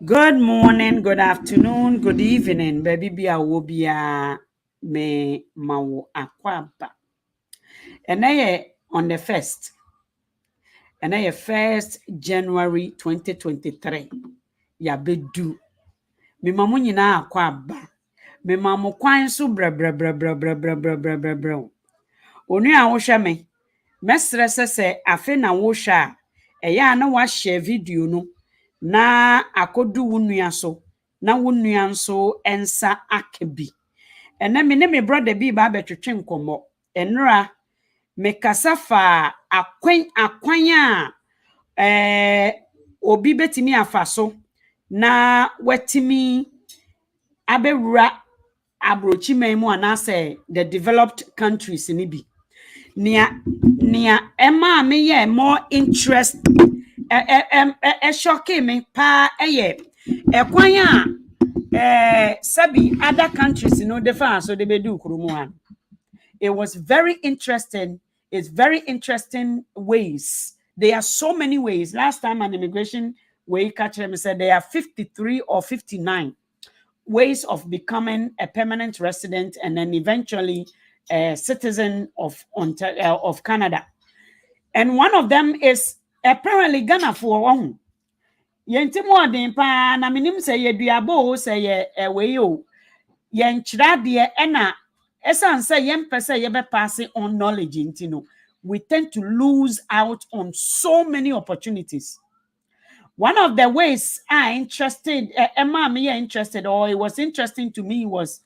Good morning, good afternoon, good evening, baby bia wobia me mawo akwaba. And I on the first, and I 1st January 2023. Ya bedu. Me mamu nyina akwaba. Me mamu kwan so bra. Onu a wo hwe me. Mesrɛ sɛ afe na wo hwe a ɛyɛ a na wahyɛ video no na akodu wo nua so na wo nua nso ensa aka bi. Ɛnɛ me ne me brother bi ba betwetwe nkɔmmɔ. Ɛnora me kasa fa akwan a obi betimi afa so na watimi abewura abrochi man mu anase the developed countries ni bi. Nia Emma me ye more interest shocking me pa kwan sabi other countries the far so they be do kurumu. It was very interesting. It's very interesting ways. There are so many ways. Last time an immigration way catch them said there are 53 or 59 ways of becoming a permanent resident and then eventually a citizen of Canada. And one of them is apparently Ghana for one. Yenti mo den pa na minim say yeduabo say we yo. Yenchira de na esan say yempese yebe pass on knowledge intino. We tend to lose out on so many opportunities. One of the ways interested, or it was interesting to me, was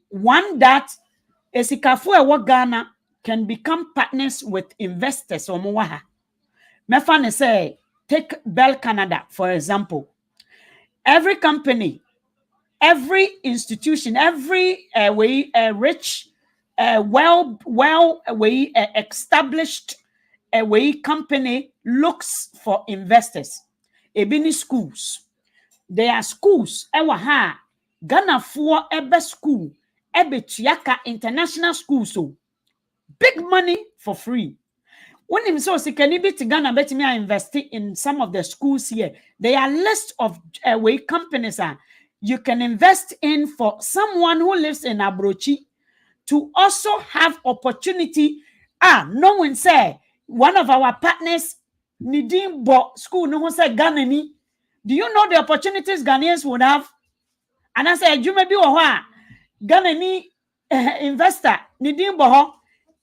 one that esikafu ewo Ghana can become partners with investors or mowaha. Mefane say, take Bell Canada, for example. Every company, every institution, every rich, established company looks for investors. Ebini schools. There are schools. Ewa ha. Ghana for ebe school. Ebe Chiaka international school. So big money for free. When him so can be to Ghana bet me I invest in some of the schools here. There are list of companies you can invest in for someone who lives in Abrochi to also have opportunity. No one say one of our partners Nidim Bo school no one say Ghana ni. Do you know the opportunities Ghanaians would have? And I said, you may be Ghana ni investor Nidim Bo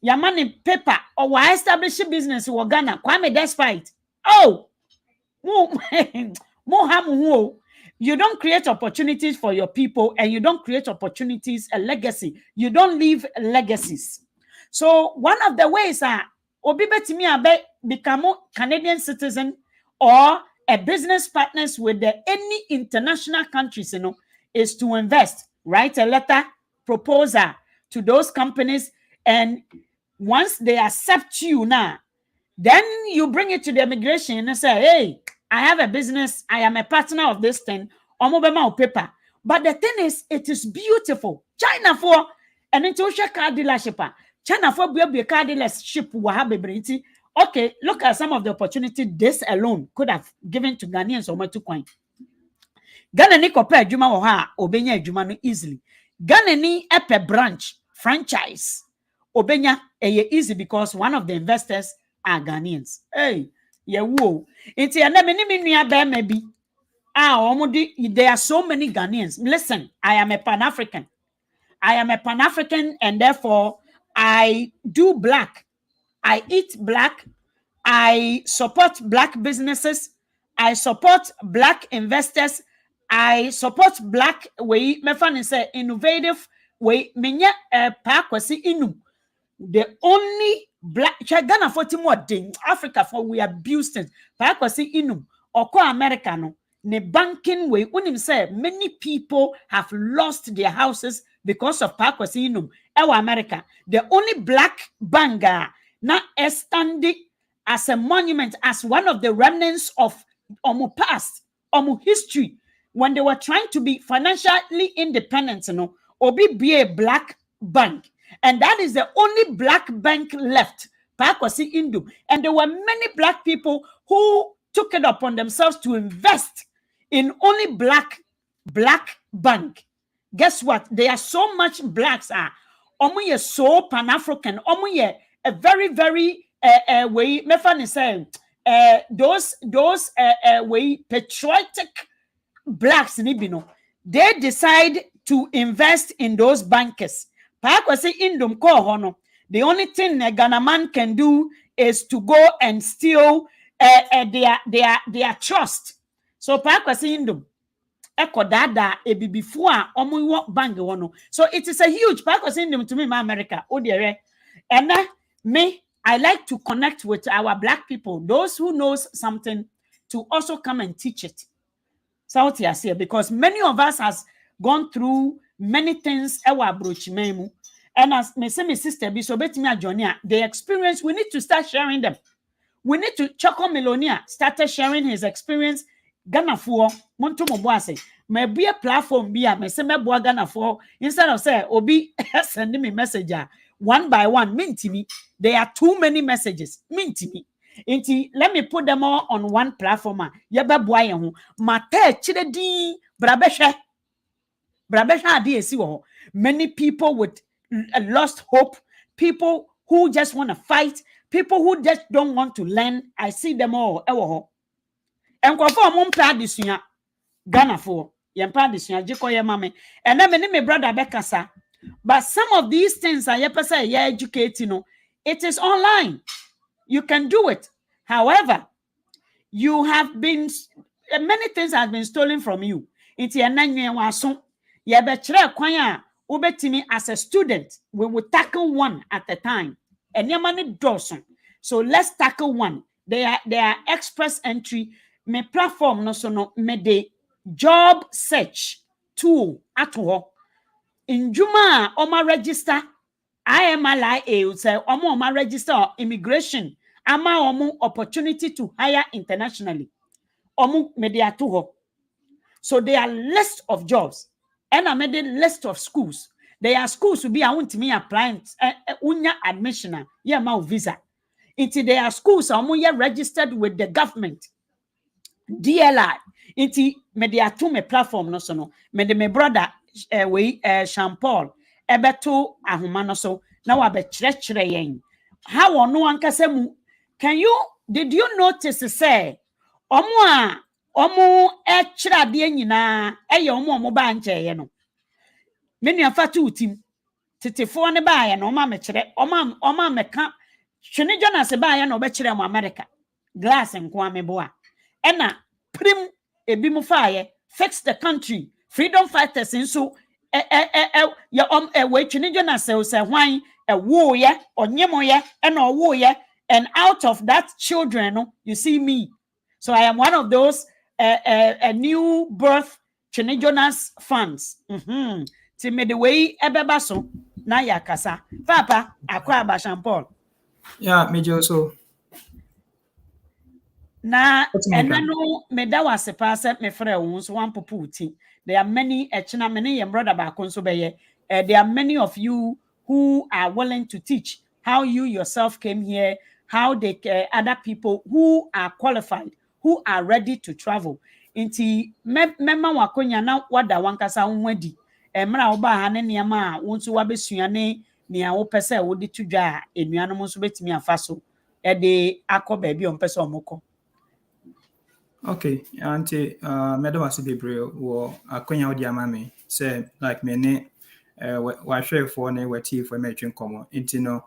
Yamani paper or why establish a business in Ghana. Kwame despite. Oh, you don't create opportunities for your people and you don't create opportunities, a legacy. You don't leave legacies. So one of the ways Obi become a Canadian citizen or a business partners with any international countries, is to invest. Write a letter, proposal to those companies, and once they accept you now, then you bring it to the immigration and say, hey, I have a business. I am a partner of this thing. Paper. But the thing is, it is beautiful. China for an international car dealership. China for be a car dealership. Okay, look at some of the opportunity this alone could have given to Ghanaians or Matukwine. Ghana ni kope adwuma wo ha obenya adwuma no easily. Ghana ni epe branch franchise obenya easy because one of the investors are Ghanaians. Hey, wo. Inti ene me ni me nua ba ma bi. There are so many Ghanaians. Listen, I am a Pan-African. And therefore I do black. I eat black. I support black businesses. I support black investors. I support black way. Me fan say innovative way. Menya pa kwasi inu. The only black Ghana for Timor Africa for we abuse things. Pa kwasi inu. Oko America no. Ne banking way. Unim say many people have lost their houses because of pa kwasi inu. Ewa America. The only black banger na standing as a monument, as one of the remnants of Omo past, Omo history, when they were trying to be financially independent, Obi be a black bank. And that is the only black bank left, Pakwasi Indu. And there were many black people who took it upon themselves to invest in only black bank. Guess what? There are so much blacks are so Pan-African. A very way me say those way patriotic blacks they decide to invest in those bankers. The only thing a Ghana man can do is to go and steal their trust. So indom ekodada ebibifo a omo bank wono. So it is a huge indom to me in America. And me, I like to connect with our black people, those who knows something, to also come and teach it. So here, because many of us has gone through many things. And as me say, my sister, be so bet me a journey. The experience, we need to start sharing them. We need to Choco Melonia started sharing his experience. Ghana for Monto Moboase. May be a platform be a me say me boa Ghana for instead of say Obi sending me message one by one. Minti me. There are too many messages. Minti me. Let me put them all on one platform. Yaba boy hu. Mate chide di brabesha. Brabesha adi esi wo. Many people with lost hope. People who just want to fight. People who just don't want to learn. I see them all. And for mum tradition Ghana for yem tradition jiko ye mame. And then me brother Bekasa. But some of these things are educating. It is online. You can do it. However, you have been many things have been stolen from you. It's as a student, we will tackle one at a time. And your money doesn't. So let's tackle one. They are express entry. Me platform no so no me de job search tool at all. In Juma, Oma register. IMLIA say Oma register immigration. Ama omu opportunity to hire internationally. Omu media to. So there are list of jobs. And I made a list of schools. There are schools to be I want me applying unya admission. Yeah, my visa. Into there are schools omu registered with the government. DLI. Into media to me platform no so no. Me brother Sean Paul ebeto ahoma no so na wa be chire yen. How ono ankasa mu. Did you notice say omo chira de nyina eye omo ba nche ye no. Menu afatu utim tetefo ne ba ye no ma me chire oma meka twene Jonas ba ye no be chire mu America. Glass nko ameboa. Ena prim ebi mu fa ye fix the country. Freedom fighters nso we twene Jonas say hwan wo ye onyemo ye na wo ye. And out of that children, you see me. So I am one of those a new birth Chene Jonas fans. To me the way ebebaso na yakasa. Papa, akwa ba Sean Paul. Yeah, me also. Na enano me da wase pass me frɛ wo so one poputi. There are many echina many your brother ba konso beye. There are many of you who are willing to teach how you yourself came here, how they other people who are qualified, who are ready to travel. Inti memma wakonya na wada wankasa nwadi. Emra oba ha ne niam a wonso wabesuane nea wo pese wo de tudwa enuanom so betimi afaso. De akọ baabi on pese omokọ. Okay, auntie, madam was bebre wo akonya odi amame say like me ne wa share for ne wati for me twin komo. Inti no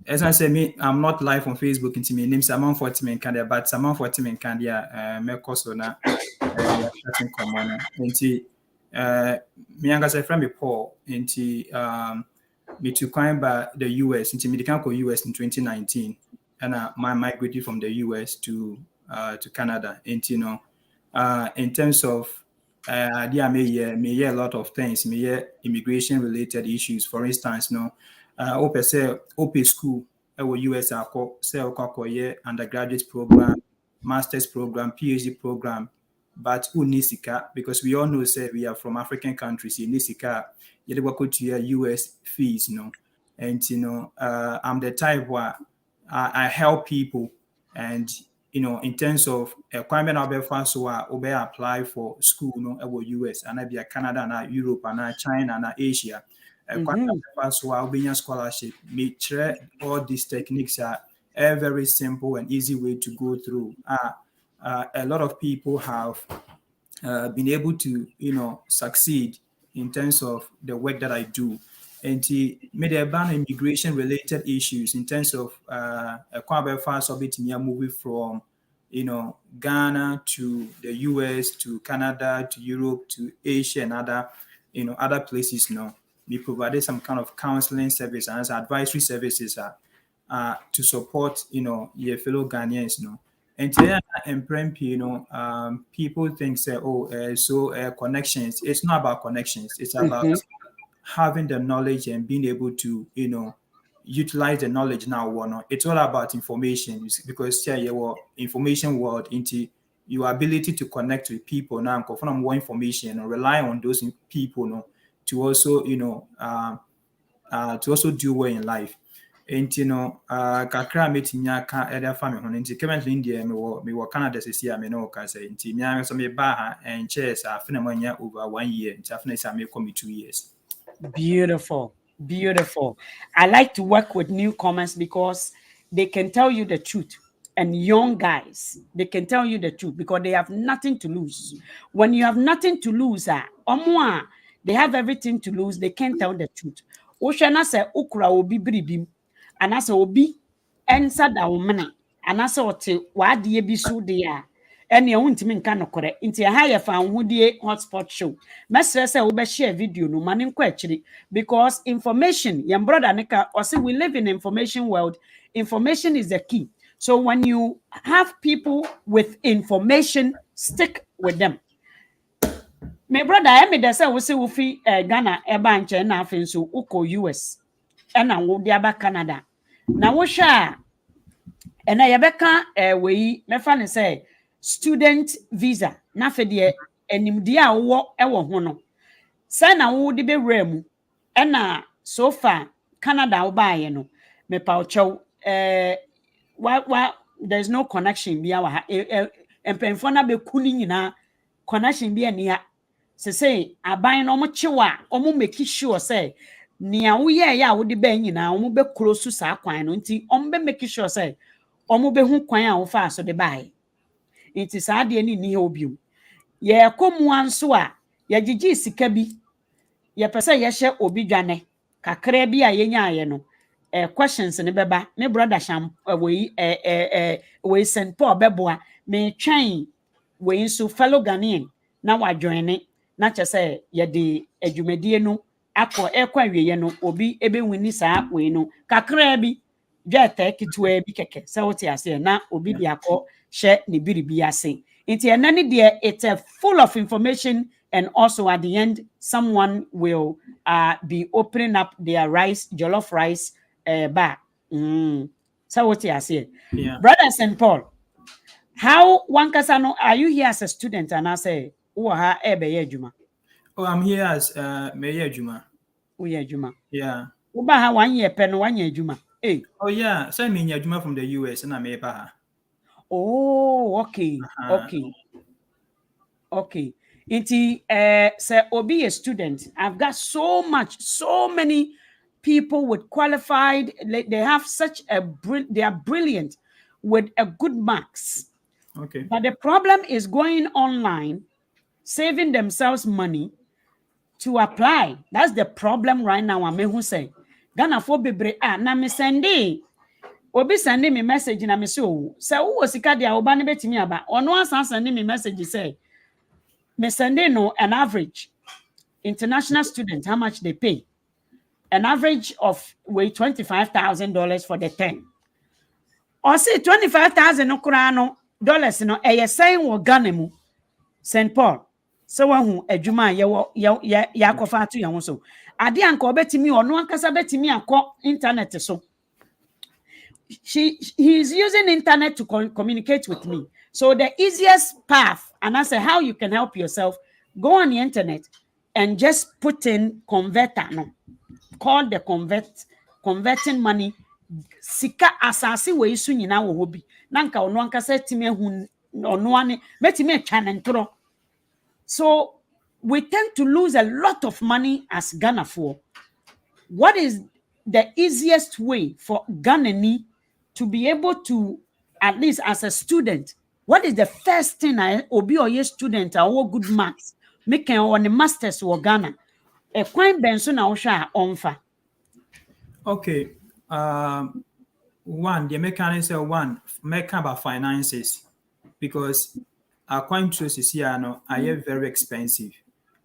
as I say, I'm not live on Facebook. Into me name Saman Fortiman Candia, but Saman Fortiman Candia, Mercoso na chatting common. Into me and a friend Paul into me to climb by the US into medical US in 2019, and my migrated from the US to Canada. Into in terms of me a lot of things, me immigration related issues. For instance, open school US undergraduate program, master's program, PhD program, but unisika because we all know we are from African countries. Unisika, you go to your US fees, and I'm the type where I help people, and in terms of requirement of fast so apply for school no US and be Canada and Europe and China and Asia. So Albanian scholarship, me try all these techniques are a very simple and easy way to go through. A lot of people have been able to, succeed in terms of the work that I do. And he made a ban immigration related issues in terms of a quite fast of it moving from, Ghana to the US to Canada to Europe to Asia and other places now. We provided some kind of counseling service and advisory services to support, your fellow Ghanaians, And today, people think connections. It's not about connections. It's about having the knowledge and being able to, utilize the knowledge now. It's all about information because your information world into your ability to connect with people now, from more information and rely on those people, to also, to also do well in life. And kakra meeting yaka other family on into currently India me wo Canada this year me no ka say nti me so me ba and chairs afina manya over 1 year nti afina say me come 2 years. Beautiful. I like to work with newcomers because they can tell you the truth. And young guys, they can tell you the truth because they have nothing to lose. When you have nothing to lose, they have everything to lose. They can't tell the truth. Oshana say ukra obi bribim, and I say obi ensa da womene, and I say ote wade bi so de a. Ene wontimi nka nokore nti ha ye fa anhudie hotspot show mesre say wo be share video no mane nkwa akiri because information your brother nika or say we live in information world. Information is the key. So when you have people with information, stick with them. My brother me dey say we say we fi Ghana eba nche na afin so uko US na wo dia ba Canada na wo hwa na ye beka we mefa ne say student visa na fe de enimdi a wo ho no say na wo de be wrem na so far Canada wo ba ye no me pa ochew there's no connection bi awa empemfo na be kuni nyina connection bi ania say aban no mo chewa omo make sure say nia wo ye ya wo de ba nyina omo be close sa kwan no nti omo be make sure say omo be hu kwan a wo fa so de bae. It is hard any ni obium. Ye komu anso a ye gigi sika bi ye pese ye hye obi dwane kakra bi a ye nyaaye no questions ne beba me brother sham we St. Paul beboa me twan we so fellow Ghanaian na wa join na che say ye de adwumadie no akọ awiye no obi ebe wini saa we no kakra bi dwata kitwa bi keke se wote ase na obi bi akọ share ni biribi ase nti enani de it's full of information and also at the end someone will be opening up their jollof rice bar. So what you say? Yeah. Brother St. Paul, how one kasano are you here as a student and I say ha ebe juma? Oh, I'm here as Mayor Juma. Juma. Yeah. Uba ha 1 year pen 1 year juma. Hey. Oh yeah, so me Juma from the US and I'm a Oh, okay. Okay. Inti say obi a student. I've got so many people with qualified, they have such they are brilliant with a good marks. Okay. But the problem is going online, saving themselves money to apply. That's the problem right now. I'm who say Ghana for bebre na me sende obi send me message na me so who sika dia oba ne betimi aba ono asan send me message say me sende no an average international student how much they pay. An average of $25,000 for the 10. Or say $25,000 dollars no saying wo Ghana mu St. Paul. So who adwuma ya kofa to yan so. Ade anka obetimi ono ankasa betimi akọ internet so. He is using internet to communicate with me. So the easiest path, and I say how you can help yourself, go on the internet and just put in converter. No, call the converting money. Sika asasi we isu nyina wo hobi. nanka ono ankasa timi hu ono ane metimi atwa ne ntoro. So we tend to lose a lot of money as Ghana for. What is the easiest way for Ghanani to be able to, at least as a student, what is the first thing I obi or ye student or good marks making on the masters or Ghana? A quite benson na osha onfa. Okay. One, the mechanics of one, make about finances because our coin choices here are very expensive.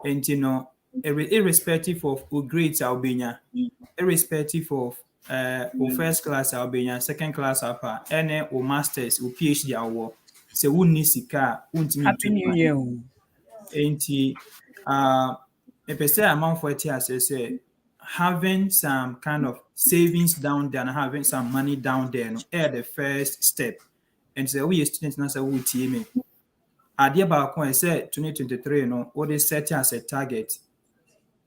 And irrespective of who grades Albania, irrespective of first class Albania, second class upper, any or masters or PhD award, so who needs sika, Happy New Year. And a percent amount for it as I say, having some kind of savings down there and having some money down there are the first step. And so we students now say we team idea about when I said 2023 what they set as a target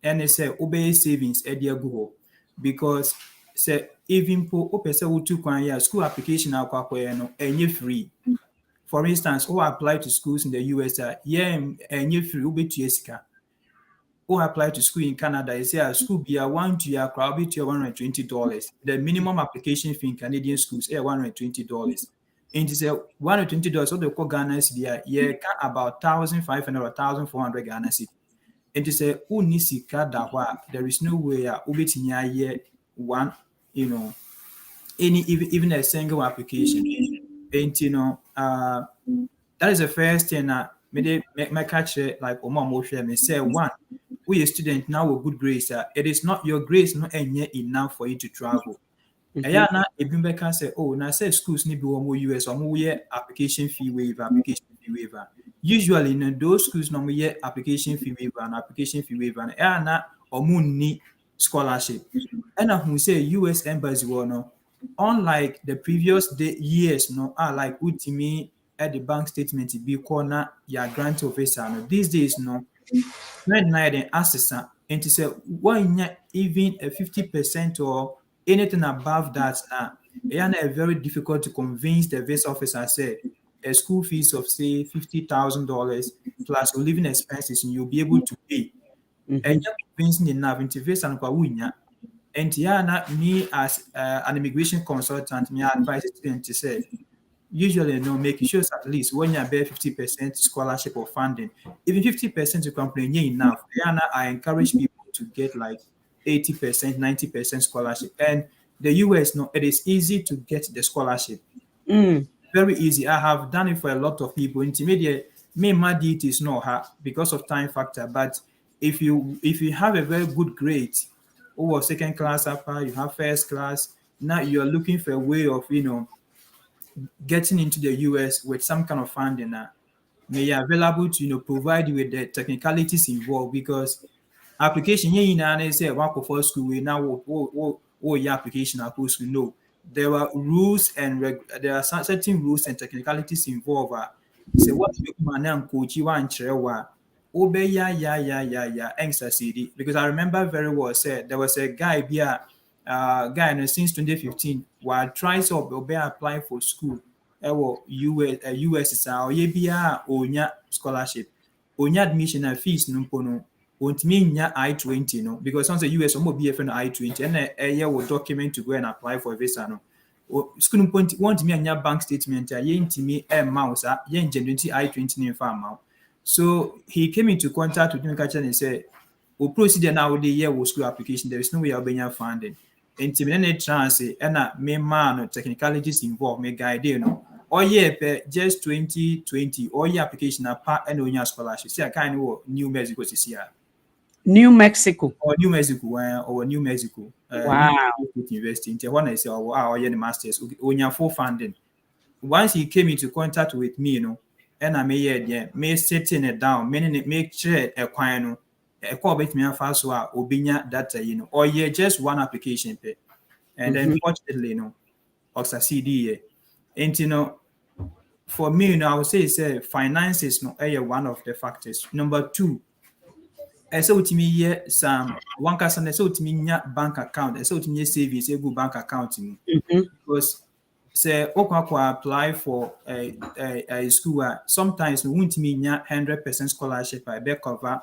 and they say obey savings at their Google because say even po person who took 1 year school application and you free. For instance, who apply to schools in the US and you free ube to Jessica. Who apply to school in Canada, you say a school be a 1 year crowd be to $120. The minimum application fee in Canadian schools is $120. And it's $120 of the Ghana cedi, yeah, about 1,500 or 1,400 Ghana cedi. And it's a unisika that there is no way ubetinya yet one, even a single application. And that is the first thing that my catch like Omar me say one. We a student now with good grades. It is not your grades not enough for you to travel. Yeah, now if can say, oh, now say schools need to go US or application fee waiver. Usually, those schools normally application fee waiver and application fee waiver. And now or need scholarship. And who say US embassy unlike the previous years, like ultimately at the bank statement be corner your grant officer. These days, when the assessor and to say why even a 50% or anything above that it's very difficult to convince the visa officer say a school fees of say $50,000 plus your living expenses and you'll be able to pay. And you're convincing enough into visa and me as an immigration consultant, me advise students to say usually making sure at least when you bear 50% scholarship or funding, even 50% to complain enough. I encourage people to get like 80%, 90% scholarship. And the US, it is easy to get the scholarship. Very easy. I have done it for a lot of people. Intermediate, my DT is not hard because of time factor. But if you have a very good grade, or second class upper, you have first class, now you are looking for a way of getting into the US with some kind of funding may available to provide you with the technicalities involved because application say one for school we now your application school. No, there are rules and there are certain rules and technicalities involved. Say what you man coach you want obey because I remember very well said there was a guy here since 2015 while trying to obey applying for school US or onya scholarship onya admission and fees no I-20 because once the US BFN I-20 and a year will document to go and apply for a visa school point want me a bank statement to me a mouse generate I-20 in farm. So he came into contact with me and said, we'll proceed now with the year with school application. There is no way of being funded. And to me, chance and main man technicalities involved, may guide or just 2020 or your application apart and on your scholarship. See, I kind of New Mexico this year. New Mexico. Or New Mexico. Wow. University. Into one I say, oh, the masters on your full funding. Once he came into contact with me, and I may setting it down, meaning it make sure a quino a call bit me fast or binya that or just one application pay. And then fortunately, or succeed. And for me, I would say finances one of the factors. Number two, I saw to me some one person I saw to me bank account, I saw to me savings, a good bank account because say okwa apply for a school sometimes we won't mean 100% scholarship I be cover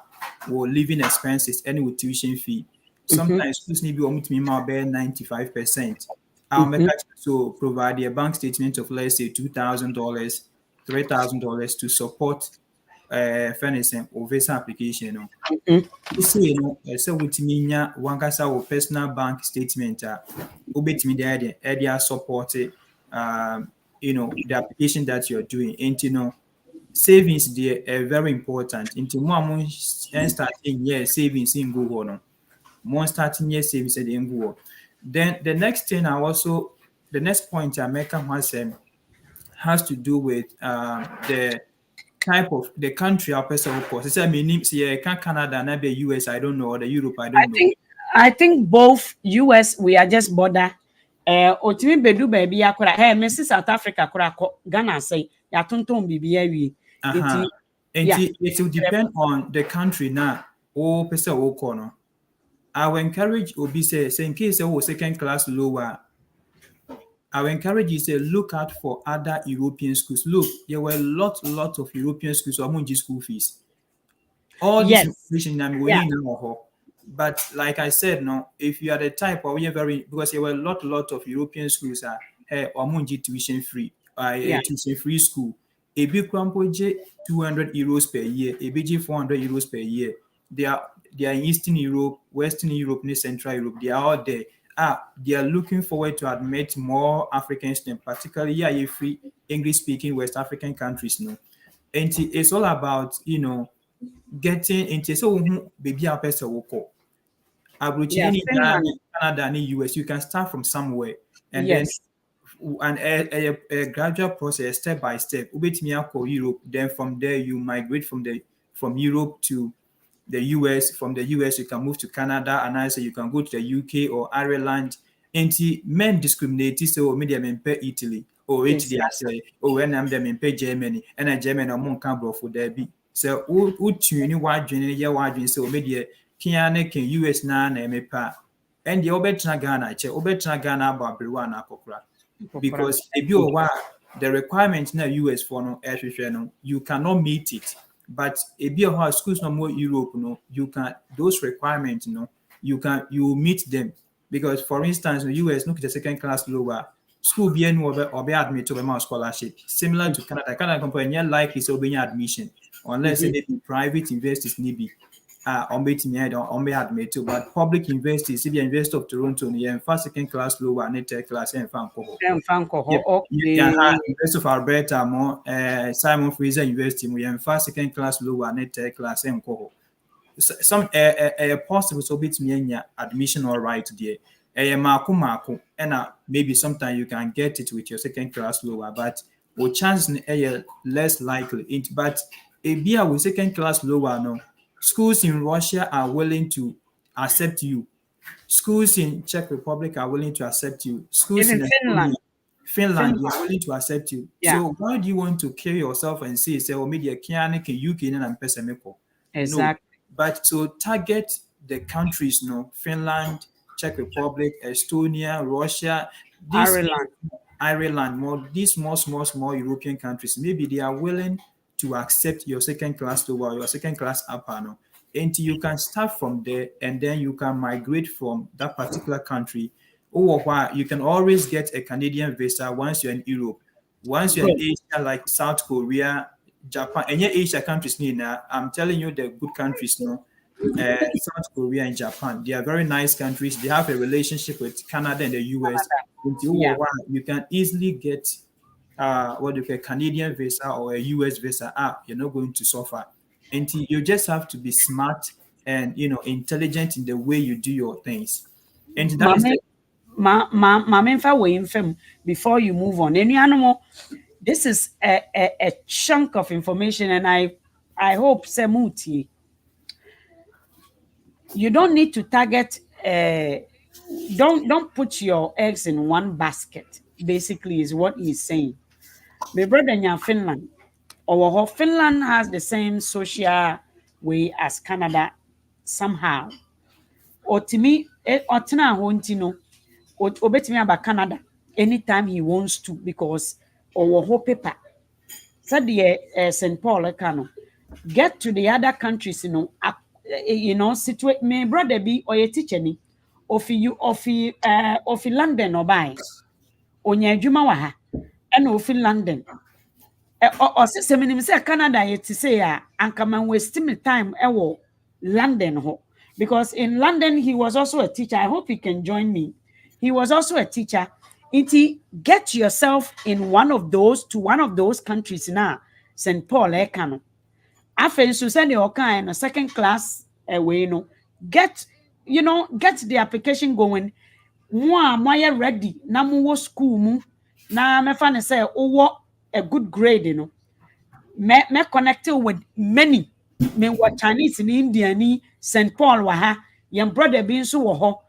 or living expenses any with tuition fee. Mhm. Sometimes schools need to me more 95%. I'll make Mhm. so provide a bank statement of let's say $2,000, $3,000 to support financing or visa application. Mhm. Say no, say with me one kasa personal bank statement obetimi the idea support the application that you're doing. And savings there are very important. Into more starting year savings in Google no. More starting year savings in Google. Then the next thing the next point I make has to do with the type of the country our person will cause. I mean, see, Canada and maybe US, I don't know, or the Europe, I I don't know. think I think both US we are just border. Otimi bedu baby akora. Hey, Messi South Africa kora Ghana say ya tonton bibi awie. Uh-huh. Nti And yeah. it will depend on the country now. Oh, person will corner. I will encourage Obi say in case oh second class lower. I will encourage you say look out for other European schools. Look, there were lot of European schools or school fees. All this Yes. information I'm Yeah. winning now. But like I said, no, if you are the type or we are very because there were a lot of European schools are hey omunji tuition free, Yeah. tuition free school. A big je €200 per year, a big €400 per year. They are in Eastern Europe, Western Europe, and Central Europe. They are all there. They are looking forward to admit more African students, particularly yeah, free English speaking West African countries, no. And it's all about getting into so baby a person will call. Yeah. Abrochini Finland. Canada and US, you can start from somewhere and then Yes. a gradual process, step by step. Ubetimi akọ Europe, then from there you migrate from Europe to the US. From the US, you can move to Canada, and I say you can go to the UK or Ireland. And men discriminate so media men pay Italy or Italy, I Exactly. say, or when I'm them in pay Germany, and a German or Moncambro for there be. So, who tune wide year wide so media can US na me pa. And the Obetra Ghana, Obetra Ghana, Babylon, Akokra Kokora. because if you are the requirement in the US for no you cannot meet it. But if you have schools no more Europe, no, you can those requirements, you meet them. Because for instance, in the US, look at the second class lower school being or be admitted to a scholarship. Similar to Canada. Canada company likely so being admission unless Mhm. they be private investors need on betting on be admitted, but public investors, if you University of Toronto, you first second class lower and third class and fan Ɛmfa nkɔ hɔ. Yep. Yeah, Okay. University of Alberta more Simon Fraser University we have first second class lower and third class and some possible so bit me admission all right there. Mako and maybe sometimes you can get it with your second class lower, but or chance less likely. But a beer with second class lower no schools in Russia are willing to accept you. Schools in Czech Republic are willing to accept you. Schools Even in Estonia, Finland. Finland, Finland. they are willing to accept you. Yeah. So why do you want to kill yourself and say, oh, media can UK and Pesemeko? No. Exactly. But to target the countries, Finland, Czech Republic, Estonia, Russia, these Ireland. Ireland, these small European countries, maybe they are willing to accept your second class lower, your second class upper, no? And you can start from there and then you can migrate from that particular country. Or why you can always get a Canadian visa once you're in Europe. Once you're in Good. Asia, like South Korea, Japan, and yeah, Asia countries, I'm telling you the good countries, South Korea and Japan. They are very nice countries. They have a relationship with Canada and the US. Canada. Until Yeah. you can easily get what do you call Canadian visa or a US visa. You're not going to suffer. Until you just have to be smart and intelligent in the way you do your things. And that is Mame, the Mame mfa wei mfam before you move on. Enuanomo, this is a chunk of information, and I hope Semuti. You don't need to target. Don't put your eggs in one basket. Basically, is what he's saying. My brother in Finland, or Finland has the same social way as Canada somehow. Or to me, or tena ho nti no, obetumi aba Canada anytime he wants to because or hope paper. Said the St. Paul Kano. Get to the other countries, situate me brother be or a teacher ni ofi London or by onya adwuma wa ha and ofi London. Or say me say Canada yet to say anka man waste me time London ho because in London he was also a teacher. I hope he can join me. He was also a teacher. Get yourself in one of those countries now. St. Paul Kano. After so send your kind of second class away no get the application going. Mo ready na mo school mu na me fa ne say a good grade me connected with many me what Chinese in India ni St. Paul wa ha your brother being so ho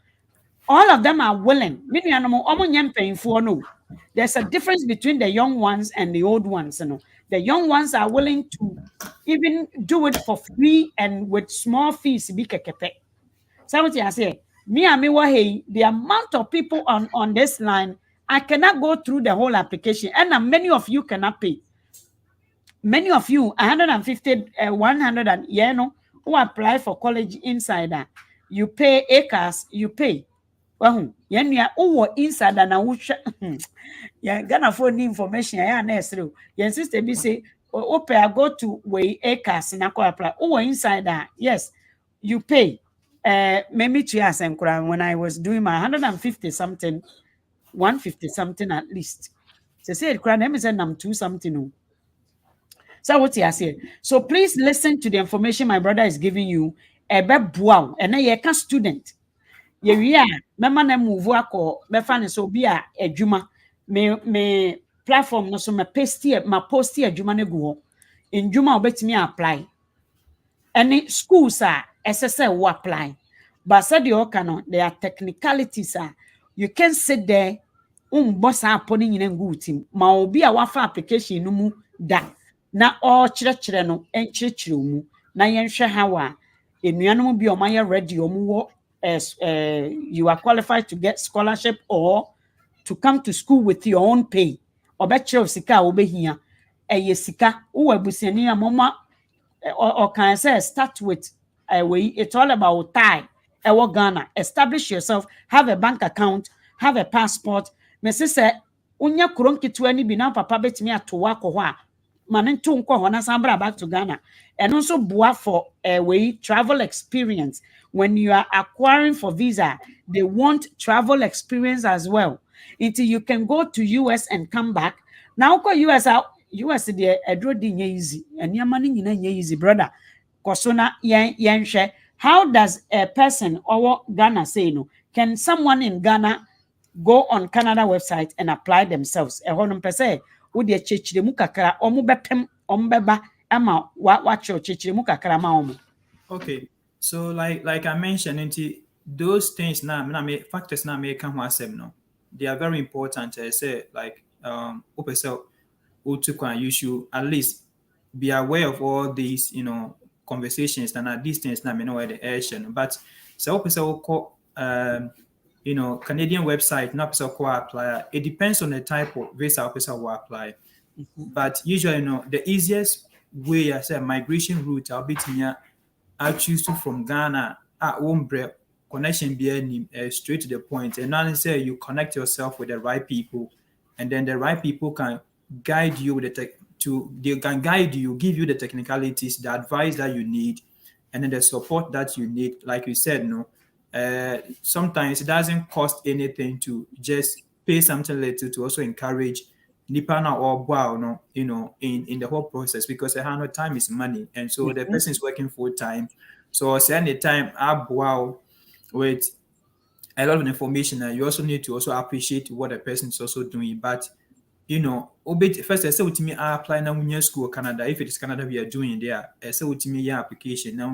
all of them are willing me nuanom omo nyam painfo no there's a difference between the young ones and the old ones the young ones are willing to even do it for free and with small fees be kekepe so what I say me and me hey the amount of people on this line I cannot go through the whole application and many of you cannot pay. Many of you, 150, 100, and who apply for college insider, you pay acres, you pay. Well, insider na yeah, Ghana for the information. Yeah, necessary. Your sister be say, I go to way acres and I apply. Insider, yes, you pay. Maybe to us and when I was doing my 150 something, 150 something at least. So say, let me send them 2 something. So what you say? So please listen to the information my brother is giving you. Ebe buaw, ene ye ka student. Ye wi a mema na move akọ mefa ne so bi a adwuma me platform no so me post adwuma na gu ho. Ndwuma obetimi apply. Any schools are SSL will apply. But said the okano there are technicalities you can sit there boss aponi nyina ngu team. Ma obi a wafa application no mu da. Na all chire no enchire mu na yenhwe hawa enuanom bi o maye ready o mu you are qualified to get scholarship or to come to school with your own pay obekire sika obehia eye sika wo abusiani amoma or can say start with it's all about tie Ghana. Establish yourself, have a bank account, have a passport. Me say unya kurom kitu ani bi na papa betimi atowa ko ho a manento nko ho na sambra back to Ghana. And also boa for travel experience. When you are acquiring for visa, they want travel experience as well. Until you can go to US and come back. Now go US the edro di easy and your money easy brother. Kosona yen how does a person or Ghana say no? Can someone in Ghana go on Canada website and apply themselves? A honum per se would ye chich the mukakara or mubepem ombeba ama watch your chich mukakara maum. Okay, so like I mentioned, into those things now factors now may come no. They are very important. I say like you should at least be aware of all these, conversations and these things now may know where the action. But so Canadian website, not so apply. It depends on the type of visa officer will apply. But usually, the easiest way I say migration route I'll be I choose to from Ghana at Wombre connection be straight to the point. And now say you connect yourself with the right people, and then the right people can guide you with they can guide you, give you the technicalities, the advice that you need, and then the support that you need. Like you said, sometimes it doesn't cost anything to just pay something little to also encourage Nipana or wow, in the whole process, because time is money, and so the person is working full time. So any time wow with a lot of information, you also need to also appreciate what the person is also doing. But first I say with me I apply now school Canada. If it is Canada we are doing there, I say with me application now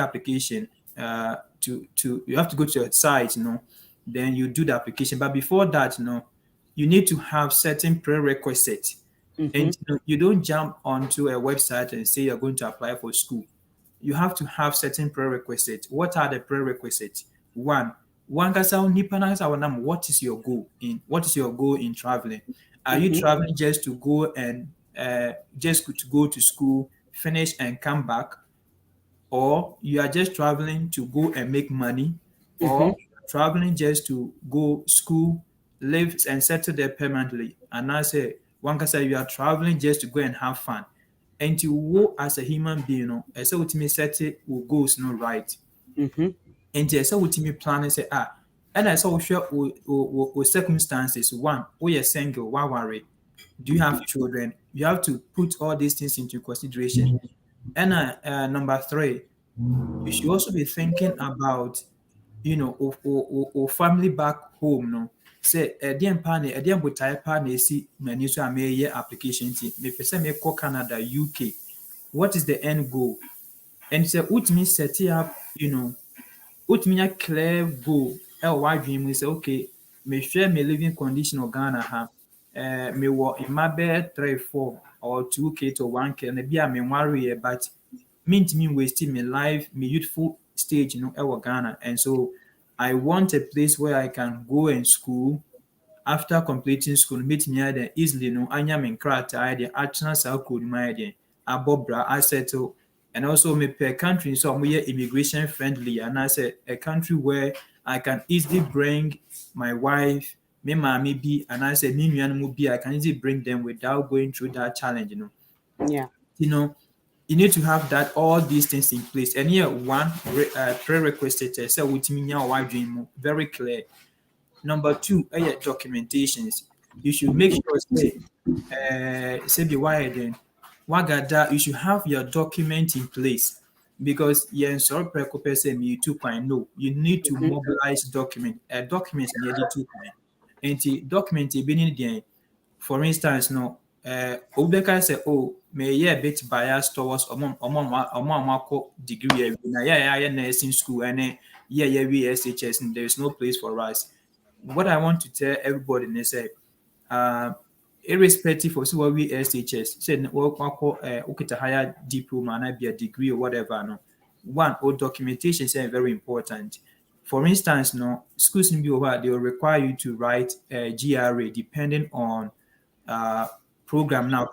application to you have to go to a site, then you do the application. But before that, you need to have certain prerequisites. And you don't jump onto a website and say you're going to apply for school. You have to have certain prerequisites. What are the prerequisites? One, one kasa nipa na kasa wanam, what is your goal in traveling? Are you traveling just to go and just to go to school, finish and come back, or you are just traveling to go and make money, or traveling just to go school, live and settle there permanently? And I say one can say you are traveling just to go and have fun. And to wo as a human being, you know, I say what me set it will goes no right. And I say what me plan and say and I saw share circumstances. One, we are single, why worry? Do you have children? You have to put all these things into consideration. And number three, you should also be thinking about, you know, or family back home. No, say a pan, a dear botai pan, see, many so I may year application. Me person me call Canada, UK. What is the end goal? And say, what me set it up, you know, what me a clear goal. Why dream we say, okay, me share me living condition of Ghana ha. Me work in my bed 3, 4 or 2K to 1K, and be a me worry, but mean to me wasting my life, my youthful stage, you know, in Ghana. And so I want a place where I can go and school. After completing school, meet me there easily, no, anya me krata idea, actual South Korea, my idea, abobra, I settle, and also me per country, so I'm immigration friendly, and I said a country where I can easily bring my wife, me mommy be, and I said me be, I can easily bring them without going through that challenge, you know. Yeah. You know, you need to have that all these things in place. And here one prerequisite say with me now why dream very clear. Number two, documentations. You should make sure say the why then you should have your document in place, because sorry say me 2.0. No, you need to mobilize document. Documents nearly 2.0. And the document being there, for instance, no, Obeka say, oh, may yeah a bit biased towards degree. Yeah, nursing school, and we SHS, and there's no place for us. What I want to tell everybody is say, irrespective of what we SHS, say, okay, to higher diploma, and be a degree or whatever, no. One, or documentation is very important. For instance, no, schools in BOA, they will require you to write a GRA depending on program now,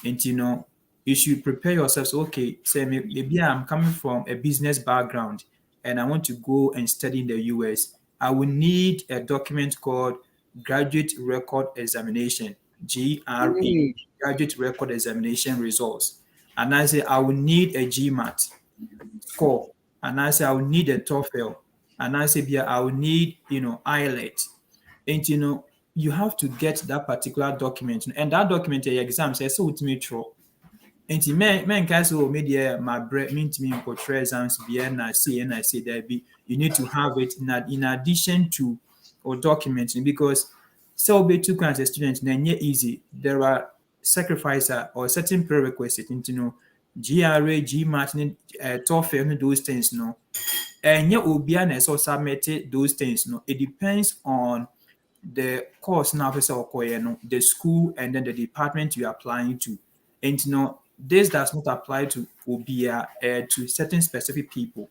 and you know, you should prepare yourself. So, okay, say maybe I'm coming from a business background and I want to go and study in the US. I will need a document called Graduate Record Examination, GRE, Graduate Record Examination Results. And I say I will need a GMAT score, and I say I will need a TOEFL, and I say yeah, I will need, you know, IELTS. And you know, you have to get that particular document, and that document your exam says so ultimate true. And men can say, oh, media my bread mean to me portray exams be and I say there be you need to have it in addition to or documenting, because so be two kinds of students then easy. There are sacrifices or certain prerequisites into, you know, GRA, GMAT, TOEFL, those things, no. And yet Obia na so submitted those things, no. It depends on the course now, the school and then the department you are applying to. And you know, this does not apply to Obia to certain specific people.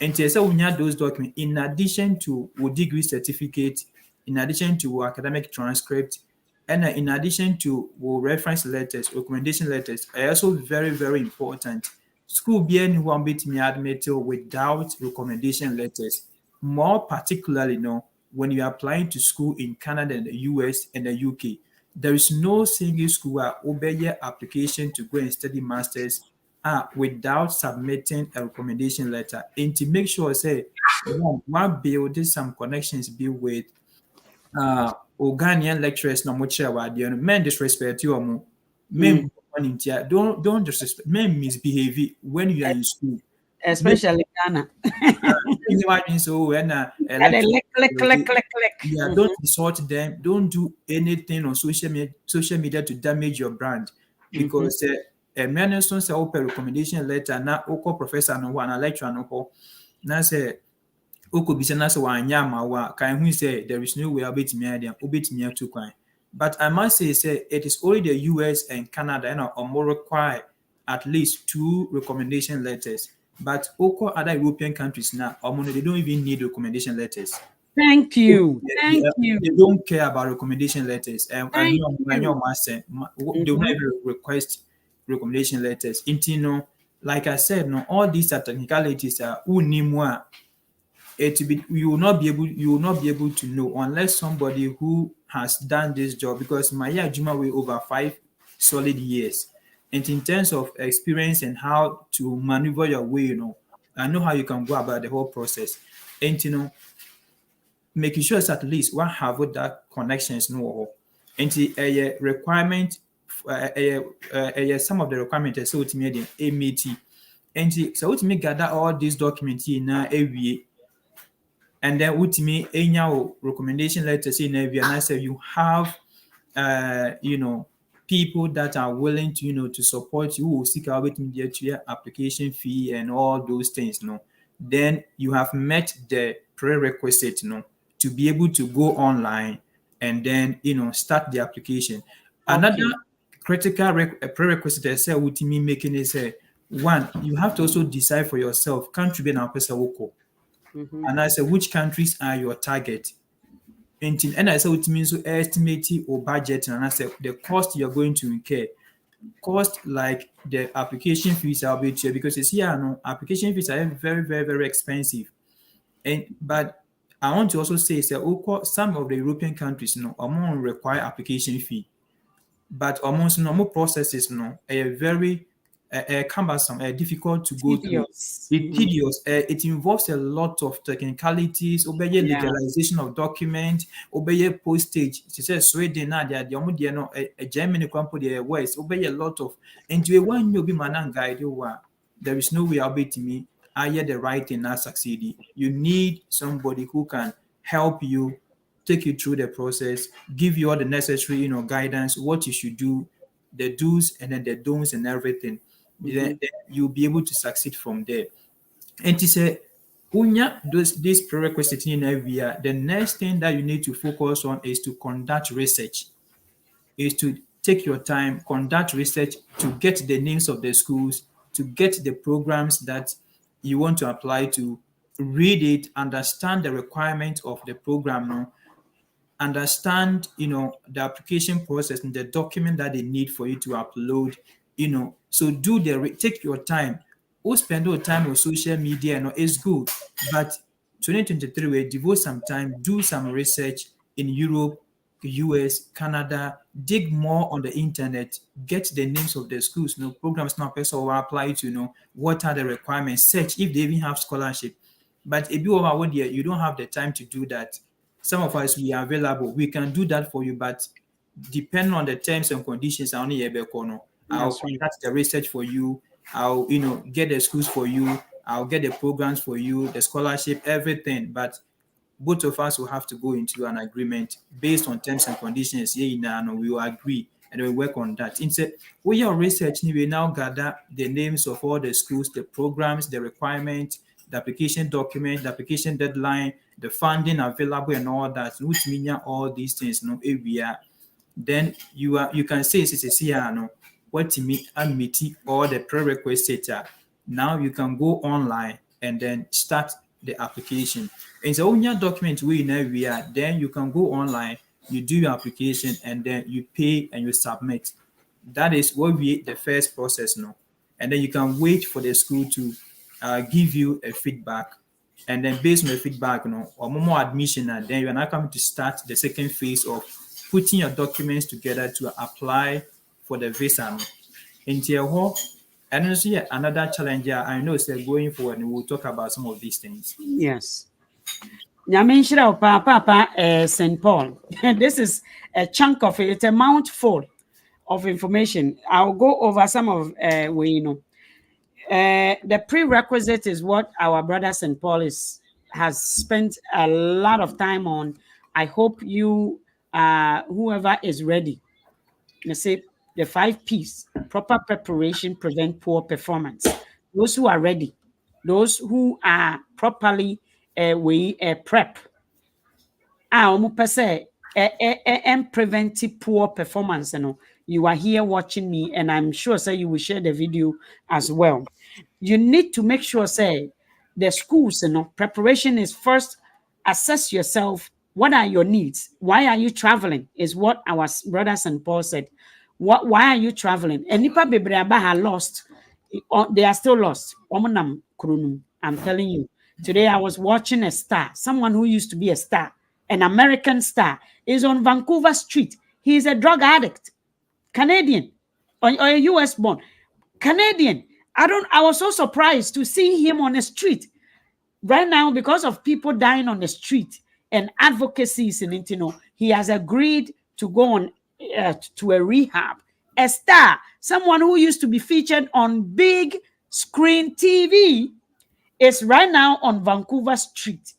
And so we have those documents in addition to a degree certificate, in addition to academic transcript, and in addition to reference letters, recommendation letters, are also very, very important. School being one bit me admitted without recommendation letters, more particularly, you know, when you are applying to school in Canada and the US and the UK, there is no single school where obey your application to go and study masters without submitting a recommendation letter. And to make sure, say, one build some connections be with Ugandan lecturers no much about the men disrespect you or men don't disrespect, men misbehave when you are in school. Especially Ghana. So when And then click. yeah, don't insult them. Don't do anything on social media to damage your brand, because a man soon say open recommendation letter na oko professor no one lecturer no ho na say oko bi say na say wan yama wa kan hu say there is no way obetimi to kwan. But I must say it is only the US and Canada, you know, or more require at least 2 recommendation letters. But also other European countries now, they don't even need recommendation letters. Thank you. Thank you. They don't care about recommendation letters. And Thank they you. will not even request recommendation letters. Like I said, no, all these are technicalities are unimwa. You will not be able to know unless somebody who has done this job, because Maya Juma way over 5 solid years. And in terms of experience and how to maneuver your way, I know how you can go about the whole process. And making sure at least one have with that connections no. And a requirement some of the requirements so to me the MET. And so to me gather all these documents in now every, and then ultimately any recommendation letter say and I say you have people that are willing to to support you, who will seek out with me to your application fee and all those things, then you have met the prerequisite, to be able to go online and then start the application. Another critical prerequisite I say ultimately making is one, you have to also decide for yourself country be na person woko. And I say which countries are your target. And I say it means to estimate or budget, and I say the cost you're going to incur. Cost like the application fees are bit here, because it's here application fees are very, very, very expensive. But I want to also say some of the European countries require application fee. But almost normal processes are very cumbersome, difficult to go through. It's tedious. It involves a lot of technicalities, obey legalization of documents, obey postage. She says Sweden, Germany, West, obey a lot of. And to a one you'll be man guide you. There is no way I'll be to me. I hear the right thing not succeeding. You need somebody who can help you, take you through the process, give you all the necessary, guidance, what you should do, the do's and then the don'ts and everything. Then you'll be able to succeed from there. And to say, this prerequisite in every year, the next thing that you need to focus on is to conduct research, is to take your time, conduct research to get the names of the schools, to get the programs that you want to apply to, read it, understand the requirements of the program, understand, the application process and the document that they need for you to upload, so take your time. Who spend your time on social media, is good, but 2023 we devote some time, do some research in Europe, US, Canada, dig more on the internet, get the names of the schools, programs now person will apply to, what are the requirements, search if they even have scholarship. But if you over one year, you don't have the time to do that. Some of us, we are available. We can do that for you, but depending on the terms and conditions, I'll conduct the research for you. I'll, get the schools for you. I'll get the programs for you, the scholarship, everything. But both of us will have to go into an agreement based on terms and conditions. We will agree and we work on that. Instead, we are research, we now gather the names of all the schools, the programs, the requirements, the application document, the application deadline, the funding available and all that, which mean all these things, area. Then you can say what to meet all the prerequisites. Now you can go online and then start the application. And so when your document we in area, then you can go online, you do your application, and then you pay and you submit. That is what the first process now. And then you can wait for the school to give you a feedback, and then based on the feedback, or more admission, then you are now coming to start the second phase of putting your documents together to apply for the visa. And also another challenge I know is that going forward, and we'll talk about some of these things. Yes. Papa St. Paul. This is a chunk of it. It's a mouthful of information. I'll go over some of the prerequisite is what our brother St. Paul has spent a lot of time on. I hope you, whoever is ready, say the 5 P's: proper preparation, prevent poor performance. Those who are ready, those who are properly prep, and prevent poor performance. You are here watching me, and I'm sure you will share the video as well. you need to make sure, say, the schools, preparation is first. Assess yourself. What are your needs? Why are you traveling? Is what our brother St. Paul said. Why are you traveling? And Nipa Bebreba are lost. They are still lost. Omonam Kurunum. I'm telling you. Today I was watching a star, someone who used to be a star, an American star, is on Vancouver Street. He is a drug addict, Canadian, or a US born. Canadian. I was so surprised to see him on the street right now because of people dying on the street and advocacies in it. He has agreed to go on to a rehab. A star, someone who used to be featured on big screen TV, is right now on Vancouver Street,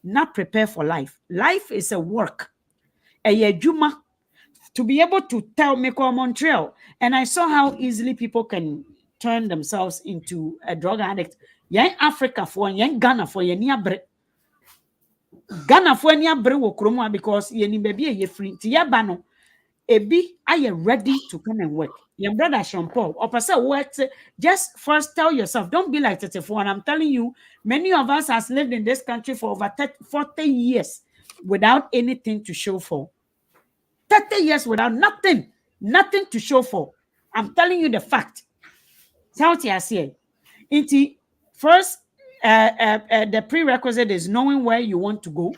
not prepared for life. Life is a work, a juma, to be able to tell me call Montreal. And I saw how easily people can turn themselves into a drug addict. Yen Africa for yen Ghana for yen niabre. Ghana for niabre wo kromwa because yen baby ye free. Ti yaba no ebi are ready to come and work. Your brother Sean Paul, or work. Just first tell yourself, don't be like 34. And I'm telling you, many of us has lived in this country for over 40 years without anything to show for. 30 years without nothing to show for. I'm telling you the fact. Sound I say. First, the prerequisite is knowing where you want to go,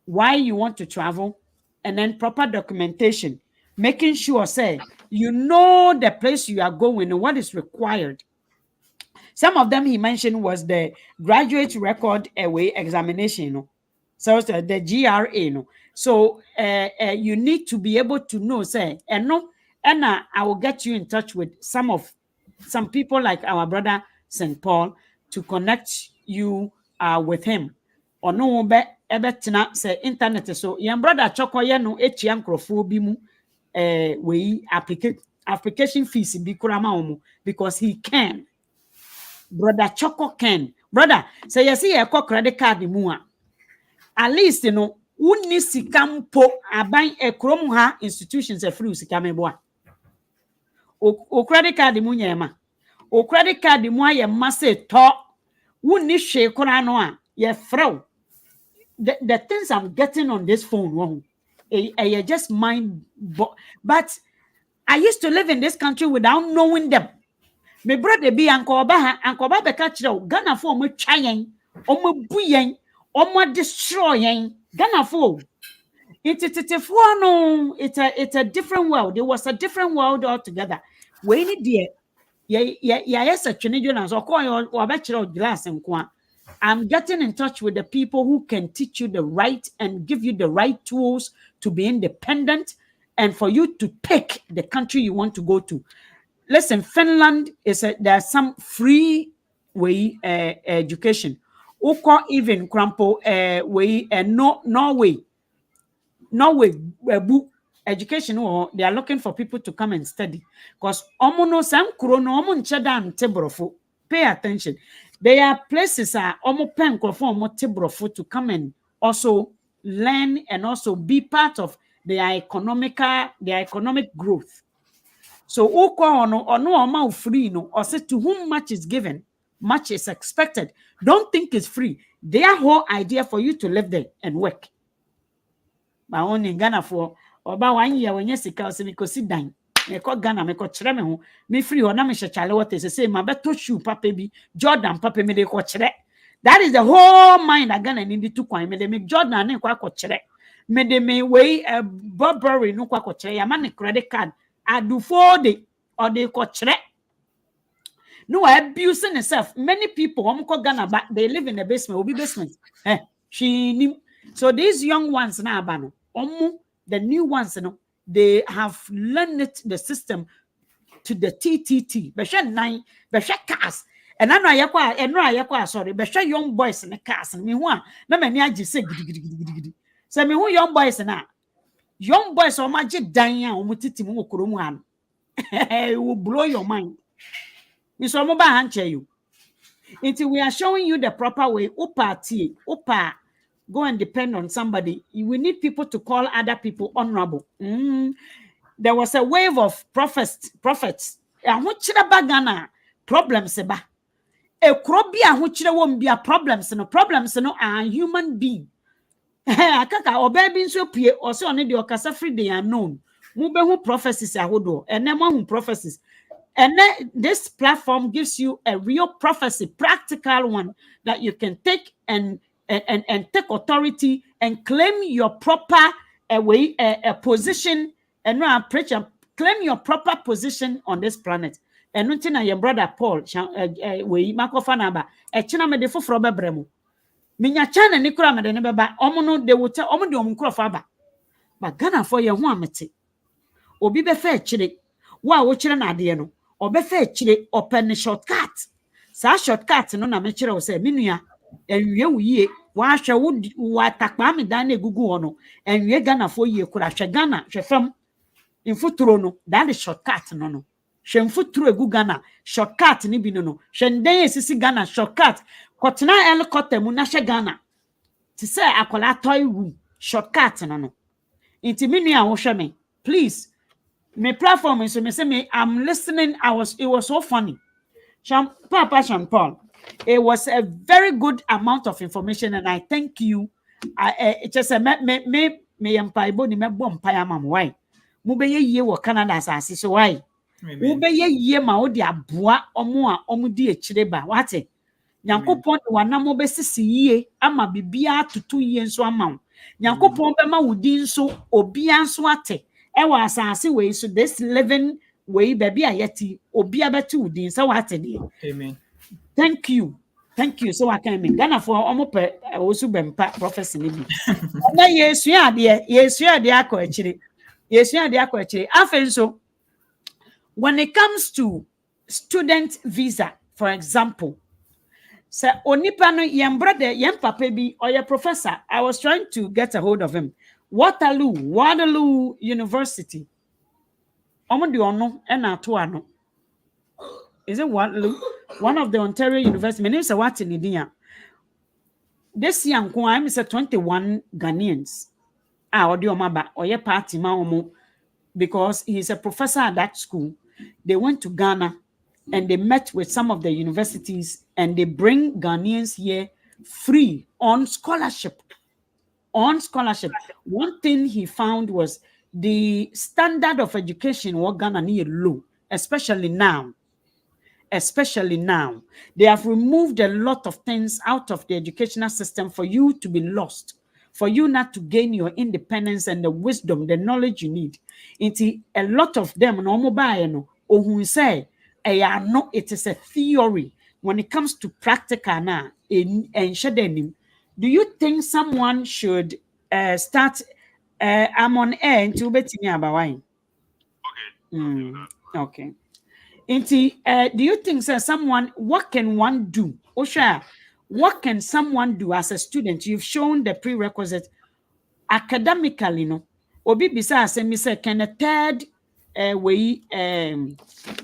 why you want to travel, and then proper documentation. Making sure, say, you know the place you are going and what is required. Some of them he mentioned was the graduate record away examination, so the GRA, So you need to be able to know, say, and I will get you in touch with some people like our brother St. Paul to connect you with him. Or no betina say internet so your brother Chokoye no echia nkrofo bi mu we application fees bi kurama omo because he can. Brother Choco can. Brother, say you see your credit card mu a at least wonni sika mpo aban ekrom ha institutions e free sika mebo a o credit card mu nyema o credit card mu aye mase to wonni hwe kora no a ye frew the things I'm getting on this phone I just mind but I used to live in this country without knowing them. My brother be Uncle Ba be catch Ghana for me trying omo buyen omo destroying Ghana for it's a different world. It was a different world altogether. We need there yes a Trinidad so call or glass and kwa. I'm getting in touch with the people who can teach you the right and give you the right tools to be independent and for you to pick the country you want to go to. Listen, Finland there's some free way education. Uko even crampo way Norway education they are looking for people to come and study because omono sam kuro no omo ncheda ntebrofo. Pay attention. There are places omo pen omo tebrofo to come and also learn and also be part of their economic growth. So uko ono oma free no or say to whom much is given, much is expected. Don't think it's free. Their whole idea for you to live there and work. My own in Ghana for about 1 year when you sika se me ko sit down. Me ko Ghana me ko kire me ho. Me free ho na me chale what say ma beto shoe papa bi Jordan papa me de ko kire. That is the whole mind that Ghana need to kwan me de me Jordan ne kwa ko kire. Me de me way Burberry no kwa ko kire ya man credit card adu for de or de ko kire. No abusing herself. Many people Ghana but they live in the basement, obi basement. So these young ones now the new ones they have learned the system to the TTT. Besha 9, besha cars. And I know sorry, besha young boys in the cars and me one. Na me ni say gidi. So me who young boys na. Young boys o magic dan ya o mutiti mu okoromu an. It will blow your mind. So you. Until we are showing you the proper way. Upa, go and depend on somebody. We need people to call other people honorable. There was a wave of prophets. And what should Ghana problems about? Ekrobia ho kire won bia problems no are human being. Akaka obabi nso pie o se one de okasa free the unknown. Mu be hu prophecies ahodo. Ene mo hu prophecies. And then this platform gives you a real prophecy, practical one that you can take and take authority and claim your proper position and preacher claim your proper position on this planet. And nothing your brother Paul we makofanaba a china me de foforo bebremu. Minya chana ni kura me de ne beba omo no de wote omo de omo krofaba. But Ghana for ye ho amete. Obi be fa chire wa wo chire na ade no. Obefa chire open shortcut. Sa shortcut no na me chire wo se menua enwie wo yie wa hwe wo atakpa me dan na egugu ho no enwie Ghana fo yie kura hwe Ghana hwe fam infuturo no that is shortcut no hwe infuturo egu Ghana shortcut ni bi no hwe ndan esisi Ghana shortcut kotena helicopter mu na hwe Ghana ti se akola toy room shortcut no inti menua wo hwe me please. My platform is me say me I'm listening. It was so funny. Papa Sean Paul. It was a very good amount of information, and I thank you. It just a me empire ni me bom pa am why. Mu be ye wo Canada asase so why. Mu be ye ma wo de aboa omo a omo di ekire ba. What? Nyankopon wa na mo be sisi yie ama bibia tutu yie nso ama. Nyankopon be ma wo di nso obia nso ate. Ewa asase we so this living way baby ayeti obi abetu udin so what dey. Amen. Thank you so I can make Ghana for omope osu bempa prophecy ni bi na yesu ade akọ akire afen so when it comes to student visa for example so onipa no yem brother yem papa bi or your professor I was trying to get a hold of him Waterloo University. Omondi ono ena ato ano. Is it Waterloo? One of the Ontario University. My name is Awati Nidia. This young I'm 21 Ghanaians. Odi omaba oye party ma omo because he's a professor at that school. They went to Ghana and they met with some of the universities and they bring Ghanaians here free on scholarship. One thing he found was the standard of education in Ghana is low, especially now. They have removed a lot of things out of the educational system for you to be lost, for you not to gain your independence and the wisdom, the knowledge you need. A lot of them, it is a theory. When it comes to practical now, do you think someone should start? I'm on air until betting about wine. Okay. Do you think someone? What can one do? Osha, what can someone do as a student? You've shown the prerequisite academically, no. Obi bisa say me say can a third way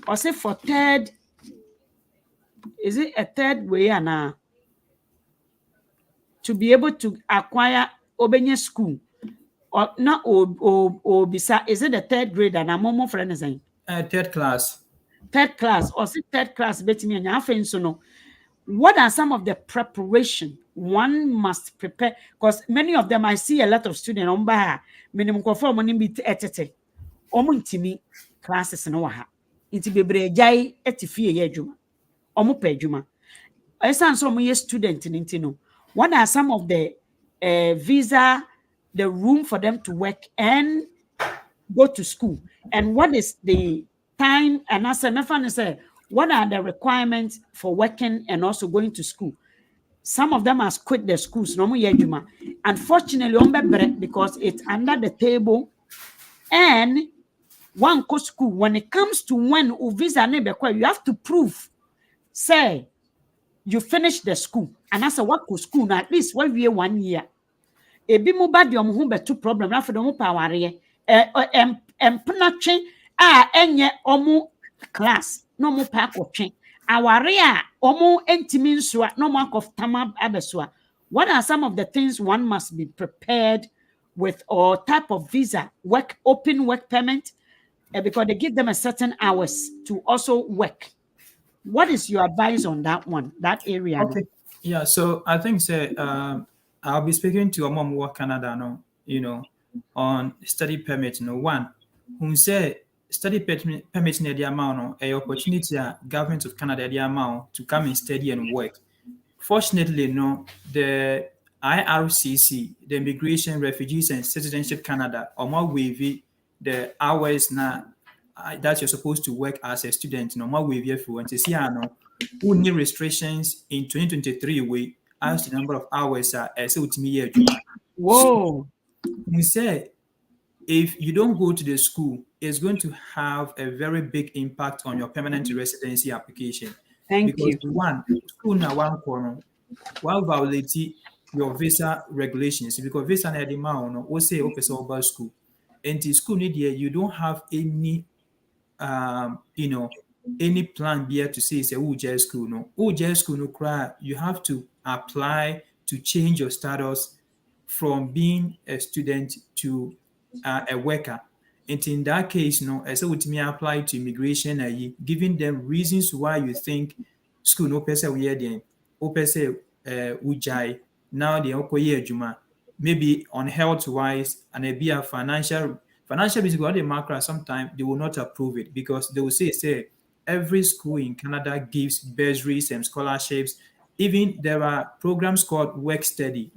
or say for third? Is it a third way to be able to acquire Obenye school or not or bisa is it the third grade and I'm friend is saying third class or say third class bet me and your so no. What are some of the preparation one must prepare? Because many of them I see a lot of students on by minimum conform on be etete omuntimi classes no ha inti bebre jai etifie ye adwuma omo pa adwuma esan so mo student ninti no. What are some of the visa, the room for them to work and go to school? And what is the time? And as I say, what are the requirements for working and also going to school? Some of them has quit their schools. Unfortunately, because it's under the table. And one go school, when it comes to when visa, you have to prove, say, you finish the school and as a work with school now at least 1 year. Ebi mo ba de omo ho betu problem na for dem paware empenache enye omo class no mo pa akotwe aware omo entimi nso no mo akoftam abeso. What are some of the things one must be prepared with or type of visa, open work permit, because they give them a certain hours to also work. What is your advice on that one, that area? No? Okay. Yeah. So I think say I'll be speaking to a mom work Canada no, on study permit no one who say study permit near the amount no a opportunity government of Canada the amount to come and study and work. Fortunately, no, the IRCC, the Immigration, Refugees and Citizenship Canada, or more wavy the hours now that you're supposed to work as a student, no more wavy if you want to see no only restrictions in 2023 way as the number of hours are as ultimately Juma. So Whoa. we say if you don't go to the school, it's going to have a very big impact on your permanent residency application. Thank Because you. one, school now one corner, while violating your visa regulations, because visa na the man we say open about school. And the school need you don't have any any plan there to say say who school no. Who school no cry, you have to apply to change your status from being a student to a worker. And in that case, as with me apply to immigration, giving them reasons why you think school no person we then, o person ujai now the okoye juma, maybe on health wise and a be a financial business what they macro sometimes they will not approve it because they will say every school in Canada gives bursaries and scholarships. Even there are programs called work study.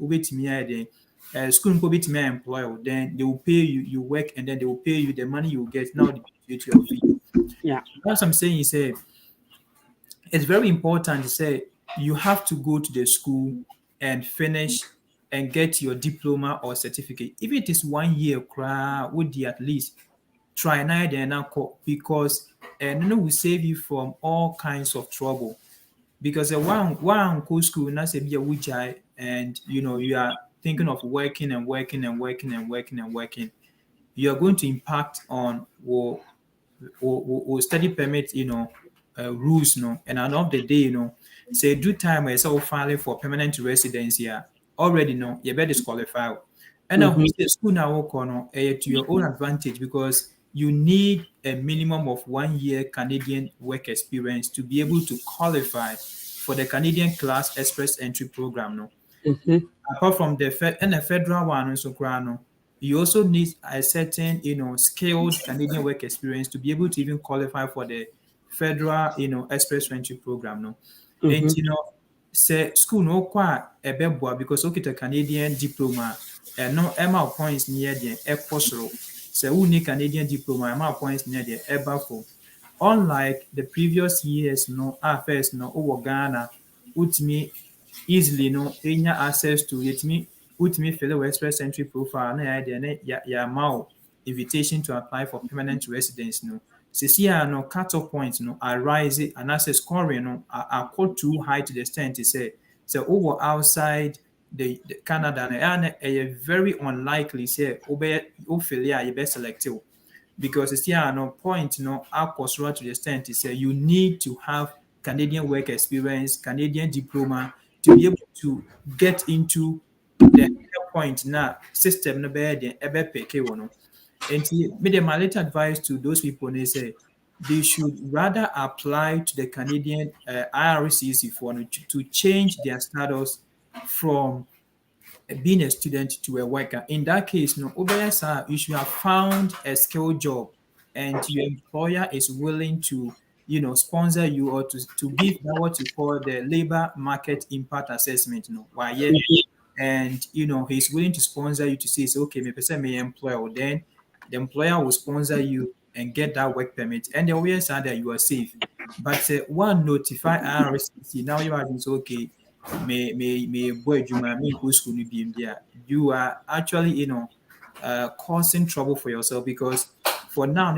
School bit may employ, then they will pay you, you work, and then they will pay you the money you get now due to your fee. Yeah. What I'm saying is it's very important to say you have to go to the school and finish and get your diploma or certificate. If it is 1 year, would you at least try now then because and will save you from all kinds of trouble. Because one cool school not say be a wujai and you are thinking of working and working and working and working and working, you are going to impact on or study permit, rules, no. And at the end of the day, say do time where so filing for permanent residency, already no, you better disqualify. And now Mm-hmm. who's the school now work on to your own advantage because you need a minimum of 1 year Canadian work experience to be able to qualify for the Canadian Class Express Entry Program, no. Mm-hmm. Apart from the federal one also no, you also need a certain skilled Canadian work experience to be able to even qualify for the federal express entry program no. And Mm-hmm. say school no kwa ebeboa because okita Canadian diploma no emma points near the airport say who need Canadian diploma emma points near the eba. Unlike the previous years no first no over Ghana ultimate easily no enya access to yetimi ultimate fellow express entry profile na ya de na ya ma invitation to apply for permanent residence no sisi ya no cut-off point no arise and access scoring no are called too high to the extent to say so over outside the Canada na very unlikely say obe o fail ya you be selected because it's here no point to the extent is you need to have Canadian work experience, Canadian diploma to be able to get into the point now system no better than ever pick one. And my little advice to those people they say they should rather apply to the Canadian IRCC for to change their status from being a student to a worker. In that case, no, you should have found a skilled job and your employer is willing to, sponsor you or to give that what you call the labor market impact assessment, why yeah. And he's willing to sponsor you to say, so, okay, maybe say my employer, then the employer will sponsor you and get that work permit. And the always are that you are safe. But one notify RSC, now you are okay, may boy Juma me go school be there. You are actually causing trouble for yourself because for now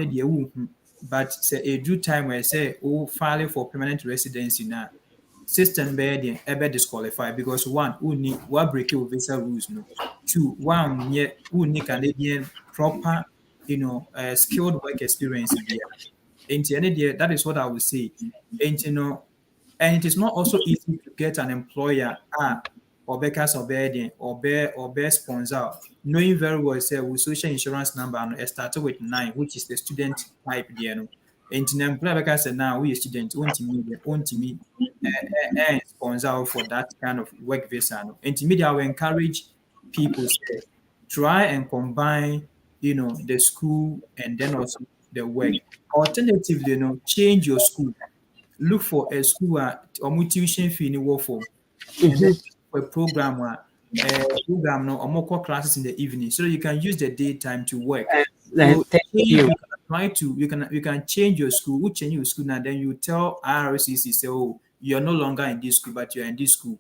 but say a due time where say filing for permanent residency now system bɛyɛ deɛ ɛbɛ disqualify because one won't break your visa rules no. Two, one wonni Canadian proper skilled work experience there. That is what I would say. And and it is not also easy to get an employer or because of bedding or bear sponsor, knowing very well say with social insurance number and it started with 9, which is the student type there. No. Nti na employer bɛka sɛ now we student wontumi sponsor for that kind of work visa no. Nti media will encourage people say try and combine, the school and then also the work. Alternatively, change your school. Look for a school or tuition fee in work for, and then for a program no or more classes in the evening so that you can use the daytime to work. So Thank you you. can try to you can change your school. We change your school now. Then you tell IRCC say, oh, you're no longer in this school, but you're in this school,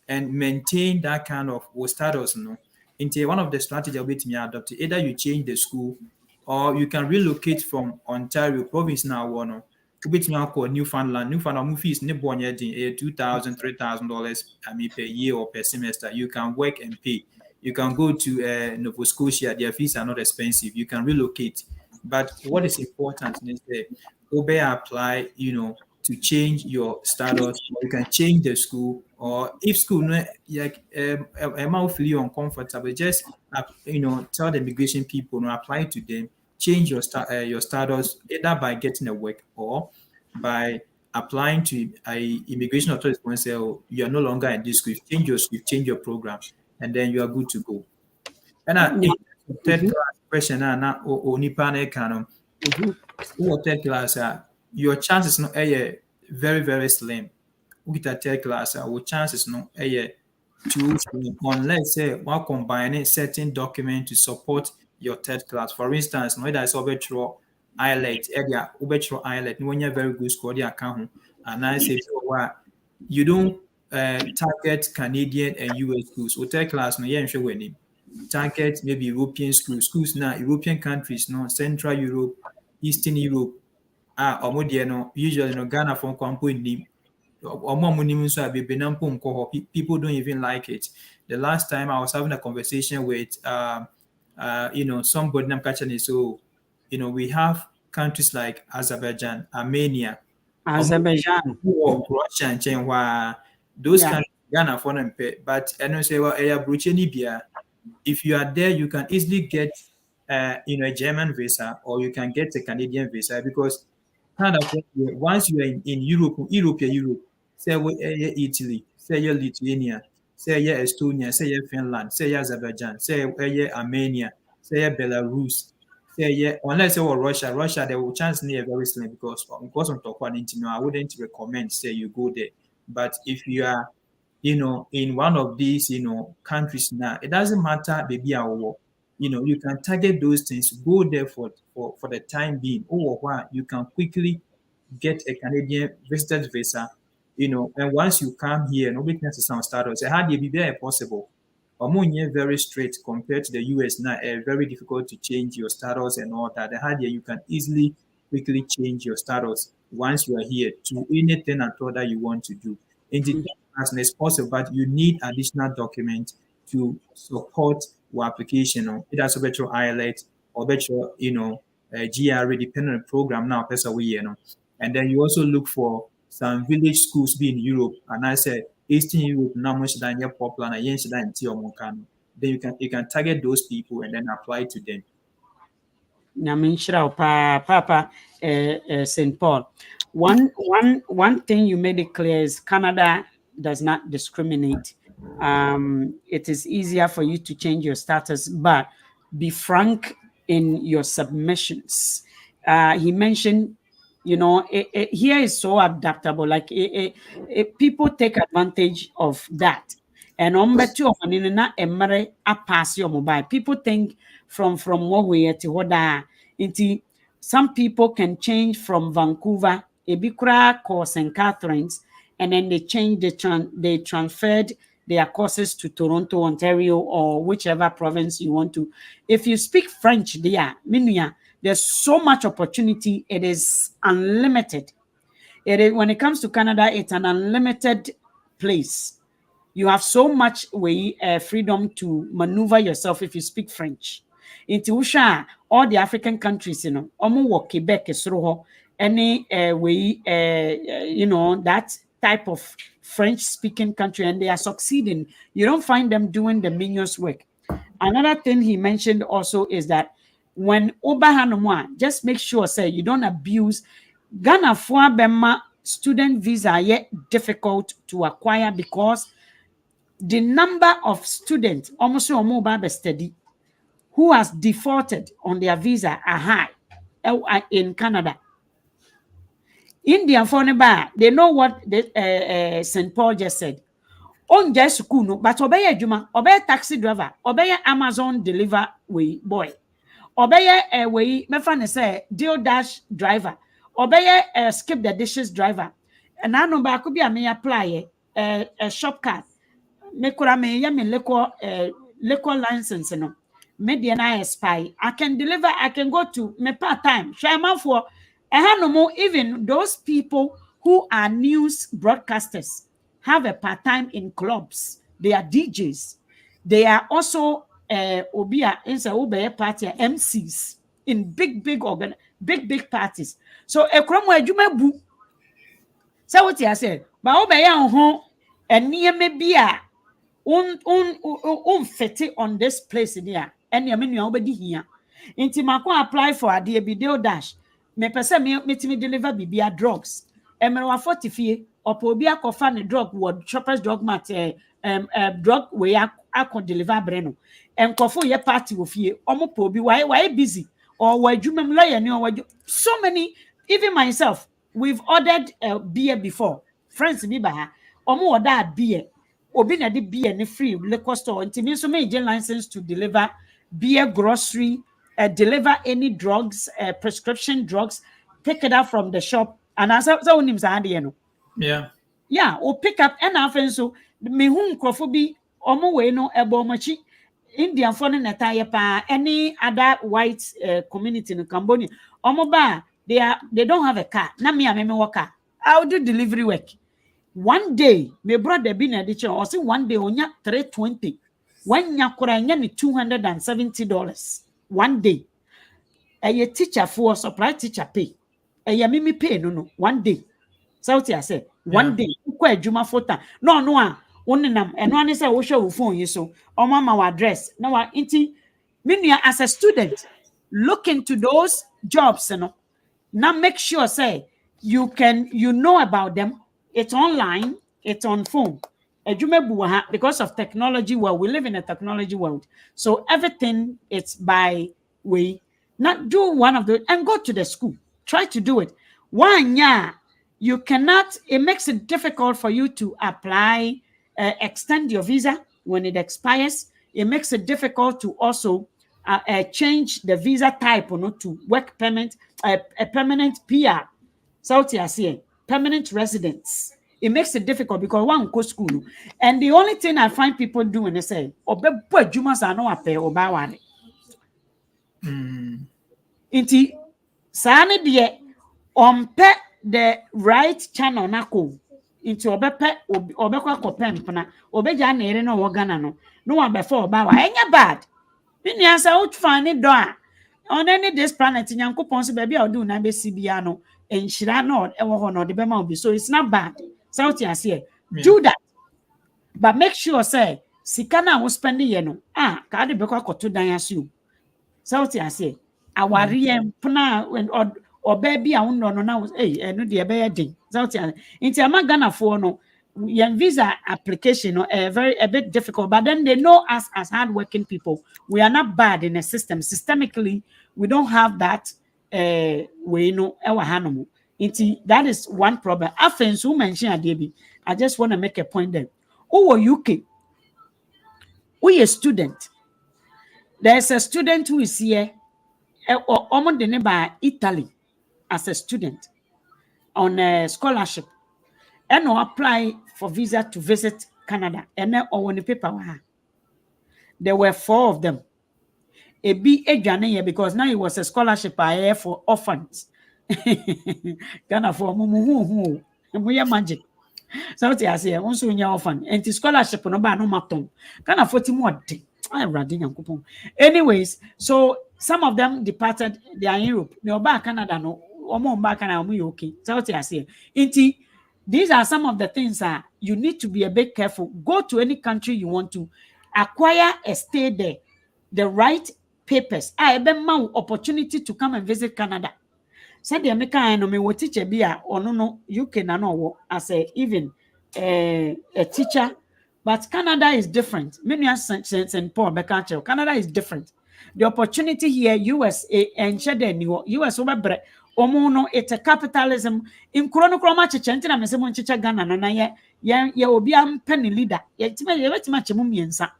and maintain that kind of status. Into one of the strategies which me adopt. Either you change the school, or you can relocate from Ontario province now. One. Which me call Newfoundland. Newfoundland fees ne bonye din $2,000, $3,000 per year or per semester. You can work and pay. You can go to Nova Scotia. Their fees are not expensive. You can relocate. But what is important is that Obe apply, to change your status. You can change the school, or if school like might feel you uncomfortable, just tell the immigration people, apply to them, change your status either by getting a work or by applying to a immigration authority and say, oh, you are no longer in this school, change your program, and then you are good to go. And third class question na onipa na ka no. Third class your chances no very very slim. Ukita third class our chances no too slim unless say one combine certain document to support your third class. For instance, no that is overthrow IELTS, overthrow IELTS, no one very good score the account, and I say you don't target Canadian and US schools. So third class no sure winning. Target maybe European schools now, European countries, no, Central Europe, Eastern Europe. Usually no Ghana from Kwampo ni people don't even like it. The last time I was having a conversation with somebody I'm catching so we have countries like Azerbaijan, Armenia, Azerbaijan, Russia, and China, those countries Ghana for them, but I don't say if you are there, you can easily get a German visa or you can get a Canadian visa because once you are in Europe, say Italy, say Lithuania, say Estonia, say Finland, say Azerbaijan, say Armenia, say Belarus, say unless Russia, there will chance near very slim because of I wouldn't recommend say you go there. But if you are in one of these, countries now, it doesn't matter, baby, you can target those things, go there for the time being. You can quickly get a Canadian visitor visa, and once you come here, nobody can sound status. How do be very possible? Very straight compared to the US now, very difficult to change your status and all that. The hardware you can easily, quickly change your status once you are here to anything at all that you want to do. As soon as possible, but you need additional documents to support your application. It has better IELTS or better, GRE, depending on the program now, and then you also look for some village schools be in Europe, and I said Eastern Europe, now much than your popular and then you can target those people and then apply to them. Papa, St. Paul. One thing you made it clear is Canada does not discriminate. It is easier for you to change your status, but be frank in your submissions. He mentioned, here is so adaptable. Like people take advantage of that. And on betu na emre pass your mobile. People think from what we to what into some people can change from Vancouver, Ebikura, or St. Catharines, and then they change they transferred their courses to Toronto, Ontario, or whichever province you want to. If you speak French there, there's so much opportunity. It is unlimited. When it comes to Canada, it's an unlimited place. You have so much freedom to maneuver yourself if you speak French. Into Usha, all the African countries, omo Quebec is any that type of French speaking country, and they are succeeding. You don't find them doing the menial work. Another thing he mentioned also is that when Obahanumwa, just make sure say you don't abuse Ghana for Bema student visa yet difficult to acquire because the number of students almost study who has defaulted on their visa are high in Canada. Indian for they know what St. Paul just said. On just school, no, but obey Juma, obey taxi driver, obey Amazon deliver way boy, obey a way, my friend say, deal dash driver, obey a skip the dishes driver. And I know back could be a me apply a shop card. Me kura me ya me liquor license no. Me the na spy. I can deliver, I can go to me part time. Share for no more even those people who are news broadcasters have a part time in clubs. They are DJs. They are also obia inside ube party MCs in big parties. So a kromo adwuma bu. So what I said, but obeya ho eniyeme bia fete on this place there. And you mean you obedi here. Inti mako apply for a deal dash. Me pese me deliver bibia drugs. Emewa 40 fie opo obi akofa ne drug word Shoppers Drug Mart drug we akon deliver breno. Enkofo ye party wo fie omo po obi why busy or wadwumam lawyer ni or so many, even myself, we've ordered beer before. Friends bi ba ha omo order beer. Obi na de beer ne free liquor store until me so me license to deliver beer, grocery, deliver any drugs, prescription drugs, pick it up from the shop. And as I names are no. Yeah, or pick up and often so me whom crofobie omo we no ebo machi Indian foreign attire pa any other white community in Cambodia. Omo ba they don't have a car. Na me worker. I'll do delivery work. One day, my brother been a teacher, or say one day onya 320. One yakura nyani $270. One day. A teacher for supply teacher pay. A mimi pay no. One day. So I say, one day, quite Juma Fota. No, only nam, and one is a show phone you so, or mama address. No, inti, minia as a student, look into those jobs, you know. Now make sure, say, you know about them. It's online, it's on phone. Because of technology, well, we live in a technology world. So everything it's by way. Not do one of the and go to the school. Try to do it. One, yeah, you cannot, it makes it difficult for you to apply, extend your visa when it expires. It makes it difficult to also change the visa type to work permit, a permanent PR. South Asia, permanent residence. It makes it difficult because one go school. And the only thing I find people doing is say, Obe Jumas are no ape obawane. Inti Sane de ompe the right channel nako. Inti obekwa kopem pana. Obeja na ere no wogana no. No one before obawa. Enya bad. Bini asa out find it doa. On any this planet in Yankopon se baby I'll do na be CBA and shira no ewo no the bema obi. So it's not bad. South Asia. Do that. But make sure say sikana wo spend ye no. Ka de bekwa koto dan asu. South Asia. Awari empna when or baby a no na no de be din. South Asia. Inti ama Ghana for no your visa application a bit difficult, but then they know us as hardworking people. We are not bad in a system. Systemically, we don't have that we know our hanomo. That is one problem. Afens who mentioned a DB. I just want to make a point there. Oh, UK. We a student. There's a student who is here or by Italy as a student on a scholarship. And no apply for visa to visit Canada. And then on the paper, there were 4 of them. A B a because now it was a scholarship I for orphans. Ghana for mumu magic. So what I say, also in your orphan and the scholarship no ba no maton. Ghana for Timo. Anyways, so some of them departed. They are in Europe. They back Canada no. Omo back Canada okay. So what I say, these are some of the things that you need to be a bit careful. Go to any country you want to acquire a stay there, the right papers. I have opportunity to come and visit Canada. said the American no me wo teacher bi a ono no UK na no wo as a even a teacher, but Canada is different. Many St. Paul Bekancho, Canada is different. The opportunity here, USA and Shedden, US over omo no it's a capitalism in chronochroma chichenti na mesemo chicha Ghana na ye obi am penny leader. Ye wetima chemu miensa.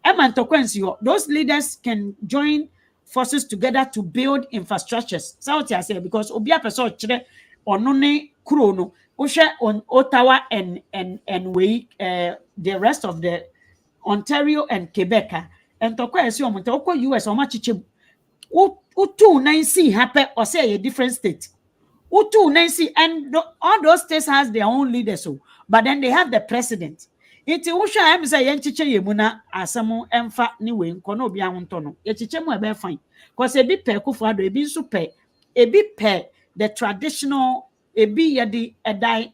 Eman to those leaders can join forces together to build infrastructures. So what I say because obia person chire ono ne kuro no on Ottawa and we the rest of the Ontario and Quebec and to kwesi omo to US o ma chiche utu nancy happen or say a different state. Utu nancy and all those states has their own leaders but then they have the president. Iti wusha am say yen chiche yemu na asemu emfa ni we nko na obi ahonto no ye chiche mu ebe fine cause ebi pe Akufo Addo ebi nso pe the traditional ebi ye di edai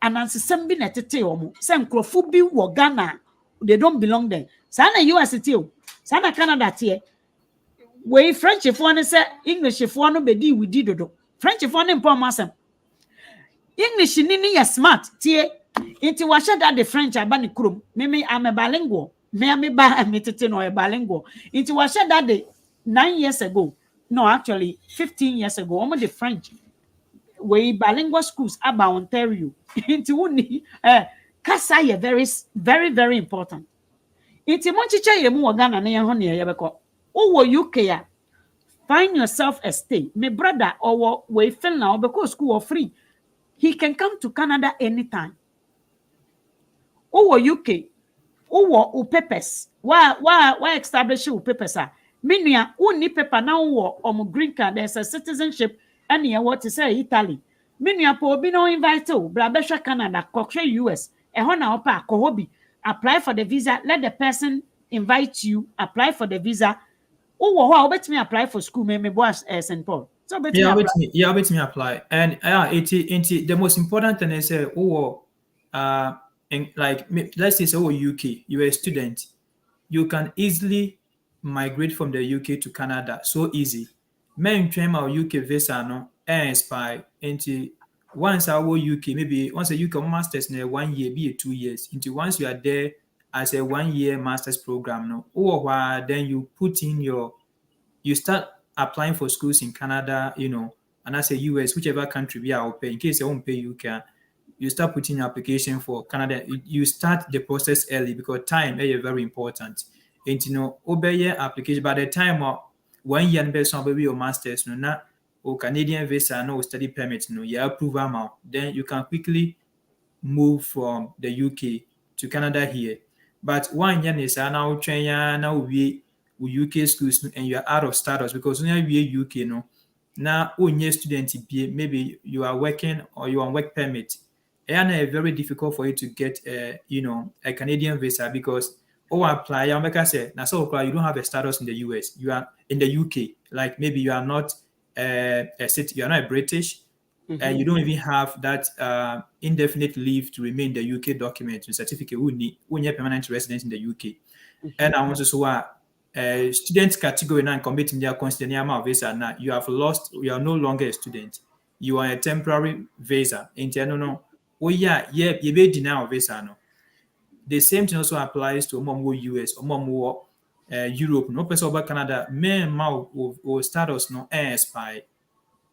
anansesem bi na tete omo se nkrofo bi wo Ghana they don't belong there sa na US tie o sa na Canada tie we French fo ne se English fo no be di widi dodo French fo ne mpom asem English ni ye smart tie Inti washa that the French abani krum. Mimi I'm a bilingual. Me ba metete no a bilingual. Inti washa that the 9 years ago. No, actually 15 years ago. Almost the French. We bilingual schools about Ontario. Inti wuni kasa ye very very important. Inti monchicha ye mu Ghana na ye ho ne ye beko. Owo UK ya. Find yourself a stay. My brother or we feel now because school are free. He can come to Canada anytime. Owo UK, owo papers. Why establish your papers? Minua, uni paper now or green card. There's a citizenship. And you what to say Italy. Minua po be no invite to Blabesha Canada, Cochrane US. A hona opa kohobi. Apply for the visa. Let the person invite you. Apply for the visa. Owo bet me apply for school. Me boss St. Paul. So bet me apply. And it the most important thing is and like let's say UK, you're a student, you can easily migrate from the UK to Canada. So easy. Men train our UK visa no expire into once our UK, maybe once a UK masters in 1 year, be 2 years. Into once you are there as a 1 year master's program, no, or then you put in you start applying for schools in Canada, and I say US, whichever country we are open. In case you won't pay, you start putting your application for Canada. You start the process early because time is very important. And obey your application by the time 1 year and based on your masters, not or Canadian visa, no study permit, you approve amount. Then you can quickly move from the UK to Canada here. But 1 year is now train now we UK schools and you are out of status because when you UK now only student maybe you are working or you are on work permit. And it's very difficult for you to get a Canadian visa because apply like I said now so you don't have a status in the US, you are in the UK, like maybe you are not a citizen, you are not a British, and you don't even have that indefinite leave to remain the UK document certificate when you're permanent resident in the UK. And I want to say student category now committing their constitutional visa now you have lost, you are no longer a student, you are a temporary visa internal. You be deny visa no. The same thing also applies to US or Europe. No person over Canada, men will status no expire.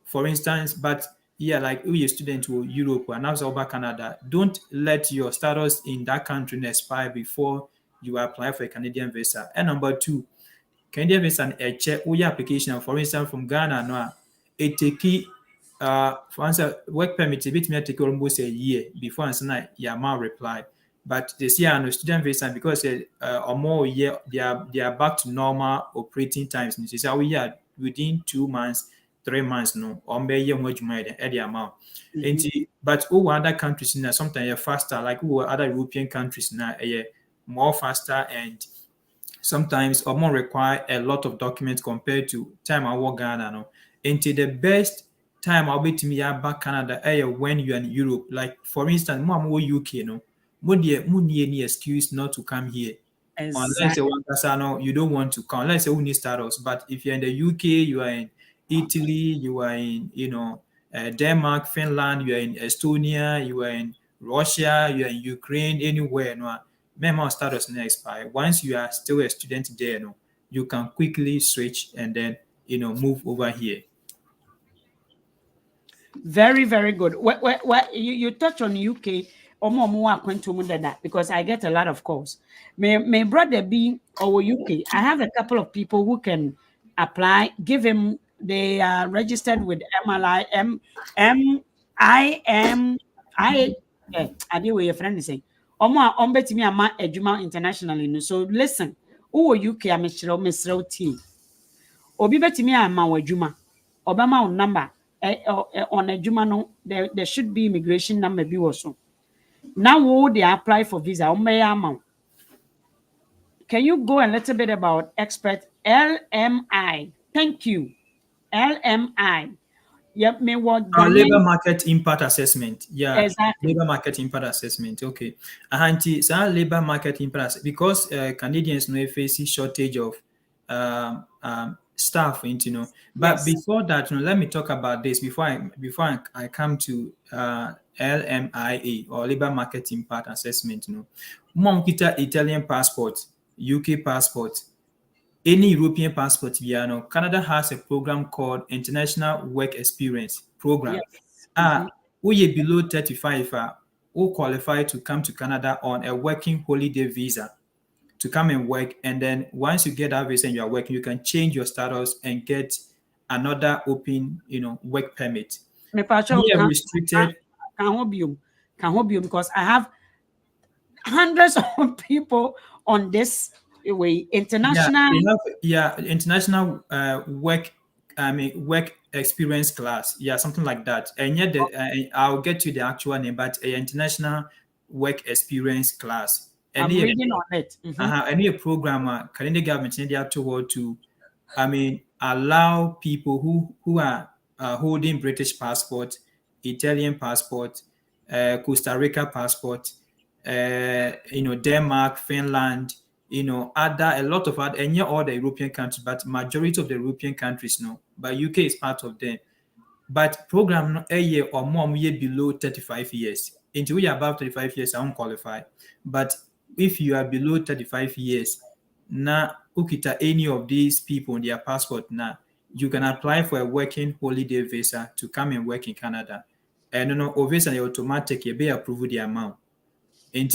For instance, but like we a student to Europe and now over Canada, don't let your status in that country expire before you apply for a Canadian visa. And number 2, Canadian visa a check your application. For instance, from Ghana, no, it take for answer work permit a bit may take almost a year before answer your reply. But this year no student visa because or more year they are back to normal operating times. This is how we are within 2 months, 3 months no or may year much more than the amount. But other countries now sometimes you're faster, like other European countries now more faster and sometimes or more require a lot of documents compared to time I work Ghana no. Into the best time I'll be to me back Canada when you're in Europe. Like for instance, mom UK no, any excuse not to come here. Exactly. Unless you don't want to come, unless you need status. But if you're in the UK, you are in Italy, you are in Denmark, Finland, you are in Estonia, you are in Russia, you are in Ukraine, anywhere, no, member status now expire. Once you are still a student there, no, you can quickly switch and then move over here. Very, very good. You touch on UK because I get a lot of calls. May brother be or UK. I have a couple of people who can apply. Give him they are registered with MLI I deal with your friend is saying bet me ama ejuma internationally. So listen, who UK I'm a team. Obi betimi ama wadwuma obama on number on adwuma no there should be immigration number bi wo so now wo they apply for visa ama. Can you go a little bit about expert LMI? Thank you. LMI. Yep, me what labor market impact assessment. Yeah, exactly. Labor market impact assessment. Okay. Labor market impact because Canadians no face shortage of staff, But Yes. before that, let me talk about this before I come to LMIA or labor market impact assessment. Mom kita Italian passport, UK passport, any European passport, Canada has a program called International Work Experience Program. Yes. Who are below 35 who qualify to come to Canada on a working holiday visa to come and work. And then once you get that visa and you are working, you can change your status and get another open, work permit. Me Restricted. Can help you because I have hundreds of people on this way international. International work experience class, something like that. And yet I'll get you the actual name, but international work experience class. I'm reading on it. Any program Canadian government in their toward to allow people who are holding British passport, Italian passport, Costa Rica passport, Denmark, Finland, a lot of other, and all the European countries, but majority of the European countries, no, but UK is part of them. But program a year or more year below 35 years. Into we are above 35 years, I won't qualify. But if you are below 35 years, now ukita any of these people on their passport now, you can apply for a working holiday visa to come and work in Canada. And obviously automatic you be approved the amount. And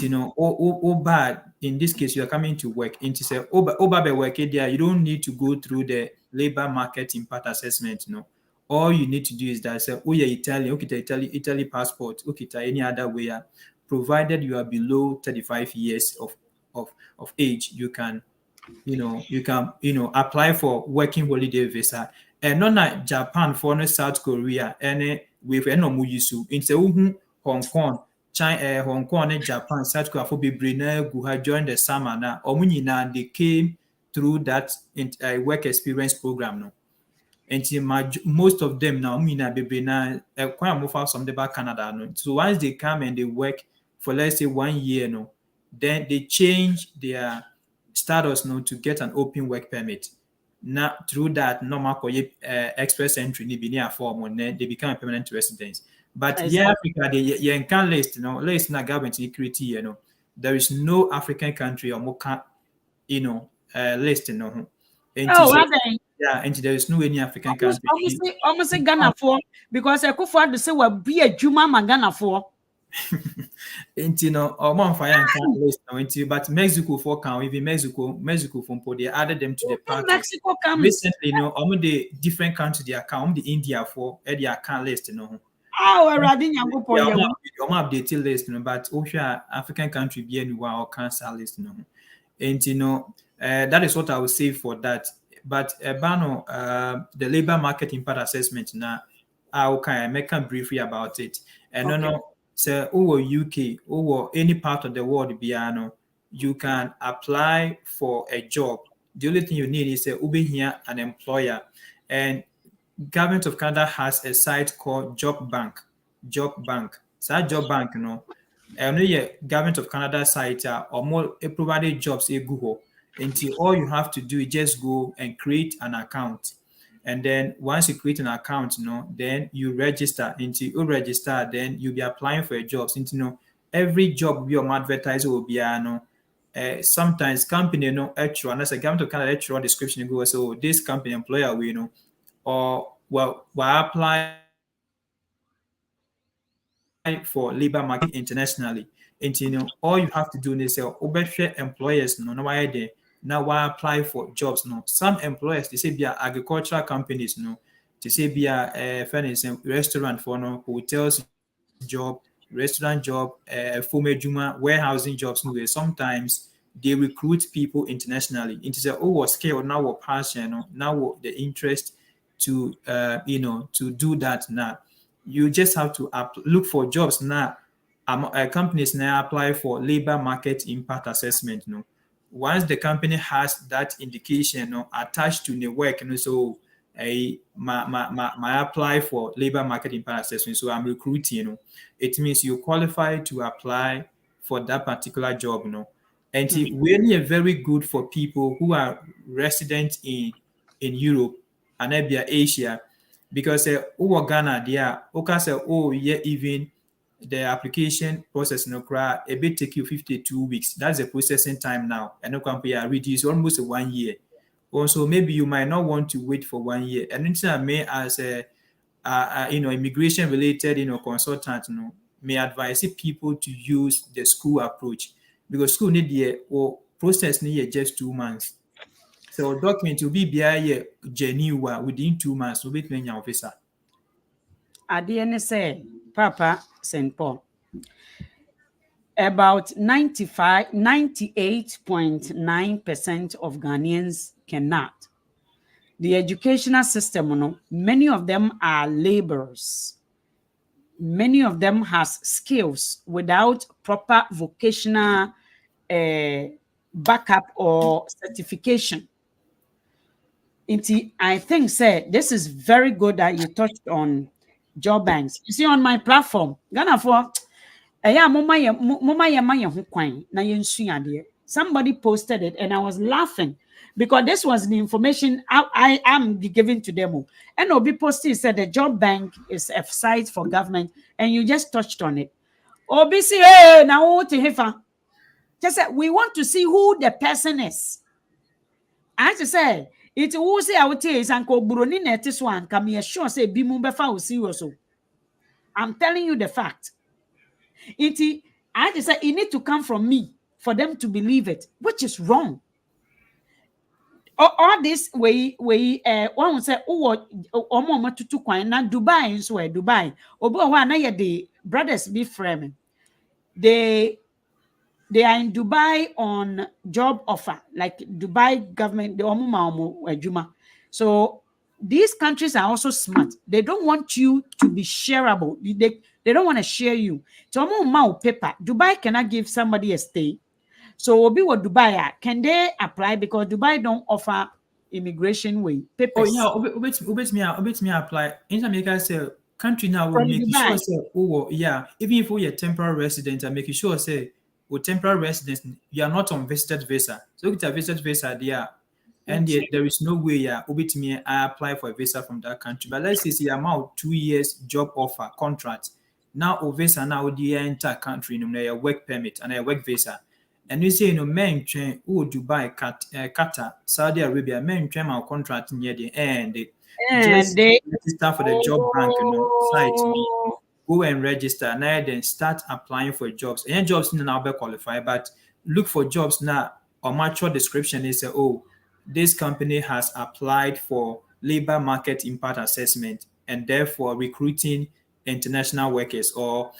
bad in this case you are coming to work. And say be work there, you don't need to go through the labor market impact assessment. All you need to do is that say, oh, you're Italian, okay, Italy passport, okay, any other way, provided you are below 35 years of age, you can apply for working holiday visa. And not Japan, for South Korea, and with no use in Hong Kong, China, Hong Kong, and Japan, South Korea for Brina who had joined the summer now, or they came through that work experience program now. And most of them now, quite move out from the back Canada. No? So once they come and they work for let's say 1 year, then they change their status to get an open work permit. Now through that, normal express entry form, and then they become a permanent residence. But exactly. Africa, they can list, list na government security, there is no African country or more, list, and there is no any African country. Almost Ghana for because I could find to say well be a Juma Ghana for. Fire list, but Mexico for count even Mexico from they added them to the party. Mexico comes recently, the different countries they account the India for the account list, already updated list, but African country be anywhere or cancer list, and that is what I would say for that. But the labor market impact assessment now, I make a briefly about it. And so over UK, over any part of the world, you can apply for a job. The only thing you need is here an employer, and Government of Canada has a site called Job Bank. So that Job Bank, Government of Canada site or more provided jobs Google. Until all you have to do is just go and create an account. And then once you create an account, then you register. Into you register, then you'll be applying for jobs. Every job your advertiser will be sometimes company actual, unless a government kind of actual description go, so this company employer or well apply for labor market internationally. And all you have to do is say employers no why they now why apply for jobs. Some employers they say be agricultural companies they say be restaurant for hotels job, restaurant job, warehousing jobs. Sometimes they recruit people internationally. It is scale now what passion, now the interest to to do that now. You just have to look for jobs now. Companies now apply for labor market impact assessment. Once the company has that indication attached to the work, so my apply for labor market impact assessment. So I'm recruiting. It means you qualify to apply for that particular job. And it's really very good for people who are resident in Europe and maybe Asia, because Ghana there, okay, say even the application process it may take you 52 weeks. That's the processing time now, and compare reduce almost 1 year. Also, maybe you might not want to wait for 1 year. And it's may as a immigration related consultant may advise people to use the school approach, because school need the or process need just 2 months. So document will be genuine within 2 months. Will be your officer. Adeɛ ne sɛ Papa St. Paul, about 98.9% of Ghanaians cannot. The educational system, many of them are laborers. Many of them has skills without proper vocational backup or certification. I think, sir, this is very good that you touched on job banks. You see, on my platform, Ghana for somebody posted it and I was laughing because this was the information I am giving to them. And Obi posted said the job bank is a site for government, and you just touched on it. Obi say, hey, now just said we want to see who the person is. I just say it will say I would say Uncle Bruni Netis one come here sure say Bimumbefa will see you so. I'm telling you the fact. I just say it need to come from me for them to believe it, which is wrong. All this way, one would say, oh, tutu kwan na Dubai so Dubai. Obo wa na the brothers be framing. They are in Dubai on job offer, like Dubai government, the Juma. So these countries are also smart. They don't want you to be shareable. They don't want to share you. So paper. Dubai cannot give somebody a stay. So Obi wa Dubai, can they apply? Because Dubai don't offer immigration way papers. Oh yeah, obet me apply. In America say country now will make sure say even if we are temporary resident and making sure say with temporary residents you are not on visited visa. So with a visited visa there, and there is no way obet me I apply for a visa from that country. But let's say I'm out 2 years job offer contract. Now a visa now the entire country a work permit and a work visa. And you say, men train Dubai, Qatar, Saudi Arabia, men train our contract near the end. They register for the job bank, site. Go and register, and then start applying for jobs. And jobs now be qualified, but look for jobs now. Or mature description is this company has applied for labor market impact assessment and therefore recruiting international workers. Or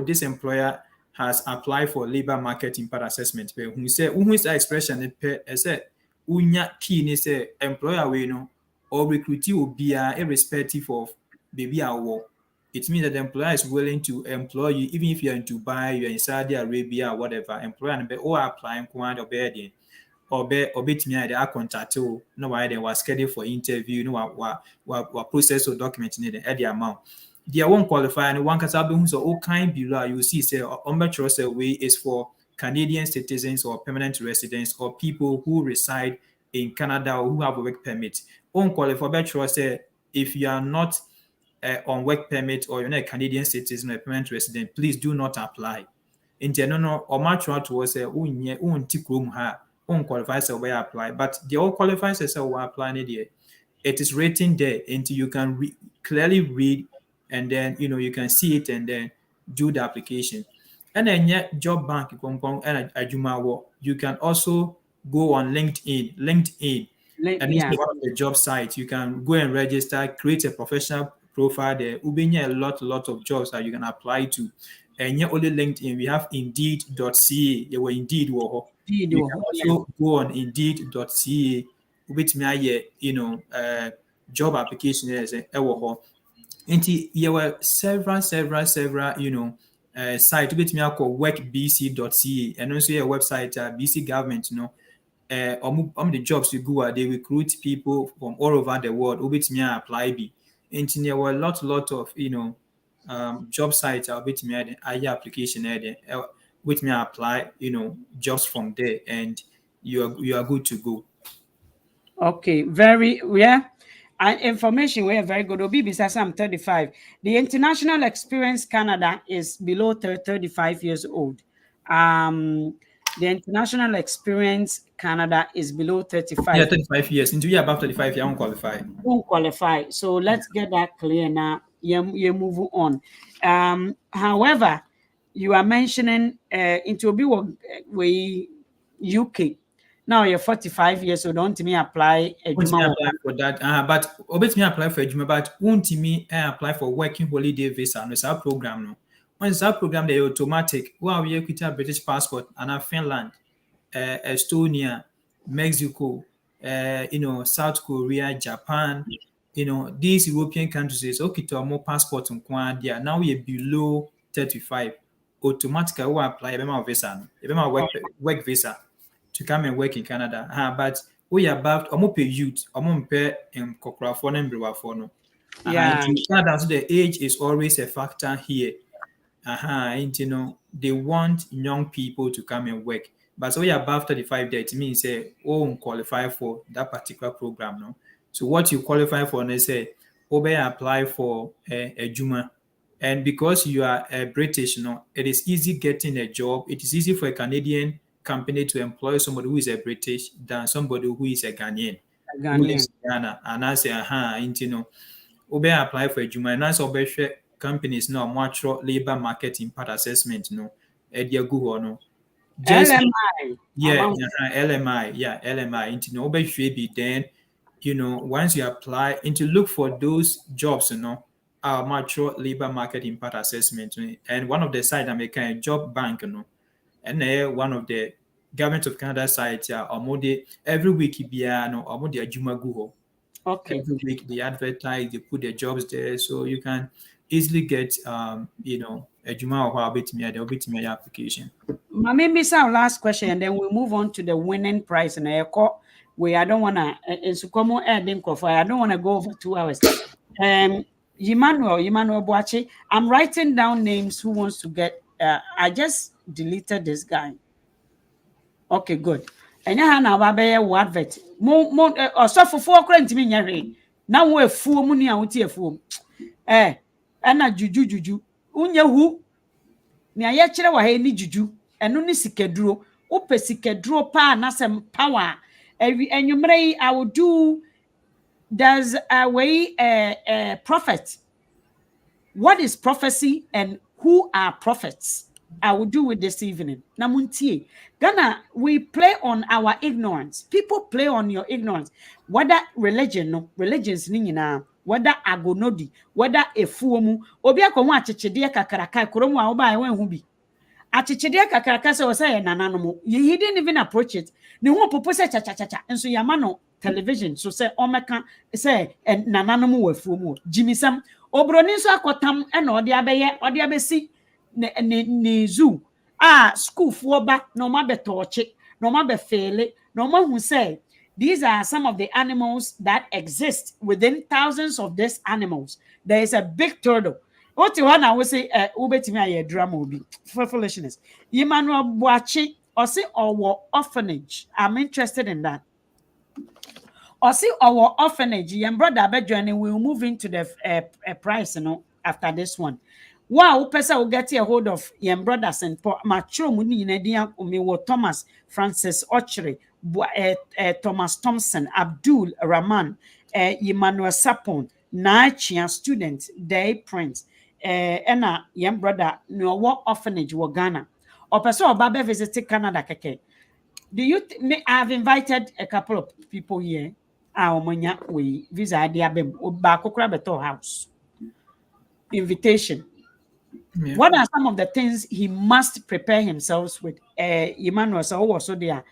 this employer has applied for labor market impact assessment. But who say that expression say unya key ni say employer we or recruitee will be irrespective of baby our. It means that the employer is willing to employ you even if you're in Dubai, you're in Saudi Arabia, or whatever. Employer and be applying or be me the contact no why they were scheduled for interview, what process or document needed at the amount. They won't qualify and one can so all kind below you see say way is for Canadian citizens or permanent residents or people who reside in Canada or who have a work permit. unqualified bachelor say if you are not on work permit or you're not a Canadian citizen or a permanent resident, please do not apply. In general, or match out was a unqualified so we apply, but the all qualified says so we apply it is written there until you can clearly read, and then you can see it and then do the application. And then job bank and you can also go on LinkedIn, and this is one of the job sites. You can go and register, create a professional profile there. Ubenya a lot of jobs that you can apply to. And yet only LinkedIn, we have Indeed.ca. They were Indeed. You can also go on Indeed.ca. Which may job application is there were several sites which me call workbc.ca, and also a website BC government the jobs you go they recruit people from all over the world which me apply be. And there were a lot of job sites which me application there which me apply jobs from there, and you are good to go. Okay, information we are very good. Obi says I'm 35. The international experience Canada is below 35 years old. The international experience Canada is below 35. Yeah, 35 years. Into above 35, you won't qualify. Won't qualify. So let's get that clear now. You move on. However, you are mentioning into Obi UK. Now you're 45 years old. Don't me apply for that. But obey me apply for a Juma, but won't me apply for working holiday visa? No, it's our program. No, when it's our program, they automatic. Well, we equity a British passport and Finland, Estonia, Mexico, South Korea, Japan. These European countries is okay to have more passports on Kwandia. Now we are below 35. Automatically, we apply a visa, work visa to come and work in Canada. But we are about pay youth, pay Kokrafon and Brewafono. In Canada, so the age is always a factor here. And they want young people to come and work. But so we are above 35 there, it means qualify for that particular program. No? So what you qualify for, they say, apply for a Juma. And because you are a British, it is easy getting a job. It is easy for a Canadian company to employ somebody who is a British than somebody who is a Ghanaian. Who lives in Ghana. And I say, apply for a Juma. And that's companies now much labor market impact assessment. Google just LMI. LMI. Then once you apply to look for those jobs, our mature labor market impact assessment. And one of the sites I make a job bank, and one of the government of Canada sites every week the Juma Google. Okay. Every week they advertise, they put their jobs there, so you can easily get a Juma or a application. Maybe our last question, and then we'll move on to the winning prize and I don't wanna I don't wanna go over 2 hours. Emmanuel Boache, I'm writing down names who wants to get I just deleted this guy. Okay, good. And now I advert. So for 4 current me now we fool money out here fool. And na juju. Unya hu ni aye kire wa he ni juju. Eno ni sikeduro. Upe sikeduro pa na sem power. Enwumre I will do. There's a way prophet. What is prophecy and who are prophets? I will do it this evening. Namuntie. Ghana, we play on our ignorance. People play on your ignorance. Whether religions nina, whether agonodi, whether efuomu, obi akomo achichide kakaraka kromu a oba ewen hu bi. Achichide kakaraka se o say nananomo. He didn't even approach it. Ni hu popo se cha. Enso yamano television so say omeka say nananomo wefuomu. Jimisam obroni so akotam e na ode abesi ni zoo school for back no ma be torche no ma be fele no ma who say these are some of the animals that exist. Within thousands of these animals there is a big turtle. What you want I will say ubetimi aye drama obi for foolishness. Emmanuel Boache or say or orphanage. I'm interested in that. or see our orphanage, and brother Bedjoining will move into the price, after this one. Wow, person will get a hold of young brother St. Paul, Matro Muni Nadia, Thomas, Francis Ochre, Thomas Thompson, Abdul Rahman, Emmanuel Sapon, Nachia student, Day Prince, Enna, young brother, no what orphanage, Ghana. Or person or Baba visited Canada, Keke. Do you I've invited a couple of people here. We visa diabem bakokra beto house. Invitation. Yeah. What are some of the things he must prepare himself with? Emmanuel so also there.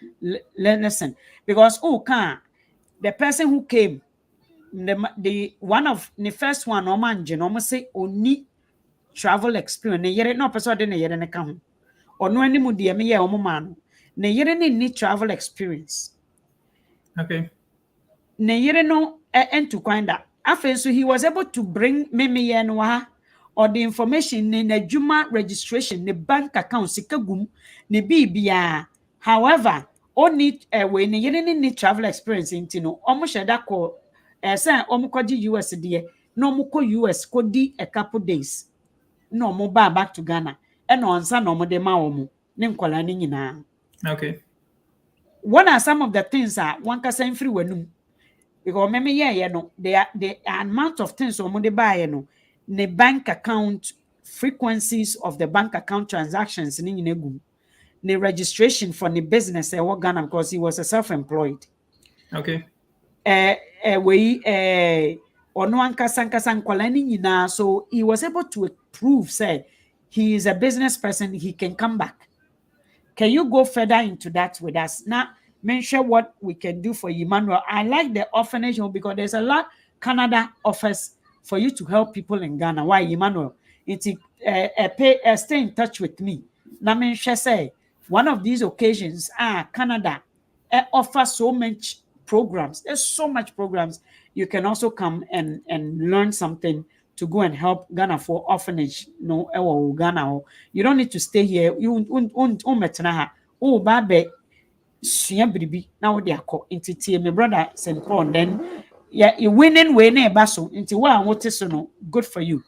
Listen, because the person who came, the one of the first one, no say only travel experience. Ne yere no person de ne yere ne ka ho. Ono animu de me ye omo man. Ne yere ne ni travel experience. Okay. Ne yere no to kwanda. After so he was able to bring me no or the information in the Juma registration, the bank account, sikagum, ne bibia. However, only when you need travel experience into no almost that call say omukoji US dear, no muko US could a couple days. No mo back to Ghana. And on son no mo de ma omu. Nim kwala ni nyina. Okay. What are some of the things that one can say free wenum? Because maybe the amount of things or money buy the bank account frequencies of the bank account transactions in the registration for the business what Ghana because he was a self-employed. Okay. So he was able to prove say he is a business person, he can come back. Can you go further into that with us? Now, mention what we can do for Emmanuel. I like the orphanage home because there's a lot Canada offers for you to help people in Ghana. Why, Emmanuel? Stay in touch with me. Now, mention say one of these occasions, Canada offers so much programs. There's so much programs. You can also come and learn something to go and help Ghana for orphanage. No, Ghana. You don't need to stay here. You babe sua biribi na wo de akọ nti tie me brother St. Paul then yeah you winning way na eba so nti wa wote so no good for you.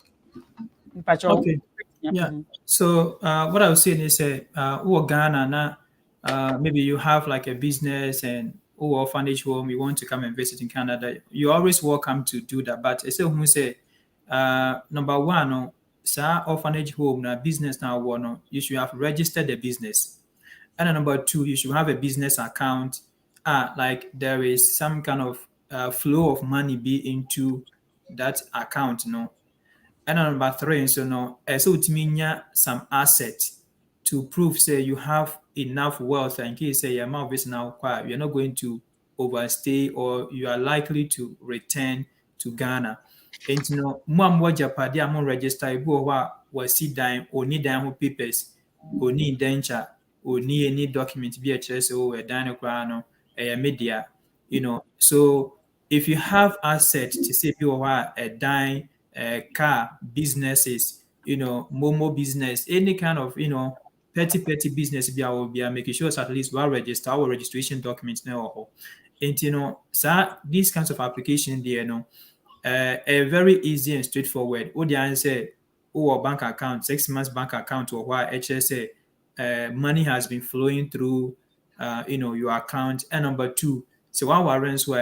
Okay. Yeah. So what I was saying is Ghana na maybe you have like a business and orphanage home, you want to come and visit in Canada, you're always welcome to do that. But I say who say number one, no, orphanage home na business now one, you should have registered the business. And then number two, you should have a business account. Like there is some kind of flow of money be into that account, And then number three, so to mean some assets to prove say you have enough wealth in case say your amount is now quiet, you're not going to overstay or you are likely to return to Ghana. And more Japan, they are register was sit down or need down papers or need indenture or need any document be a chess or a dino a media, So if you have assets to say people are a dime, car, businesses, Momo business, any kind of, petty business be will be making sure at least we'll register our registration documents now. And these kinds of applications there, a very easy and straightforward. What the answer, bank account, 6 months bank account or why HSA money has been flowing through your account. And number two, so one warrants were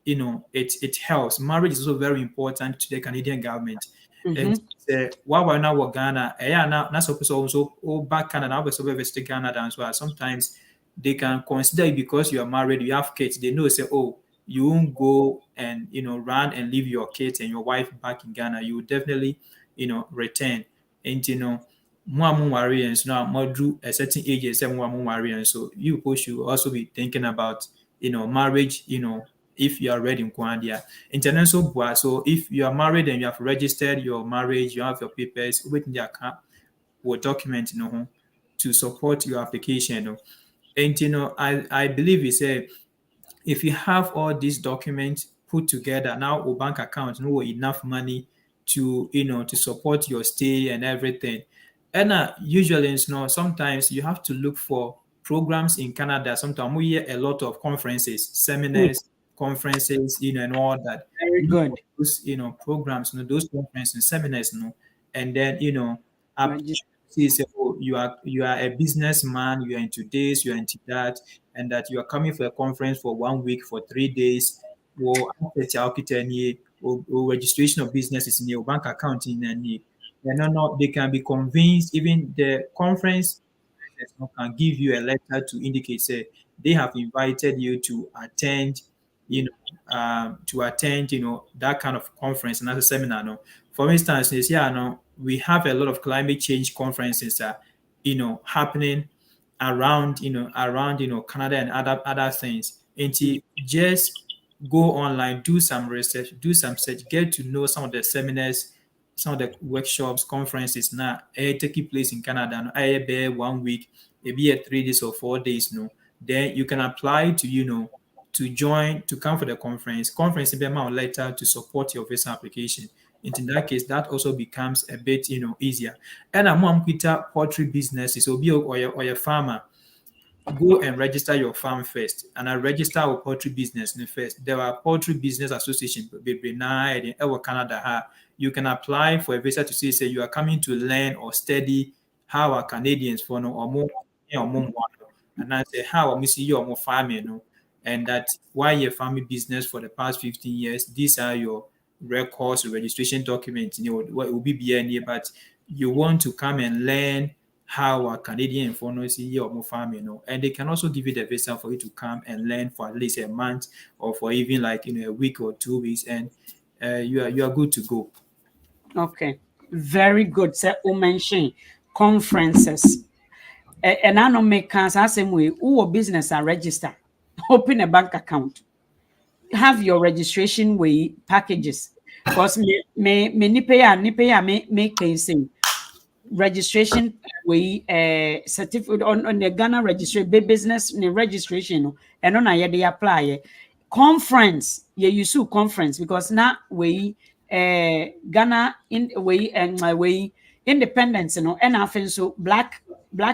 it helps. Marriage is also very important to the Canadian government. And while we're now Ghana, now supposed also back Canada, also visit Canada as well. Sometimes they can consider it because you are married, you have kids. They know say, you won't go and run and leave your kids and your wife back in Ghana. You will definitely return. And more worrying now more drew a certain age and say more worrying. So you should also be thinking about marriage, if you are ready in Kwandia. International, so if you are married and you have registered your marriage, you have your papers with the account or document, to support your application. And I believe it's if you have all these documents put together now, or bank account, enough money to to support your stay and everything. And usually, sometimes you have to look for programs in Canada. Sometimes we hear a lot of conferences, seminars, conferences, and all that. Very good. Those, programs, those conferences and seminars, and then, Register. see, say, oh, you are a businessman, you are into this, you are into that, and that you are coming for a conference for 1 week, for 3 days, or registration of businesses in your bank account in any. No, they can be convinced. Even the conference can give you a letter to indicate, say, they have invited you to attend, that kind of conference and as a seminar. No, for instance, we have a lot of climate change conferences that, happening around, Canada and other things. And to just go online, do some research, do some search, get to know some of the seminars, some of the workshops, conferences now taking place in Canada. Be 1 week, maybe 3 days or 4 days. Then you can apply to to join, to come for the conference. Conference be amount later to support your visa application. And in that case, that also becomes a bit easier. And I'm Peter poultry businesses, so be or your farmer. Go and register your farm first, and I register our poultry business first. There are poultry business association, in Canada. You can apply for a visa to say you are coming to learn or study how our Canadians for or more, and I say how I see you more farming, and that why your family business for the past 15 years. These are your records, registration documents. What will be any, but you want to come and learn how a Canadian foreigners see your farming, and they can also give you the visa for you to come and learn for at least a month or for even like a week or 2 weeks, and you are good to go. Okay, very good. So you mention conferences, and I know make same way. Who business are register, open a bank account, have your registration way packages. Because me make saying registration way certificate on the Ghana registration business registration and on they apply conference use conference because now we Ghana in way and my way independence and often so Black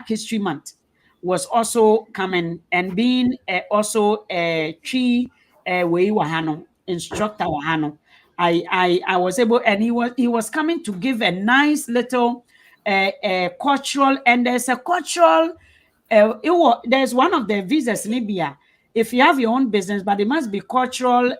History Month was also coming and being also a tree way wahano instructor wahano. I was able, and he was coming to give a nice little cultural, and there's a cultural there's one of the visas in Libya. If you have your own business, but it must be cultural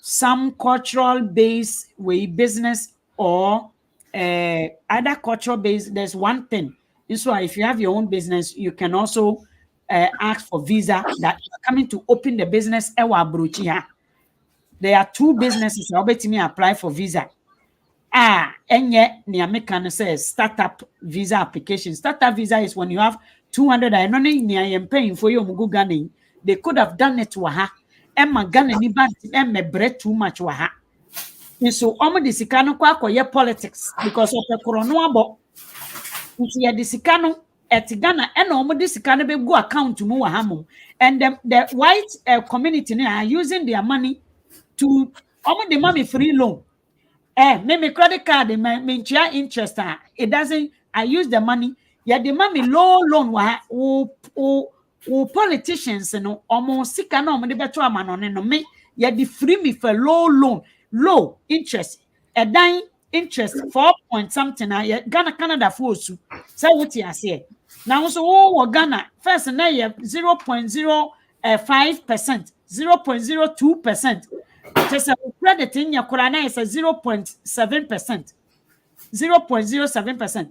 some cultural based way business or other cultural based. There's one thing. So if you have your own business, you can also ask for visa that you're coming to open the business. There are 2 businesses I'll bet me apply for visa. And yet Niamekano says startup visa application. Startup visa is when you have 200. I am paying for your Mugu. They could have done it to her. Emma Ghana ni bad Emma bread too much waha. And so the Sikano kwa politics because of the corona bo. The Sikano at Ghana and the Sikano be go account to Muahamu. And the white community are using their money to the money free loan. Me credit card, me interest. It doesn't. I use the money. Yeah, the money low loan. Politicians, almost sick and no better man no me. Yeah, the free me for low low interest. A dying interest 4 point something. Ghana Canada for so what you say. Now so Ghana first now 0.05%, 0.02%. Just a credit in your Korana is a 0.7%. 0.07%.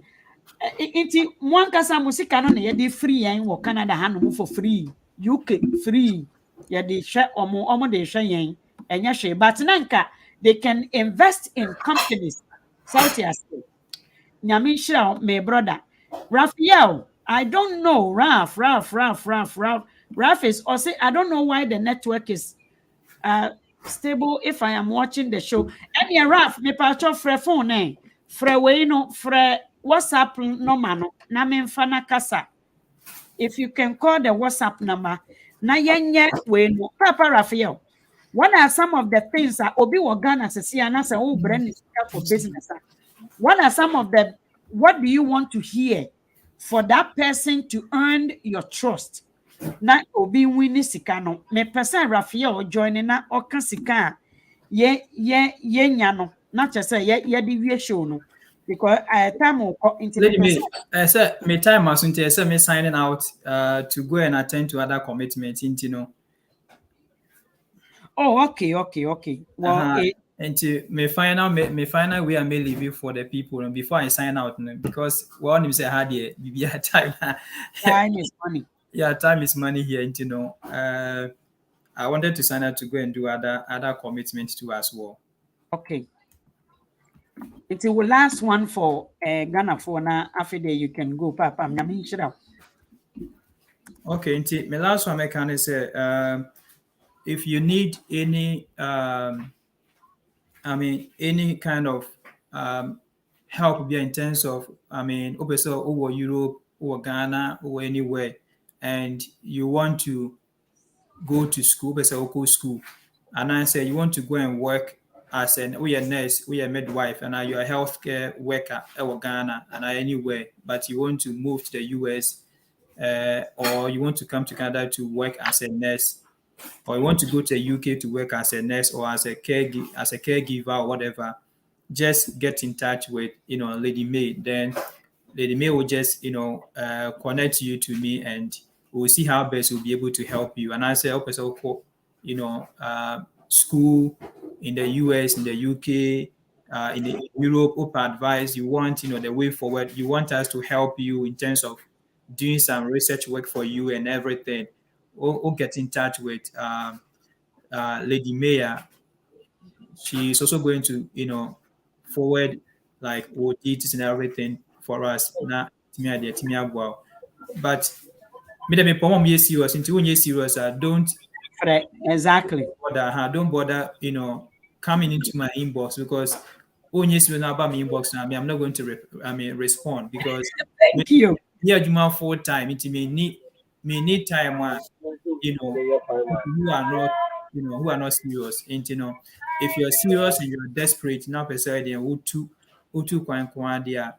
Inti one kasa musika no na yedi free yan wo Canada hanom for free. UK free. Yedi hwe omo de hwe yan. Enya hwe but nanka they can invest in companies. South Africa. Nyame shira my brother. Raphael, I don't know. Raf is also I don't know why the network is stable if I am watching the show. And yeah, Raf, me pacho fre phone fre we no fre WhatsApp number no na me mfana kasa. If you can call the WhatsApp number na yenye we no Papa Raphael. What are some of the things that obi Ghana say na say oh brand is for business? What are some of the what do you want to hear for that person to earn your trust. Na obi win sika no. Me person Raphael joining na oka sika ye nya no. Na che say ye di wie show no. Because time will into me Lady person. me, I said, me time as soon as me signing out to go and attend to other commitments, you know. Oh, okay. Well, And to me final way I may leave you for the people and before I sign out, because one you say had here, be time. time is money. Yeah, time is money here, and you know. I wanted to sign up to go and do other commitments too as well. Okay. It will last one for Ghana for now. After that, you can go, Papa. I'm not sure. Okay, and my last one I can say, if you need any, any kind of help here in terms of, also over Europe, over Ghana, or anywhere, and you want to go to school, but local school, and I say you want to go and work as an nurse, a midwife, and you're a healthcare worker in Ghana and anywhere, but you want to move to the US, or you want to come to Canada to work as a nurse, or you want to go to the UK to work as a nurse or as a caregiver or whatever, just get in touch with Lady May. Then Lady May will just connect you to me, and we'll see how best we'll be able to help you. And I say, help us also, school in the US, in the UK, in Europe, open advice. You want, the way forward. You want us to help you in terms of doing some research work for you and everything. Or get in touch with Lady Maya. She's also going to, forward like ODTs and everything for us. Now, but me pomo me serious. Into when you serious, don't Exactly. don't bother, coming into my inbox, because when you see about my inbox now, I'm not going to respond, because Thank you. yeah, you full time. It may need time. People who are not serious. And if you're serious and you're desperate, now persuade them who there,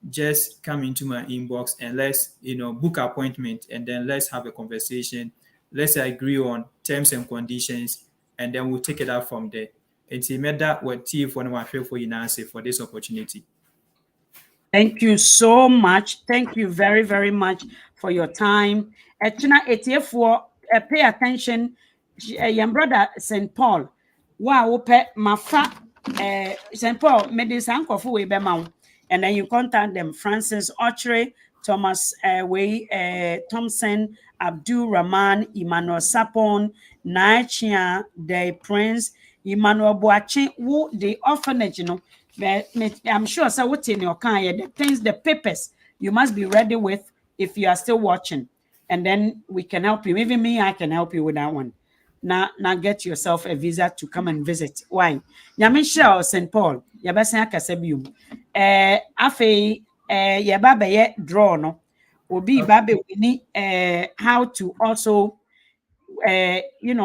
just come into my inbox and let's book appointment, and then let's have a conversation. Let's agree on terms and conditions, and then we'll take it out from there. And see, made that what T for my for you for this opportunity. Thank you so much. Thank you very, very much for your time. For pay attention. Young brother St. Paul. Wow, mafa St. Paul medicine kofu we bema. And then you contact them. Francis Ochre, Thomas Thompson, Abdul Rahman, Emmanuel Sapon, Naachia, the Prince, Emmanuel Boachi, who the orphanage, I'm sure so what's in your car, the things, the papers you must be ready with if you are still watching. And then we can help you. Even me, I can help you with that one. Now get yourself a visa to come and visit. Why? Yamisha or St. Paul, Yabasa Kasabium. Afe, Yababe draw no. Obi Babe, we need how to also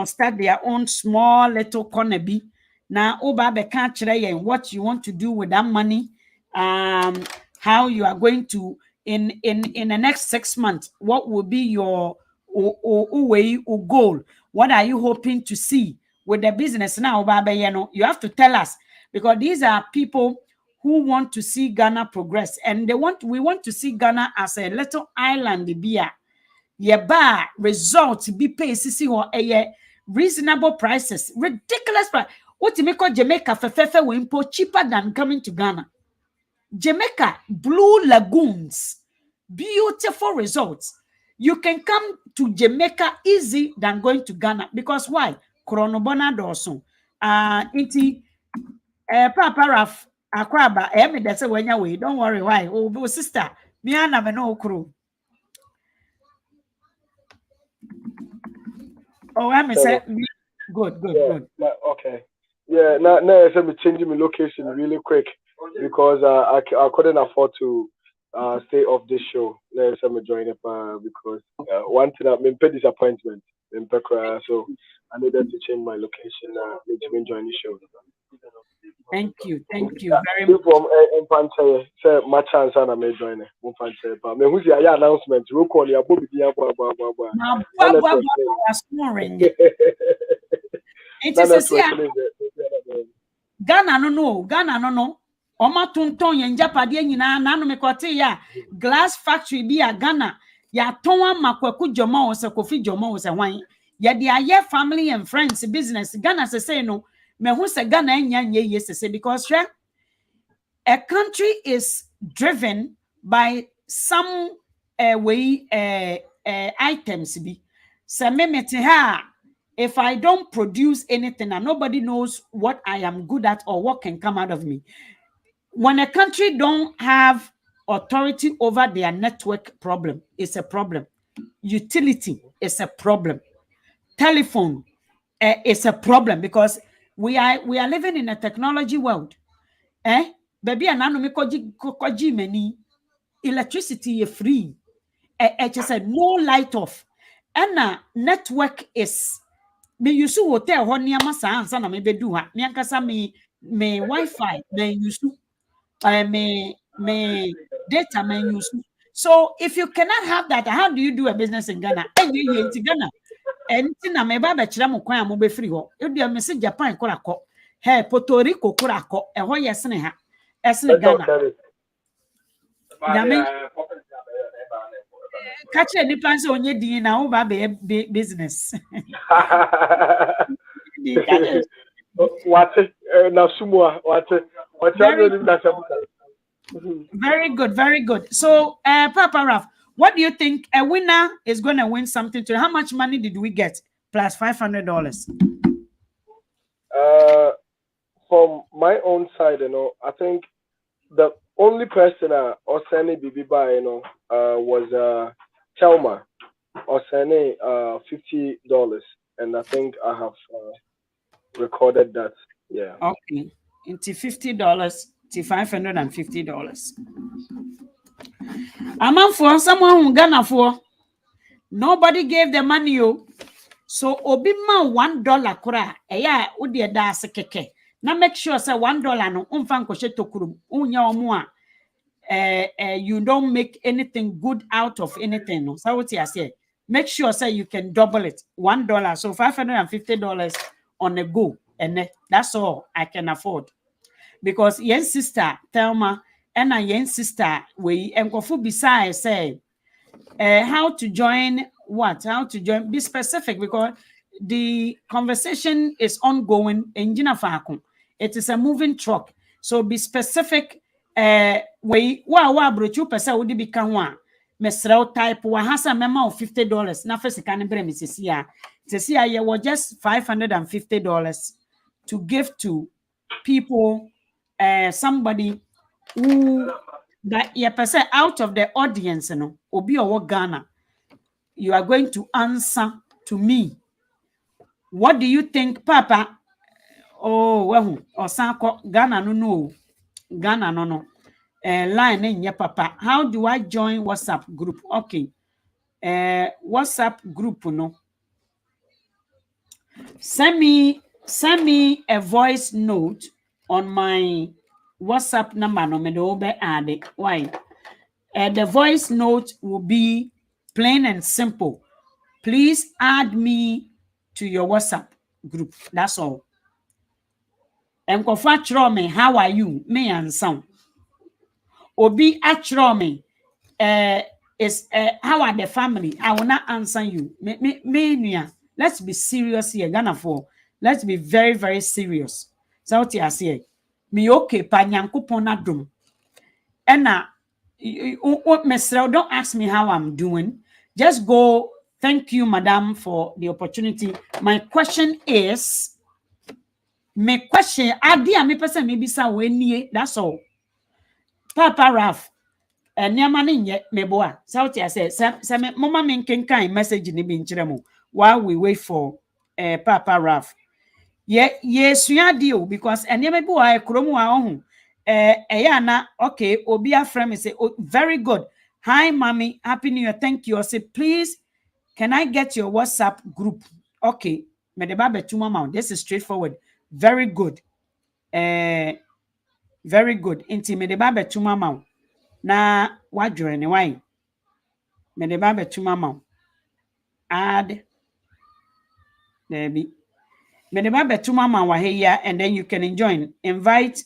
start their own small little corner be. Now, Oba can't and what you want to do with that money, how you are going to in the next 6 months, what will be your way or goal? What are you hoping to see with the business now, Oba you have to tell us, because these are people who want to see Ghana progress, and we want to see Ghana as a little island beer. Yeba results be pay sisi ho reasonable prices, ridiculous price. What you make Jamaica for impo cheaper than coming to Ghana. Jamaica, Blue Lagoons, beautiful results. You can come to Jamaica easy than going to Ghana, because why? Chronobona Dawson. Inti Papa Raf Akraba, me that's when you way. Don't worry, why? Oh, sister, me and I no crew. Oh, I'm good. Okay. Yeah, now I said me changing my location really quick because I couldn't afford to stay off this show. Now I said me join up because one thing I mean pay disappointment in Pekra, so I needed to change my location. Need to join the show. Thank you very much. From Panche, say my chance and I may join it. Panche, but me who's the announcement? Roll call ya Bobby Dia blah blah blah blah. Now, blah snoring. It is a see Ghana no. Oma tonton yen japade nyina na no mekote ya glass factory bi a Ghana ya tonwa makwaku jomo se kofi jomo se hwan ya de aye family and friends business Ghana say no me hu se Ghana enya ye say because a country is driven by some items bi se memete ha if I don't produce anything and nobody knows what I am good at or what can come out of me. When a country don't have authority over their network problem, it's a problem. Utility is a problem. Telephone is a problem because we are living in a technology world. Baby, anano me koji many electricity is free. It just said no light off. And network is me use hotel ho niama sa ansa na me bedu ha. Me ankasa me Wi-Fi me use me data man use. So if you cannot have that, how do you do a business in Ghana? And you in Ghana. And tina me ba be kira mo kwan mo be free ho. You dey me say Japan kora ko. Hey, Puerto Rico kora ko. E ho yesne ha. Esne Ghana. Na me catch any plans on your din na o ba be business. What na sumo what Very good. So, Papa Ralph, what do you think a winner is going to win something to? How much money did we get? Plus $500. From my own side, I think the only person or sending BB by, was Chelma or sending $50, and I think I have recorded that. Yeah. Okay, into $50 to $550. Among for someone who Ghana for nobody gave the money you. So obima $1 kura eya udi da sekeke. Now make sure say $1 no umfa nkoshe tokurum unya omo you don't make anything good out of anything. No, so what I say. Make sure say you can double it. $1, so $550 on a go, and that's all I can afford. Because yen sister Thelma and a yen sister we enkofu beside say how to join what? How to join? Be specific because the conversation is ongoing. It is a moving truck. So be specific. We wa brochu pesa udi bikanwa. Mesrel type wa hasa mema of $50. Na first can bre misisia. Tisia ye was just $550 to give to people. Somebody who that you percent out of the audience, obi or Ghana, you are going to answer to me. What do you think, Papa? Oh, well, or Sanko Ghana no. Ghana no. Line in your Papa. How do I join WhatsApp group? Okay. WhatsApp group no. Send me a voice note on my WhatsApp number. No me do be add it. Why? The voice note will be plain and simple. Please add me to your WhatsApp group. That's all. And kofa me, how are you? Me and some. Obi atro me. Is how are the family? I will not answer you. Me, let's be serious here, Ghana for. Let's be very, very serious. So what I say, me okay, pa nyankopon na dum. Ena, don't ask me how I'm doing. Just go. Thank you, madam, for the opportunity. My question is, that's all. Papa Ralph, meboa. Sauti I say, mama menkenkai message ni binchiremo while we wait for Papa Ralph. Yes, we are deal because meboa kromu ahun. Okay, Obia friend say, oh, very good. Hi, mommy, happy new year. Thank you. I say, please, can I get your WhatsApp group? Okay, this is straightforward. Very good. Very good. Inti me de ba betu mama wo. Na wadwere ne wan. Me de ba betu mama wo. Add Debbie. Me de ba betu mama wa here and then you can join. Invite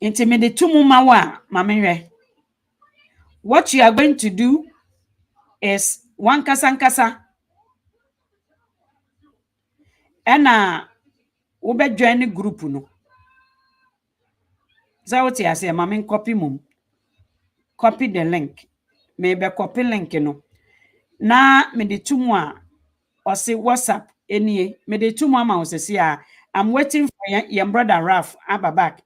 Inti me de tu mama wa mamenwe. What you are going to do is one kasa ena ube join the group no. So what you say mamen copy mum. Copy the link. Maybe copy link no. Na me de tu mu a or say WhatsApp any me de tu mu ama say I'm waiting for your brother Ralph aba back.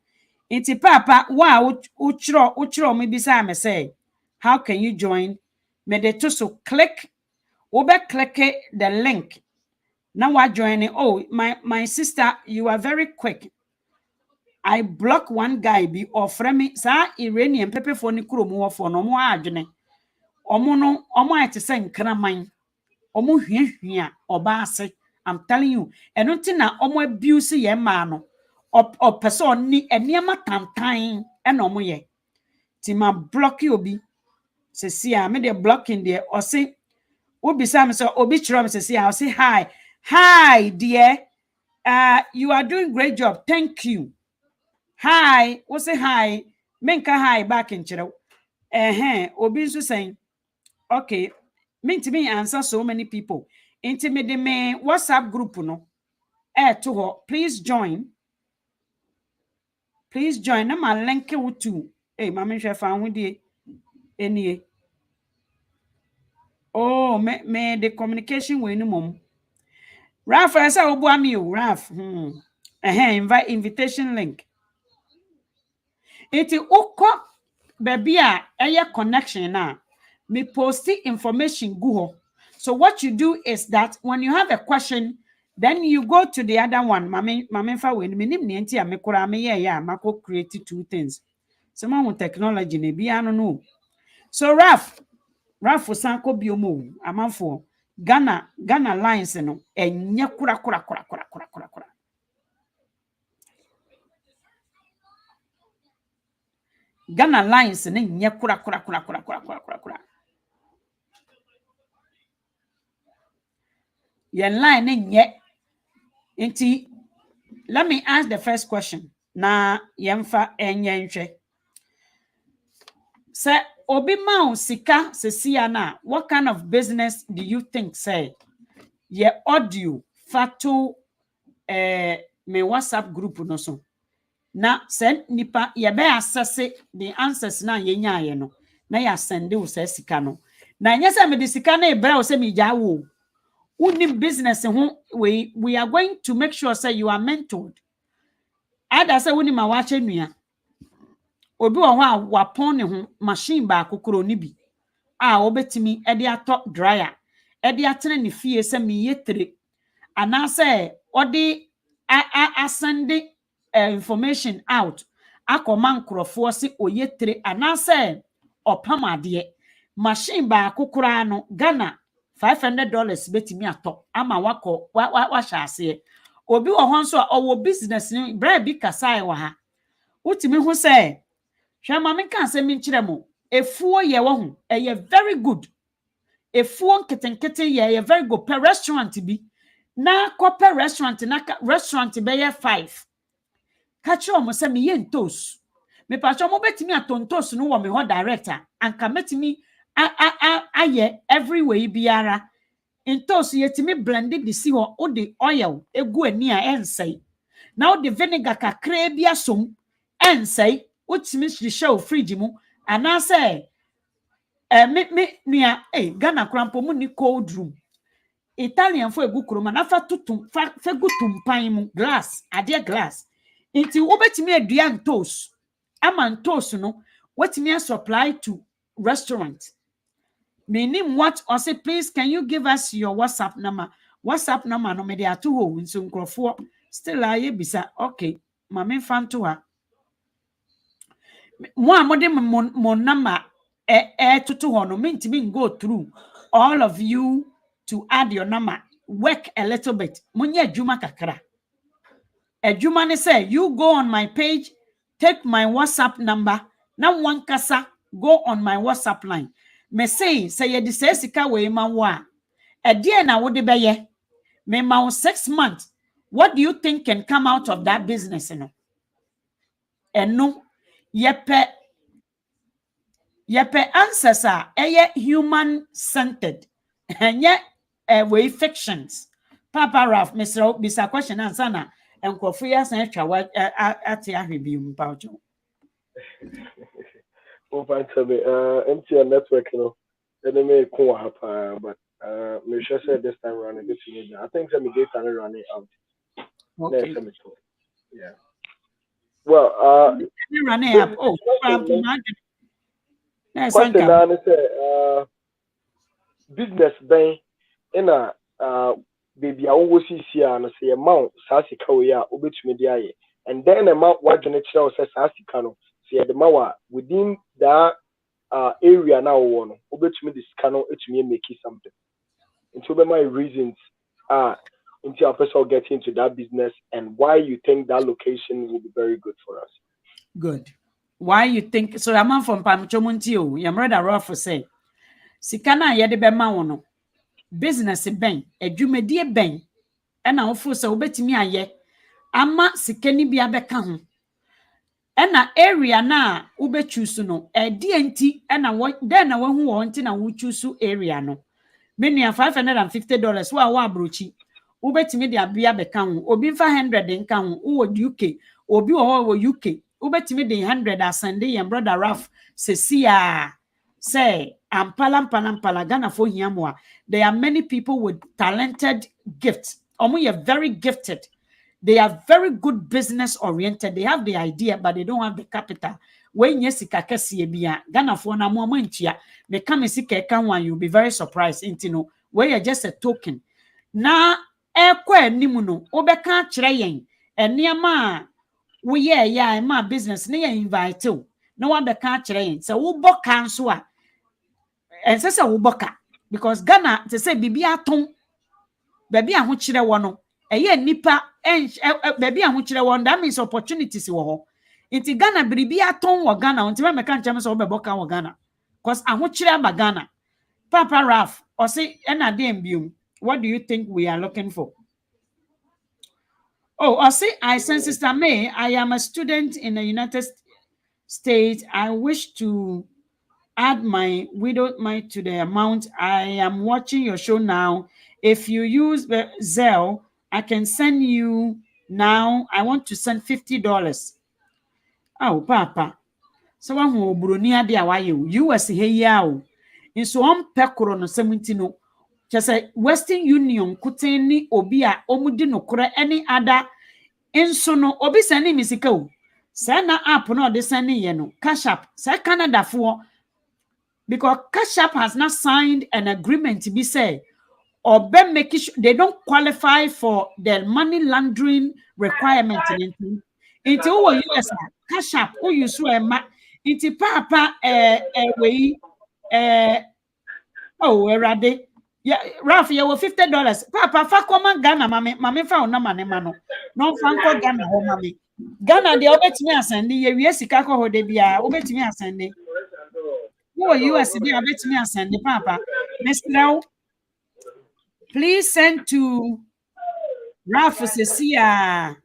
Inti papa wa uchro me bisa me say how can you join? Me de to so click click the link. Now I join it. Oh, my sister, you are very quick. I block one guy be offer me sa Iranian pepper for ni kuro mu for no mo adwene. Omo no omo ate se nkraman. Omo hwehwe a oba ase. I'm telling you. Eno nti na omo abuse ye ma no. O person ni eniema tantan e na omo ye. Ti ma block you obi. Se si a me dey blocking there or say obi say so obi chiro me se si I say hi. Hi dear. You are doing great job. Thank you. Hi, we say hi. Menka hi back in chiro. Obi so saying, okay, mean to me answer so many people. Intimate me WhatsApp group no. To her, please join. Please join. Na ma link you to. Hey, mama share found with you. Any. Oh, me the communication we no mom. Ralph, I say obo ami o, Ralph. Invite invitation link. Iti uko baby a connection na me post information go. So what you do is that when you have a question, then you go to the other one. Mame fa we me nim nti a me kura me ya mako create two things. Someone with technology ne bi anu no. So Ralph sanko biomo amanfo Ghana lines no enye kura. Ghana lines ne nye kura. Your line ne nye. Inti, let me ask the first question. Na yemfa enye nhwe. Say obi ma sika se siya na, what kind of business do you think say ye audio fatu me WhatsApp group no so? Na send nipa ye be assess the answers na ye nyaye no na ya send wo say sika no na nya say me de sika na e bra wo say me gya wo uni business ho we are going to make sure say you are mentored ada say woni ma wa nua obi wo ho a wapon ne ho machine ba kokoro ni bi a obetimi e de ato dryer e de atene ne fie say me yetre ana say odi asende information out akoma nkrofo si oyetre anase opamade machine ba kokora no Ghana $500 betimi ato ama wako wa hyase obi wo ho nso owo business ni bra bi kasai wa ha utimi hu se hwema me kan se mi nkire mo efuo ye wo hu eye very good efuo nketenkete ye very good per restaurant bi na per restaurant na restaurant be ye 5 Kachi omo se me ye ntos. Me pacho mo betimi atontos no wo me ho director. Anka metimi aye every way biara. Ntos yetimi blended the si ho o de oil egu ani a ensei. Na o de vinegar kakra bi asom ensei. Otimi hihye o fridge mu ana se me nua Ghana krampo mu ni cold room. Italian fo egu kroma na fa tutum fa gutum pan mu glass ade glass. Inti obetimi adua ntos ama ntos no wetimi supply to restaurant meaning what or say please can you give us your WhatsApp number no me dey ato ho nso nkrofo still aye bisa okay mama fanto ha mo amode mo number toto ho no mentimi go through all of you to add your number work a little bit. Munye juma kakra. Ejuma ne say you go on my page, take my WhatsApp number. Now one kasa go on my WhatsApp line. Me say ye di say sika we ma wa. E die na wo de beye. Me ma 6 months. What do you think can come out of that business, you know? And no, yepe answers are human centered. And yet way fictions. Papa Ralph, Mr. Question answer na and Kofuya Sancha what at your review about you. MTN network, you know, they may come up, but me sure say this time around I think some data running out. Okay. Yeah. Well, running up. Oh, question now is business bang in a baby I always see and say amount sassy kawaya obit media and then amount what general says sassy cano see the mawa within that area now one obit me this cano it me make something. Into my reasons until our person get into that business and why you think that location will be very good for us. Good. Why you think so? I'm from Pamchomuntio. Your brother Rolf say, Sikana yede be ma wono. Business ben, edwumedie ben. Ena ofo se obetimi aye. Ama sikani bia beka ho. Ena area na ube choose no. Die enti ena den na wahu wo nti na wo choose area no. Menu $550 wa abrochi. Ubetimi de abia beka ho. Obi mfa 100 nka ho. Wo UK. Obi wo UK. Ubetimi de 100 asande your brother Ralph sesia say ampala Ghana for hiamwa. There are many people with talented gifts. Omo you very gifted. They are very good business oriented. They have the idea but they don't have the capital. When yesika kesi bia Ghana for na mo ntia they come sika kan one you'll be very surprised intino where you're just a token. Na ekwa nimu no obeka kire yen eniama we yeah my business na invite you no one be can kire so wo boka nso a and say wo boka because Ghana to say bibi aton baby a ho kire wo no eye nipa baby a ho kire wo that means opportunities wo ho inti Ghana bibi aton wo Ghana unti me kan chama so wo be boka wo Ghana cause a ho kire ba Ghana. Papa Ralph or say ena dem biom what do you think we are looking for? Oh, I say, I sense Sister May, I am a student in the United States. I wish to add my widowed mite to the amount. I am watching your show now. If you use Zelle, I can send you now. I want to send $50. Oh, Papa. So one who Brunia dia why you US here. In so on pekoro no 70 no. Just say Western Union kuteni obia omudi no kore any other inso no obi sani misika o sana app no de sani ye no Cash App say Canada for because Cash App has not signed an agreement to be say or be making sure they don't qualify for the money laundering requirement into US Cash App who you so into papa we oh erade yeah, Ralph, you were $50. Papa, fa koma Ghana, mami fa ona mane mano. No fanko Ghana ho mami. Ghana de obetimi asende ye wie sika ko ho de bia obetimi asende. Wo US de obetimi asende papa. Mr. Please send to Ralph Cecia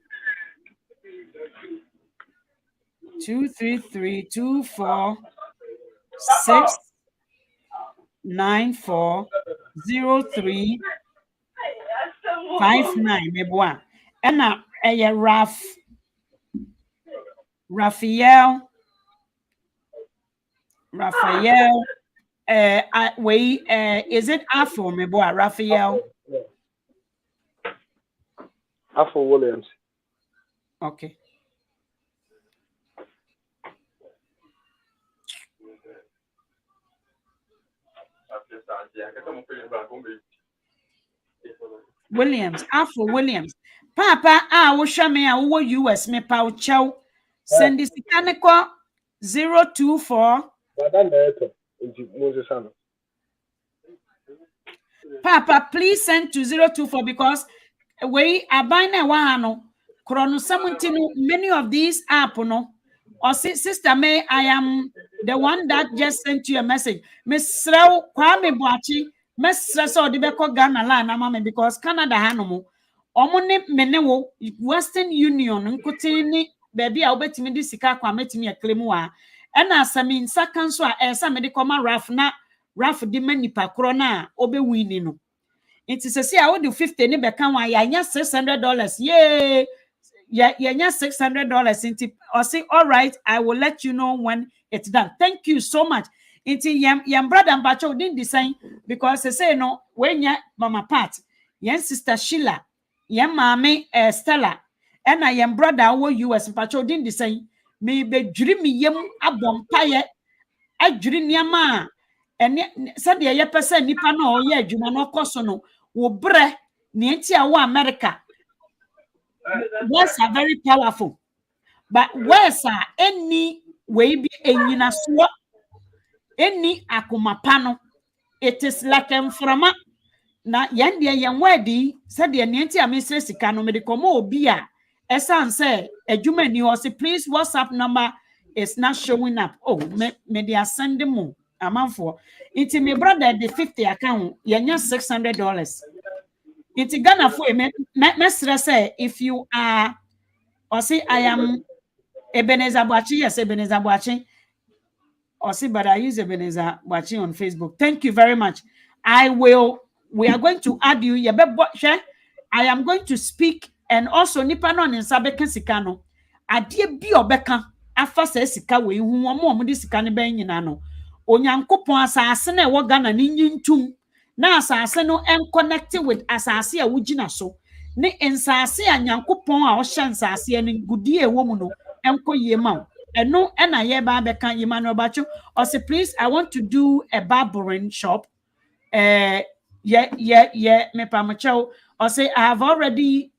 23324694035 meboa ena Raphael is it Afro meboa Raphael Afro Williams. Okay. Williams, Afro Williams. Papa, wo hwe me a wo US me pa chow. Send this kaneko 024. Madam Neto, inti Moses Ano. Papa, please send to 024 because we are buying a wahano. Chrono 17, many of these app no. Or Sister May, I am the one that just sent you a message. Miss Srau Kwame Boachi, Miss Sreso Dibeko Ghana la mama because Canada hanomo. Omone menewo Western Union nkutini baby a obetimi di sika kwa metimi aklemu a na asami nsa kanso a esa me de koma raf di manipa kro na obewini no. It is a see I would do 50 ni beka wa ya nya $600. Yay! Yeah, $600 into or say, all right, I will let you know when it's done. Thank you so much. Into yam brother and bacho didn't design because they say no when ya mama Pat, yan sister Sheila, yan mommy Stella, and I am brother our US bacho didn't design me be dream yam abompire a dream yama and said the person nipa no ye juma no kosono wo bre ni wa America. Words are very powerful, but words are any way be any akumapano. It is like frama na yandi yan wedi said the nienti amisre sikano medikomo obia esan say ejuma ni say please WhatsApp number is not showing up. Oh me they are sending more amount for it me brother the 50 account yanya $600. It's Ghana for me say if you are or say I am Ebenezer Boachi, yes, Ebenezer Boachi. Or say, but I use Ebenezer Boachi on Facebook. Thank you very much. We are going to add you. I am going to speak and also Nipanon and Sabeka Sikano. Adie bi obeka afa se sika we hu omo de sika ne ben nyina no. Onyankopon asase na e wo Ghana ni nyintum. Na asase no connected with asase a wugina so. Ne ensase a nyankopon a ohye nsase ne gudie wo mu no enkoye ma eno na ye ba beka Emmanuel Bacho or say please I want to do a barbering shop me pamacho or say I have already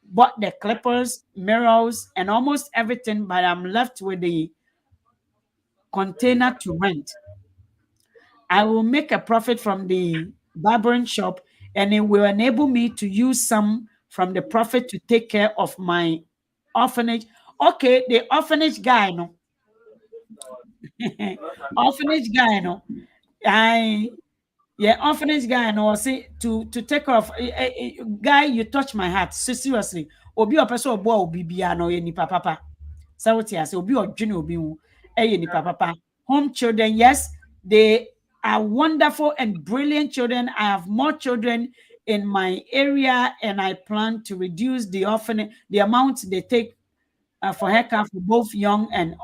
bought the clippers, mirrors and almost everything, but I'm left with the container to rent. I will make a profit from the barbering shop and it will enable me to use some from the profit to take care of my orphanage. Okay, the orphanage guy, no. Orphanage guy, no. Orphanage guy, no. See, to take off, guy, you touch my heart. So seriously, obi opeso obo obi bia no ye nipa papa. So what you say, obi odwene obi hu, ye nipa papa. Home children, yes, they are wonderful and brilliant children. I have more children in my area, and I plan to reduce the amount they take for haircut for both young and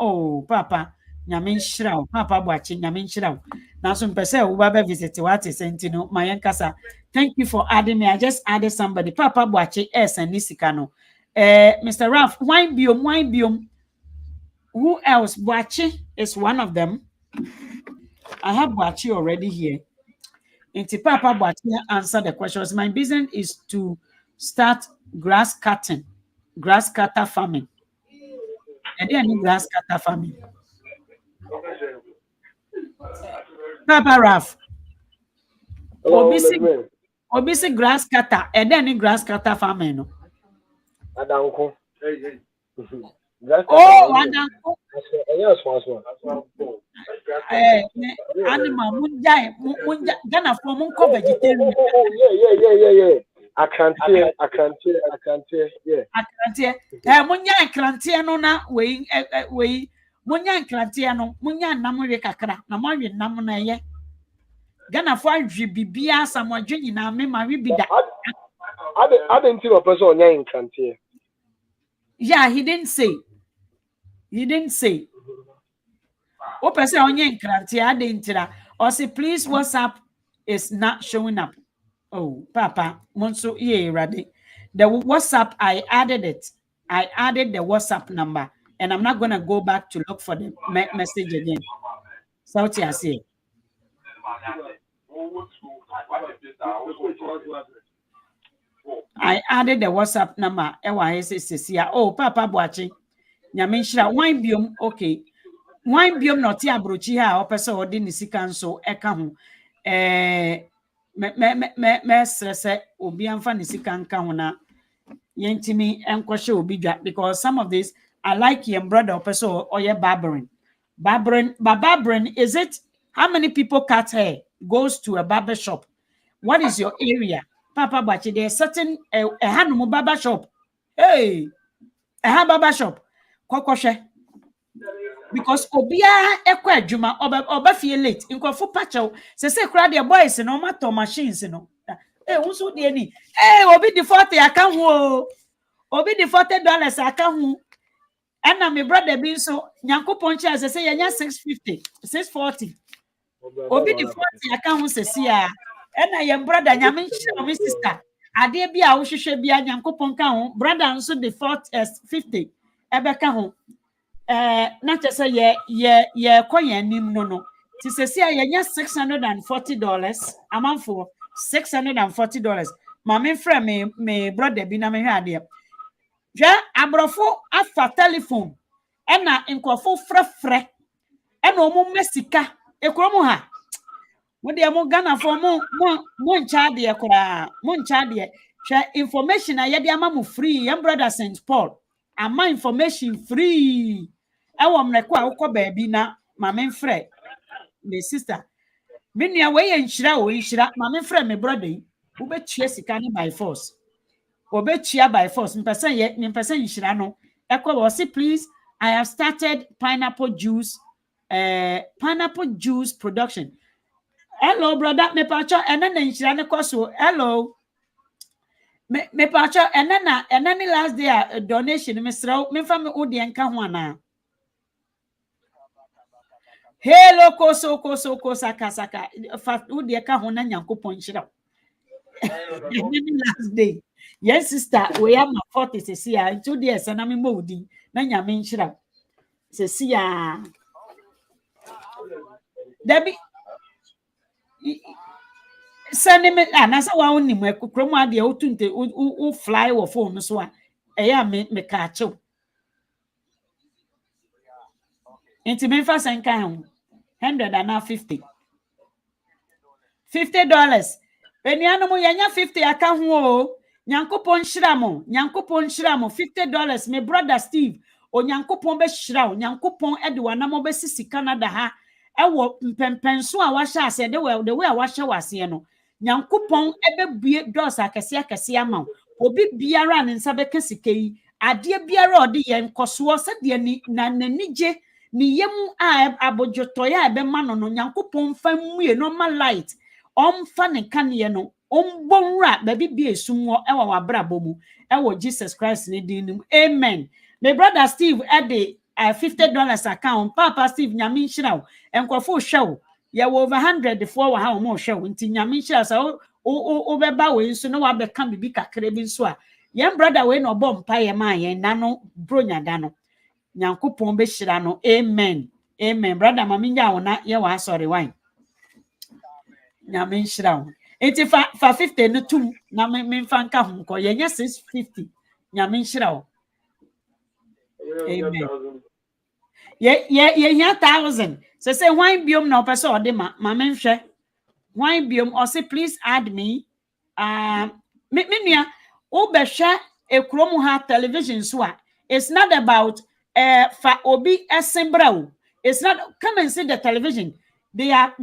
Papa. Nyamin Shrau, Papa watching Nyamin Shrau. Now, some person who will visit what is Sentino, my Yankasa. Thank you for adding me. I just added somebody. Papa watching S and Nisikano. Mr. Ralph, wine biome. Who else? Boachi is one of them. I have Boachi already here. Inti Papa Boachi answer the questions. My business is to start grass cutter farming. And then grass cutter farming. Papa Ralph. Obisi grass cutter and then grass cutter farming. No? Adanko. Adanko. Yes, animal munja Ghana for munko vegetarian. Yeah. I can't hear. Yeah. I can't hear. Munya krantie no na we munya krantie no munya namwe kakra na mawe nam na ye. Ghana for adwe bibia samwadwe nyina me ma we bida. I didn't see a person on your krantie. Yeah, he didn't say. O person on your krantie I didn't tira. Or say please WhatsApp is not showing up. Oh, Papa, Monso ready. The WhatsApp, I added it. I added the WhatsApp number, and I'm not gonna go back to look for the message again. So what I say. I added the WhatsApp number. Oh, Papa Boachi. Nyamenshira wine biome. Okay. Wine biome not ya brochi ha. Opesa odi nisika nso eka ho. me stress obi amfa ne sika nka ho na yentimi enkwhye obi dwa, because some of this I like your brother person or your barbering. Barbering, is it how many people cut hair goes to a barber shop? What is your area? Papa Bachi, there's certain a hanum barber shop. Hey, a barber shop. Kokoshe. Because obia ekwa adwuma oba fie late nkofo pacho se kra de boys no mato machines no unso de ni obi di 40 aka ho obi di $40 aka ho na me brother bi so nyankopon chia se yenya 650 640 obi di 40 aka ho se sia na ye brother nyame nhia me sister ade bi a wo hwehwe bi nyankopon ka ho brother nso di 50 ebe ka ho na chese ye koyen nim no ti sesi ayenya $640 amanfo $640 ma me frɛ me brother bi na me hwɛ ade hwɛ abrofo afa telephone na nkofo frɛfrɛ na omo mesika ekromo ha mo de mo Ghana fo mo ncha de kora mo ncha de hwɛ information a ye de ama mo free your brother St Paul ama information free ewo mreko a ukọ baabi na ma me mfrɛ me sister me nua we ye nhira o nhira ma me mfrɛ me brother wo betua sika ni by force wo betua by force mpɛsɛ nhira no ekọ wo say please I have started pineapple juice production. Hello brother me pacho ena na nhira ne koso hello me pacho ena ni last day donation me sraw me fa me odi enka ho ana. Hello koso saka fa odi eka ho na nyankopon hira. Last day. Yes sister we am 40 sesia into the sana me modi na nyame hira. Sesia Debbie send me anasa wa onim ekokrom ade otunte o fly wo phone so a eya me ka achew enti me fa senka ho $150 enianom yenya 50 aka ho o nyankopon hira mo $50 me brother Steve o nyankopon be hira o nyankopon ede wanam obesisi Canada ha ewo mpempenso a wahya ase de we the way a wahya wase no nyankopon ebebue doors akese ama obi biara ne nsa beka sikei ade biara ode ye nkoso se de ni na nanije ni yemu a abojotoya ebe ma no nyankopon fa mmue normal light omfa ne kane no ombonra ba bibia esumwo ewa wabrabo mu ewo Jesus Christ ne din amen. My brother Steve ade $50 account Papa Steve nyame nhira enkofo hwew ye over 100 for ha mo hwew nti nyame nhira sa o beba we nso no wa be ka bibi kakra bi nso a ye brother we no bom pa ye ma ye na no bronya da no nyankopon be hira no amen brother mama nya wona ye wa sorry wine nyame nhira enti fa 50 no tum na me mfa nka ho ko ye nya 650 nyame nhira amen. Ye 1,000. So say why biom na opese ode ma menhwe. Why biom or say please add me. Me nua wo behwe ekrom ha television so a it's not about fa obi esembrao. It's not come and see the television. They are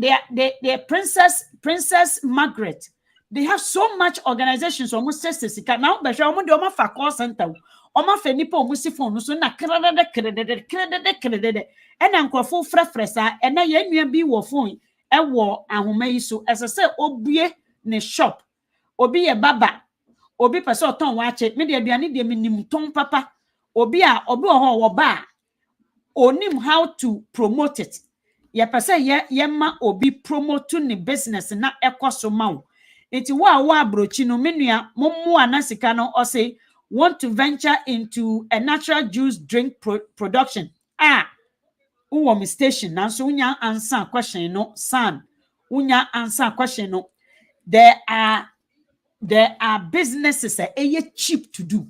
Princess Margaret. They have so much organizations almost sika now behwe omo de omo fa call center. Oma fe nipa omusi phone so na kredede ena nkrofo frefresa ena ye nua bi wo phone e wo ahoma yi so esese obue ne shop obi ye baba obi pese oton waache me de aduane de menim ton papa obi oho wo ba onim how to promote it ye pese ye ma obi promote ne business na ekoso ma wo enti wa abrochi no menua mommo anasika no o say want to venture into a natural juice drink production. Uwo station. Now, so unya answer question no, son. Unya answer question no. There are businesses that are cheap to do,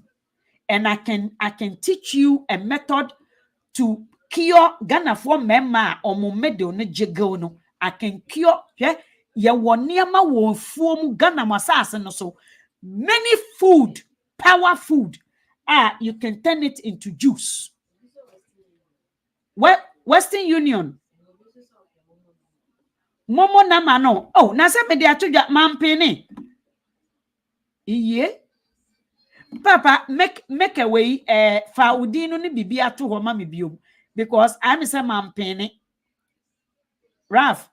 and I can teach you a method to cure Ghana for memma or momedo ne jego no. I can cure ye woniama wo fuom Ghana masase no so many food, power food, you can turn it into juice. Western Union Momo nama no. Oh, na se me de atoja mampene. Iye. Papa, make away fa udino ni bibi ato ho ma me biom because I'm say mampene. Raf.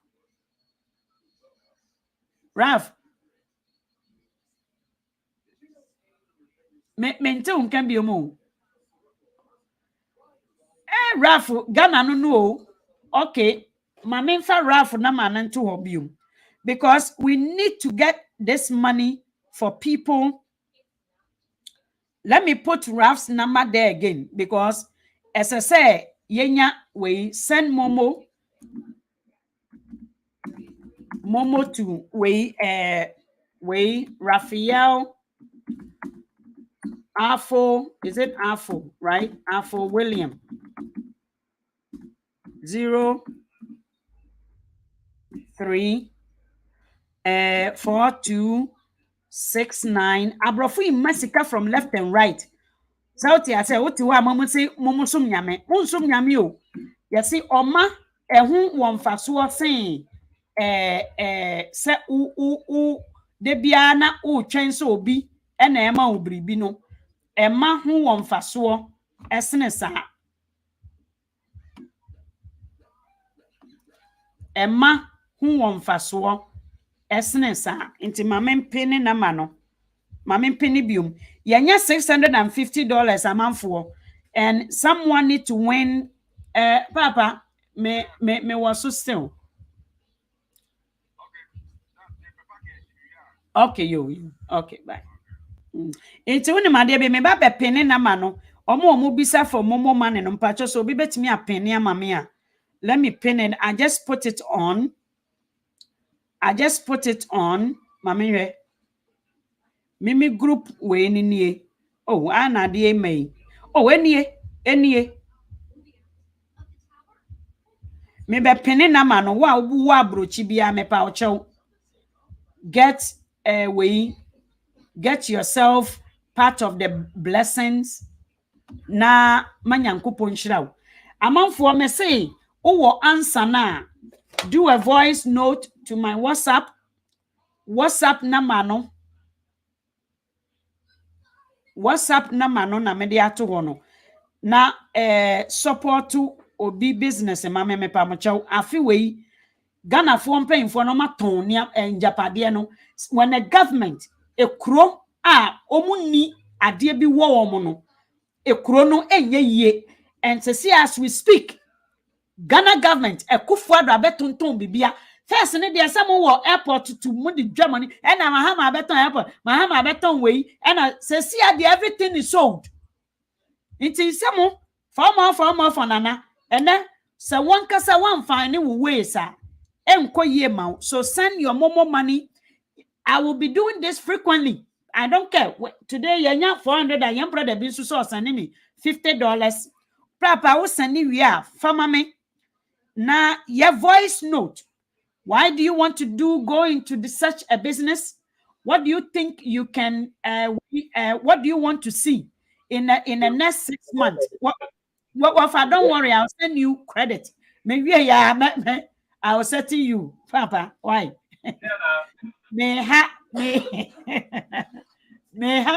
Me nte unkan biom o. Raf, Ghana no. Okay. Maminfa Raf na mananto ho biom. Because we need to get this money for people. Let me put Raf's number there again because as I say, yenya we send Momo to we Raphael Afo, is it Afo, right? Afo William 03 4269 Abrofu Masika from left and right. Sauti I say what wa mama say momo sum nyame. Unsum nyame o. You see oma ehun wonfaso sen se u de bia na u twen so obi e na ema obribi no. Ema hu wonfaso esene sa. Ema hu wonfaso esene sa. Inti mamempene na mano. Mamempene bium. Yanya $650 a month for, and someone need to win. Papa, me was so still. Okay, you. Okay, bye. It's only my dear me ba penny na mano. Omo bisa for momo man and umpacho so be bet me a penny mamia. Let me pin it. I just put it on. Mami. Mimi group we ni. Oh, ana die me. Oh, enie. Me be pene na ma no wa obu wa brochi bia me pa ochew. Get yourself part of the blessings na manyankopon hira. Amanfo me say, wo answer na do a voice note to my WhatsApp number no. WhatsApp number no na me de ato ho no. Na support to obi business ma me pa mo chew afi we Ghana for mpanyimfo no maton nia njapade no when the government ekuro omunni ade bi wo wo no ekuro no enye yie and say as we speak Ghana government Akufo-Addo abetonton bibia first ne de asem wo airport to mudi Germany and Mahama abeton airport Mahama abeton we and say everything is sold. Inti semo for nana and then so one kasa one fine way sir enko ye ma. So send your momo money. I will be doing this frequently. I don't care. Today yanya 400 and yam brother bin so send me $50. Papa will send you fama me na your voice note. Why do you want to go into such a business? What do you think you can what do you want to see in the next 6 months? What if I don't worry, I'll send you credit. Maybe I will say to you, Papa, why? May ha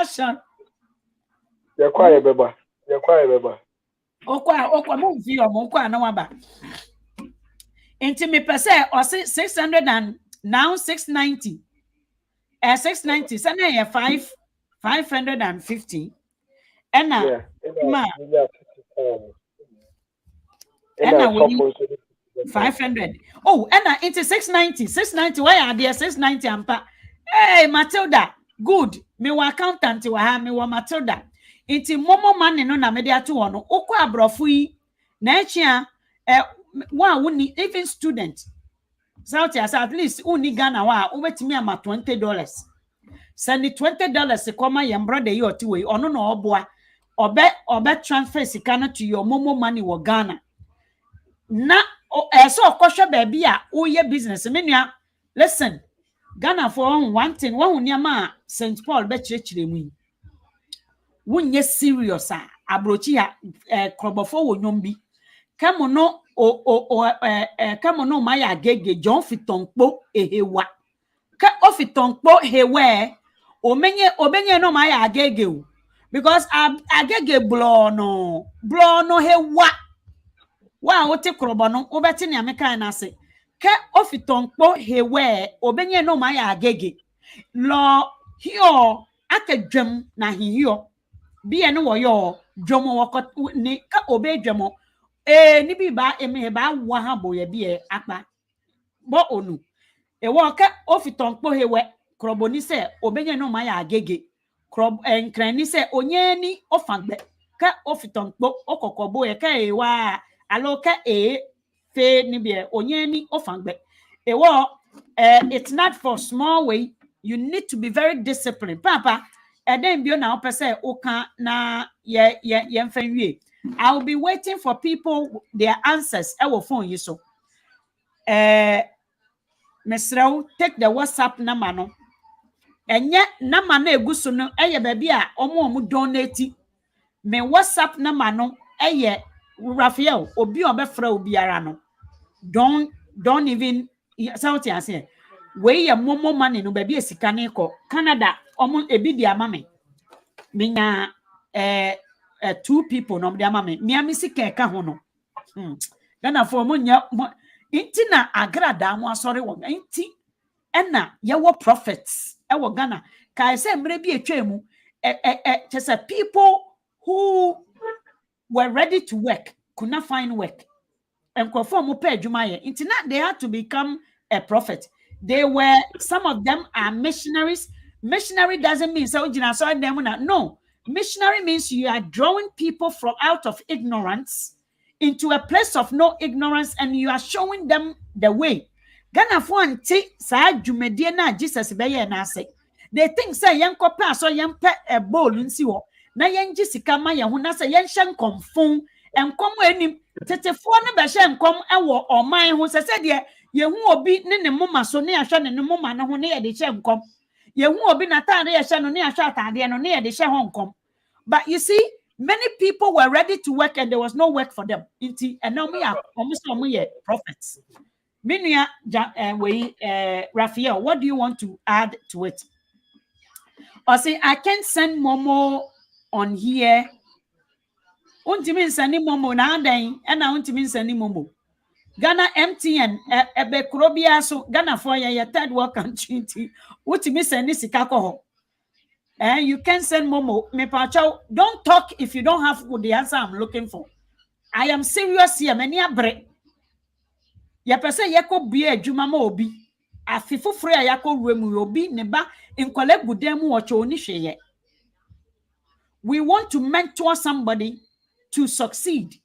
son. You're quiet, Beba. Okwa mo vi o mo kwa na waba. Enti me pese o 600 and now 690. 690 sana ye 550. Ena ma ena 500. Oh, ena into 690 why are there 690 ampa? Hey Matilda, good. Me wa accountant wa ha me wa Matilda. Into momo man no na me de ato no. Okwa abrofu yi na echia one woni even student. South at least uni Ghana wa ubetimi ama $20. Send $20 koma your brother you oti we ono no oboa. Obe transfer sikana to your momo money wo Ghana. Na so okosho baby a oye business menua Listen, Ghana for one thing, one nyama St. Paul be chire mu. Wunye serious a abrochi a krobofo wo nwom bi. Kamo no kamo no maya agege John Fitonkpo ehewa. Ka ofitonkpo hewe obenye no maya agege o. Because agege blow no hewa. Wa wote krobo no obeti ne ameka na ase. Ka ofitonkpo hewe obenye no maya agege. Lo hio akadwam na hio. Bi no wo yo dwomo wokot ni ka obedwamo ni bi ba eme ba wa ha bo ye bi akpa bo onu ewo ka ofitonkpo hewe kroboni se obenye no ma ya agege krob enkrani se onyeni ofagbe ka ofitonkpo okokobo ye ka ewa aloka fe ni bi onyeni ofagbe ewo it's not for small way. You need to be very disciplined papa. Then bio na opese oka na ye mfanwie. I'll be waiting for people their answers. I will phone you so. Mesrao, take the WhatsApp number no. Enye number na egusu no eye baby a omo donate. Me WhatsApp number no eye Raphael obi obefra obiara no. Don't even say I say. We ye momo money no baby esika na iko Canada omo ebi di amame. Minya 2 people no di amame. Mi amisi ka ho no. Gana for munya inti na agrada mo asori wo inti ena ye wo prophets e wo Ghana kai se mre bi etwa mu just people who were ready to work could not find work and conform mo pa adwuma ye inti na they had to become a prophet. Some of them are missionaries. Missionary doesn't mean so no. Missionary means you are drawing people from out of ignorance into a place of no ignorance and you are showing them the way. Ghana for anti sa dwumedie na Jesus be ye na ase. They think say yen kopa so yen pe a bowl nsi wo. Na yen gi sika ma ye ho na say yen hye nkomfon enkom anim tetefo ne be hye nkom ewo oman ho se de ye hu obi ne moma so ne ahwe ne moma ne ho ne ye de hye nkom. Ye hu obi na tade ye hye no ne ahwe atade no ne ye de hye ho nkom. But you see, many people were ready to work and there was no work for them. And now we are almost prophets. Minya Raphael, what do you want to add to it? Or say, I can send Momo on here. Untimin sending Momo nowadays, and I untimin sending Momo. Ghana MTN, Ebekrobia, so Ghana for your third world country. Untimin sending Sikako. You can send Momo. Me pacho, don't talk if you don't have the answer I'm looking for. I am serious here. Many a break. Ya pese yako bie adwuma ma obi. Afifo free yako remu obi neba nkole gudemu ocho ni hweye. We want to mentor somebody to succeed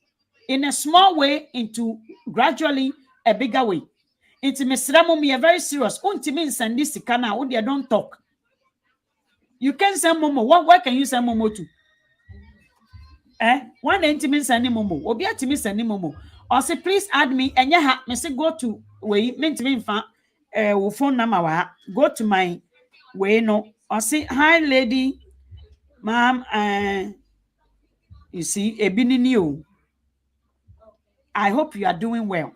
in a small way into gradually a bigger way. Into mesramo me very serious. Untimi nsandi sika na wo dey don't talk. You can send Momo. Where can you send Momo to? One intimate sending Momo. Obi atimi sending Momo. Or say, please add me. And yeah, me say go to way meant me phone number. Go to my way no. Or say, hi lady, ma'am. You see, ebini new. I hope you are doing well.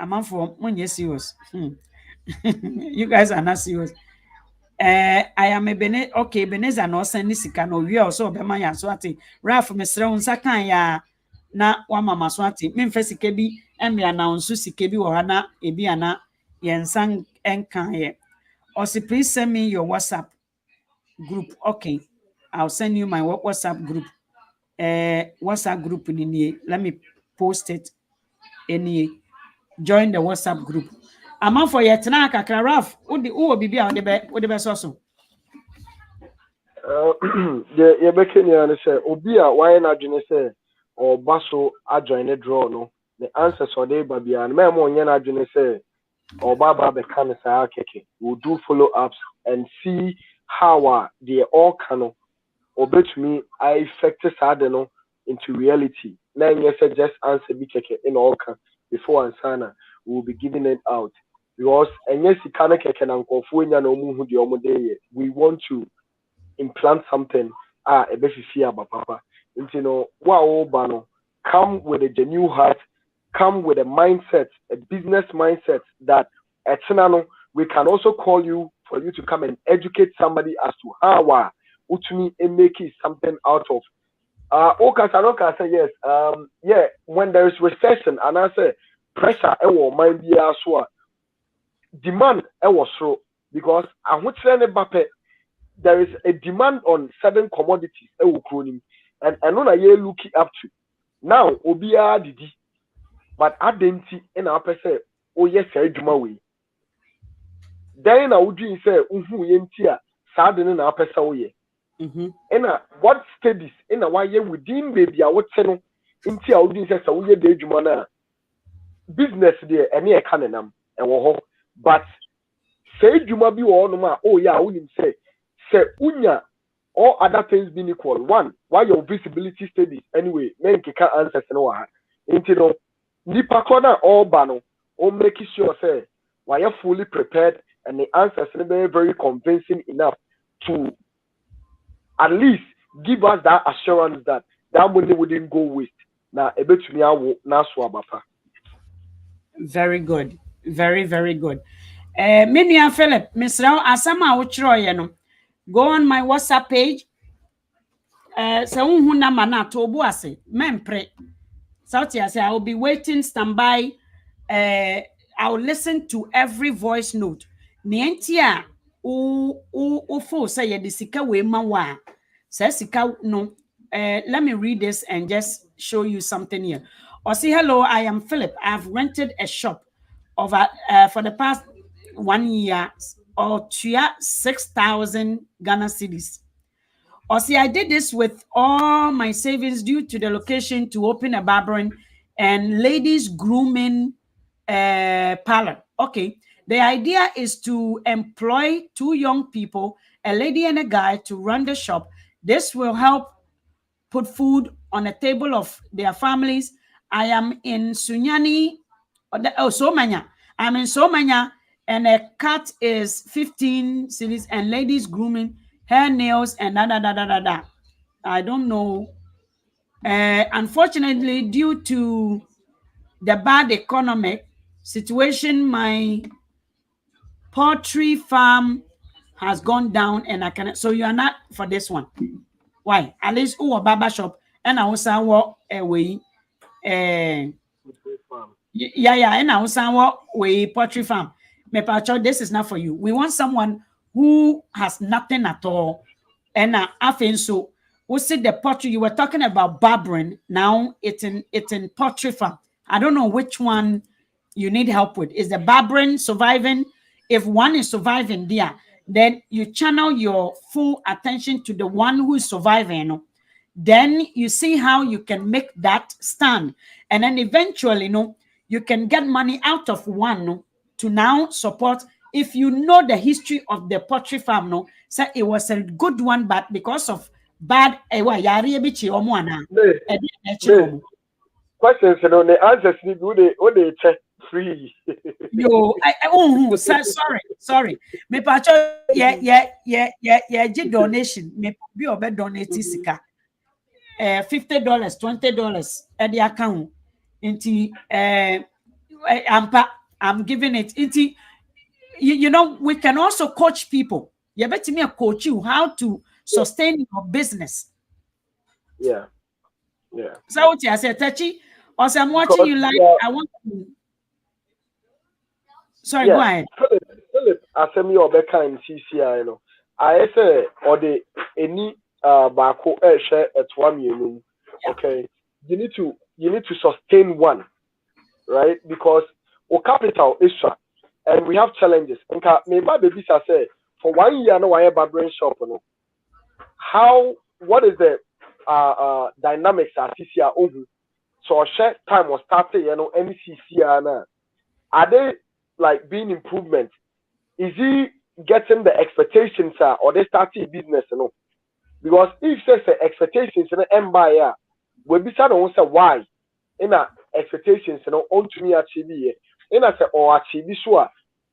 I'm from when you're serious. You guys are not serious. I am a Beneza no send sika no we also be man ya so ati Ralph mesre unsa kan ya na wa mama so ati memfa sika bi emia na unsu sika bi wo na ebi ana yensan enkan ye. Also please send me your WhatsApp group. Okay, I'll send you my WhatsApp group. WhatsApp group ni let me post it any join the WhatsApp group. Among for your tena kakra Ralph wo bibia wo de be so ye be kenya ne say obi a why na dwene say or baso a join the draw no the answers or dey babia na me mo nya na dwene say or baba be kan say akeke we do follow ups and see how they all can obetumi I affect sad no into reality na nya say just answer bi keke in all can before ansana we will be giving it out. because enye sika na keke na nkofo nya na omu hu de omu de we want to implant something ebefifi aba papa nti no wa wo ba no come with a genuine heart, come with a mindset, a business mindset that no, we can also call you for you to come and educate somebody as to how utumi make something out of okay, say yes. Yeah, when there is recession and I say pressure will mind be as well. Demand was slow because there is a demand on certain commodities and on a year looking up to now obia didi but adenti in our person oh yes juma way then I would say yentia sadden in our person oh yeah in a what studies in a why within baby I would say no into our audience say so yeah juma na business there any economy and but say juma bi wo no ma oh yeah we say unya all other things being equal one why your visibility studies anyway men can answer no into no nipa corner all bano or making sure say why you're fully prepared and the answers are very convincing enough to at least give us that assurance that that money wouldn't go waste now a bit to me now swabapa. Very good, very very good. Minia Philip, Mr. Asama Uchro, no. Go on my WhatsApp page. So unhu number na to obu ase mempre. South say I will be waiting standby. I will listen to every voice note. Nientia u fo say ye de sika we ma wa. Say sika no. Let me read this and just show you something here. Or say hello, I am Philip. I've rented a shop over for the past 1 year or 6,000 Ghana cedis. Or see, I did this with all my savings due to the location to open a barbering and ladies grooming parlor. Okay. The idea is to employ 2 young people, a lady and a guy, to run the shop. This will help put food on the table of their families. I am in Sunyani. Somanya. I'm in Somanya, and a cut is 15 cities and ladies grooming, hair, nails, and da. I don't know. Unfortunately, due to the bad economic situation, my poultry farm has gone down, and I cannot. So you are not for this one. Why? At least a barber shop, and I also walk away. Yeah, and I also walk away poultry farm. Me pacho, this is not for you. We want someone who has nothing at all, and I think so. We see the poultry you were talking about barbering. Now it's in poultry farm. I don't know which one you need help with. Is the barbering surviving? If one is surviving there, then you channel your full attention to the one who is surviving. Then you see how you can make that stand, and then eventually, you can get money out of one to now support. If you know the history of the poultry farm, say it was a good one, but because of bad questions, the answers need they check free. Yo, sorry. Me pacho, yeah, donation. Me be obe donate sika. $50, $20 at the account. Into I'm giving it. Into we can also coach people. You better me coach you how to sustain your business. Yeah. So what I said, Tachi, also I'm watching you like I want to. Sorry, go ahead. Philip, I send me your back in CCI, I say or the any barco share at 1 million. Okay. You need to sustain one, right? Because our capital is short and we have challenges. And maybe babies I say for 1 year no I have barbering shop, what is the dynamics at CCI over? So share time was started, any CCI are they like being improvement? Is he getting the expectations or they starting business? Because if says the expectations and buyer will be said on why in expectations on to me achieve in I say or achieve so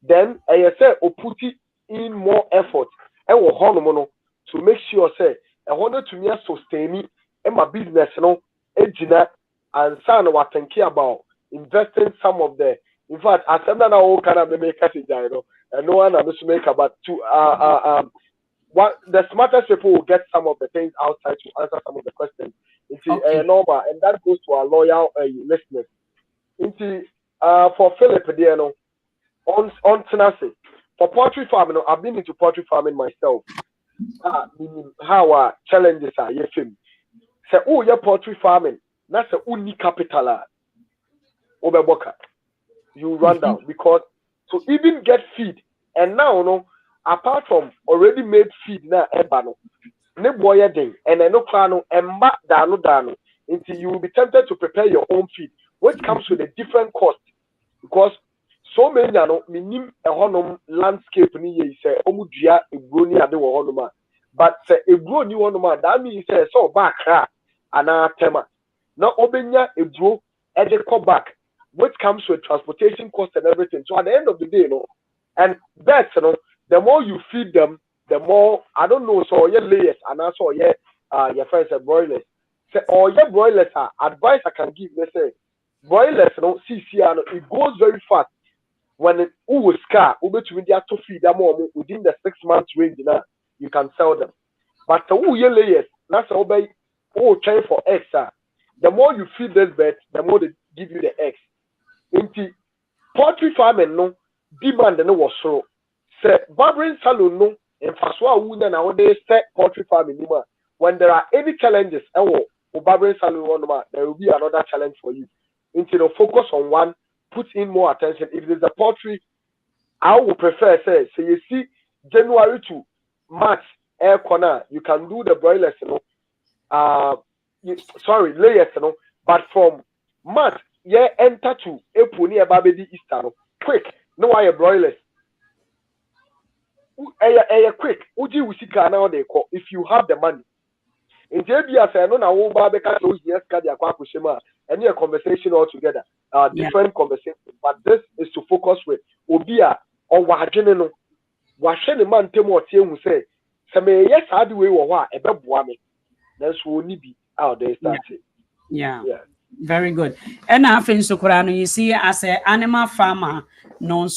then I say or put it in more effort and will honor to make sure say I wanted to me sustain and my business engineer and son was thinking about investing some of the in fact as I'm not all kind of make and no one to make about two what the smartest people will get some of the things outside to answer some of the questions into normal, and that goes to our loyal listeners. Into for Philip Diano on Tenassi for poultry farming, I've been into poultry farming myself. How challenges are you film? Say oh your poultry farming, that's a only capital Oberboka. You run down because to even get feed and now no. Apart from already made feed na ebano, ne boya day and no crano and dano until you will be tempted to prepare your own feed, which comes with a different cost because so many no minim a honum landscape ni ye say omudia ebroni ade wo honuma, but say ebroni honuma that means say so back ana tema na obenya ebro e de come back, which comes with transportation cost and everything. So at the end of the day, you know, and that's you know. The more you feed them, the more I don't know. So your layers and also your friends are broilers. So or your broilers are advice I can give. They say broilers, you know, it goes very fast. When it scar, to feed them more within the 6 months range. Now you can sell them. But your layers, that's obey. Trying for eggs. The more you feed this bird, the more they give you the eggs. Into poultry farming, no demand no was so. Say barbering salon no in Faswa Wuna nowadays set poultry farming. When there are any challenges, barbering salon there will be another challenge for you. Instead of focus on one, put in more attention. If there's a poultry, I would prefer say you see January to March air corner, you can do the broilers, you know. Layers, you know, but from March, enter to April near Babedi Easter, no? Quick, no why broilers. Quick, Uji Usika now they call if you have the money. In JBS, I know now Babeka shows yes, Kadia Kwakushima, and a conversation altogether, different conversation. But this is to focus with Obia or Wahajeno. Washene man Temo who say, Same, yes, I do a bebuame. That's who need be out there started. Yeah. Very good. And I think so, you see, as an animal farmer, no.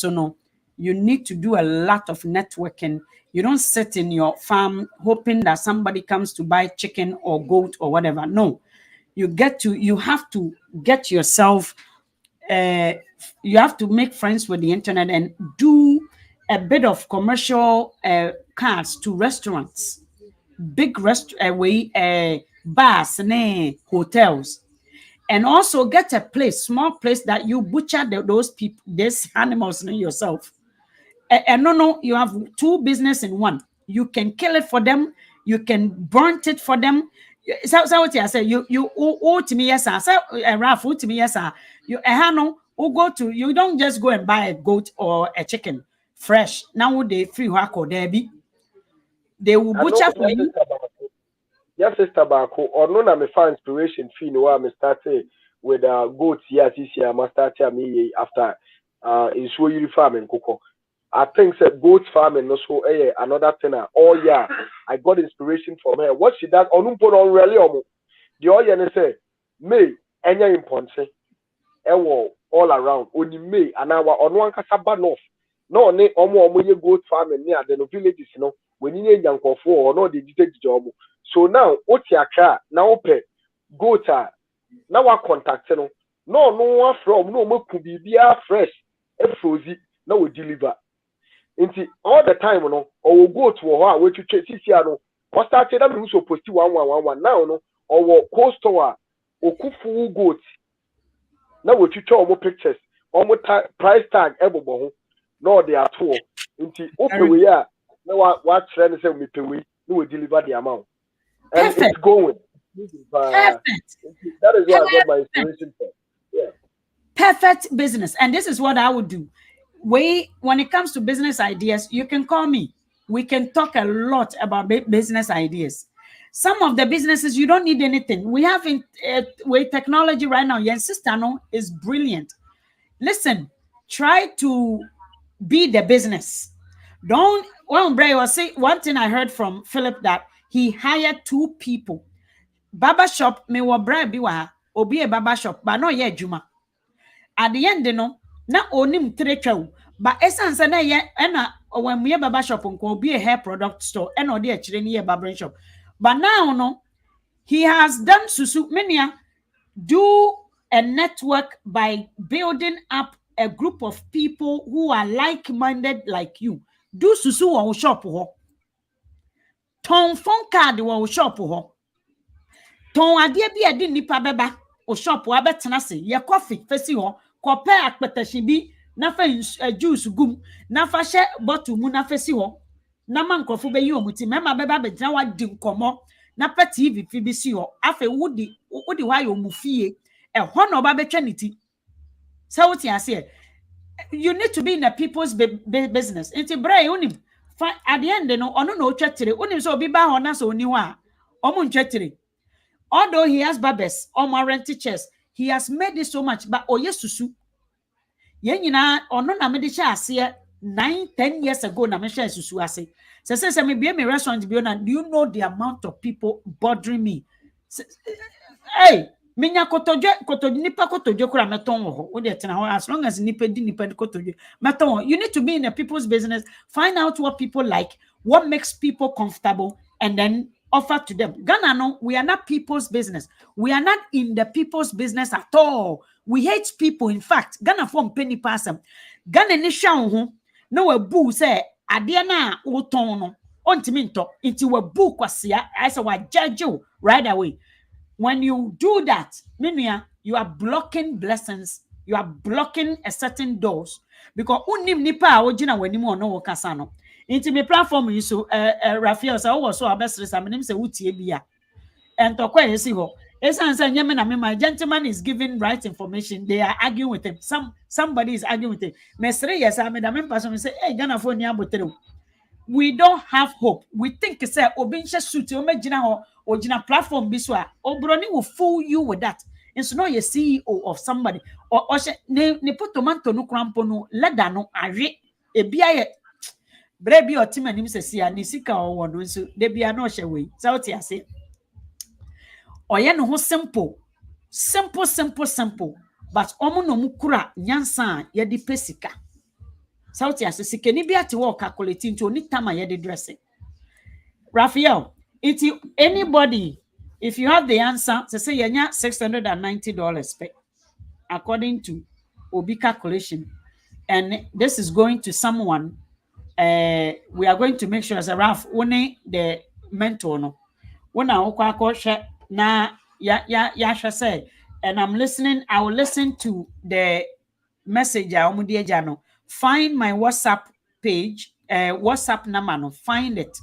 You need to do a lot of networking. You don't sit in your farm hoping that somebody comes to buy chicken or goat or whatever. No, you have to get yourself, you have to make friends with the internet and do a bit of commercial cards to restaurants, big bars, hotels. And also get a place, small place that you butcher those people, these animals yourself. And no, you have two business in one. You can kill it for them. You can burn it for them. So what I say, you to me yes, I say Ralph to me yes, you go to you don't just go and buy a goat or a chicken fresh. Now they free work or they will butcher for you. Yes, Sister Bako, or no, I'm a fan inspiration fee. No, I'm starting with goats. Yes, this year I'm starting me after is where you farming cocoa. I think that goat farming also another thing. Oh yeah, I got inspiration from her. What she does on on really the audience say May enya imponse all around only May and our on one kasaba north. No ne omo ye goat farming near the villages, you know, when you need young or no they did job. So now Otiaka now pay goat now our contact no one from no could be fresh frozen now we deliver. Into all the time, you know, or we'll go to a which you check no. What started them who's supposed to 111 now, no, or we'll coast or kufu goats. Now we you show more pictures, almost price tag, ebo no, they are two. Into open we are now what trend say we pay we no deliver the amount. And it's going. Perfect. That is what I got my inspiration for. Yeah. Perfect business. And this is what I would do. When it comes to business ideas, you can call me. We can talk a lot about business ideas. Some of the businesses, you don't need anything. We have with technology right now. Your sister is brilliant. Listen, try to be the business. Don't, well, Bray was say one thing I heard from Philip that he hired 2 people. Barber shop, me wa Bray biwa, obi a barber shop, but no ye juma. At the end, no, na onim trecho, but essence na ye, ena, when we barber shop, unko be a hair product store, and or dear children barber shop. But now, no, he has done susu, mania, do a network by building up a group of people who are like-minded like you. Do susu wa shop ho. Ton phone card wa shop ho. Ton adie bi edi nipa beba o shop wa betena se ye coffee fesi ho. Kope akpetashi bi na fa juice gum na fa hye bottle mu na fesi ho. Na man krofo be yi omuti mema beba be gina wa di nkomo na pa TV fi bi si ho. Afa wudi wa yo mufie. One oba betrenity. So what you say? You need to be in a people's business. It's a bray unim. At the end, no, no chattery. Unim so be ba ona so niwa. Omun chattery. Although he has babes, or rent teachers, he has made it so much. But oh yes, susu. Yenina ono na medisha asia 9-10 years ago na mesha susu ase. Say me be me restaurant be on. Do you know the amount of people bothering me? Hey. Minya kotoje nipa kotoje kura meton ho wo de tena ho as long as nipa di nipa kotoje meton. You need to be in a people's business, find out what people like, what makes people comfortable, and then offer to them. Ghana, no, we are not people's business. We are not in the people's business at all. We hate people. In fact, Ghana form penny person. Ghana ni shan ho no we bu say ade na wo ton no ontimi nto inti we bu kwasia I say wa judge you right away. When you do that, Minia, you are blocking blessings. You are blocking a certain doors because unim nipa ojina wenimu ono wokasa no. Inti me platform yi so Raphael say wo so abesre sa menim say wutie bia. Entokwa yesi ho. Esan say nyeme na me my gentleman is giving right information. They are arguing with him. Somebody is arguing with him. Mesre yes I me da me person say hey Ghana for ni abotere. We don't have hope. We think say obinche suit o magina ho ojina platform biswa obroni will fool you with that. It's not your CEO of somebody or ne put tomato no crampo no leda no awe ebia ye brebi o tim anim se sia ni sika o wono so de bia no hye we sauti ase oye no ho simple but omo no mu kura nyansa ye di pesika sauti ase sika ni bia te wo calculate nti oni tama ye di dressing. Raphael, it's anybody, if you have the answer, to say you're $690 pay, according to Obi calculation, and this is going to someone, we are going to make sure as a Raf, only the mentor, no, when I na ya say, and I'm listening, I will listen to the message. Find my WhatsApp page, WhatsApp number, no, find it.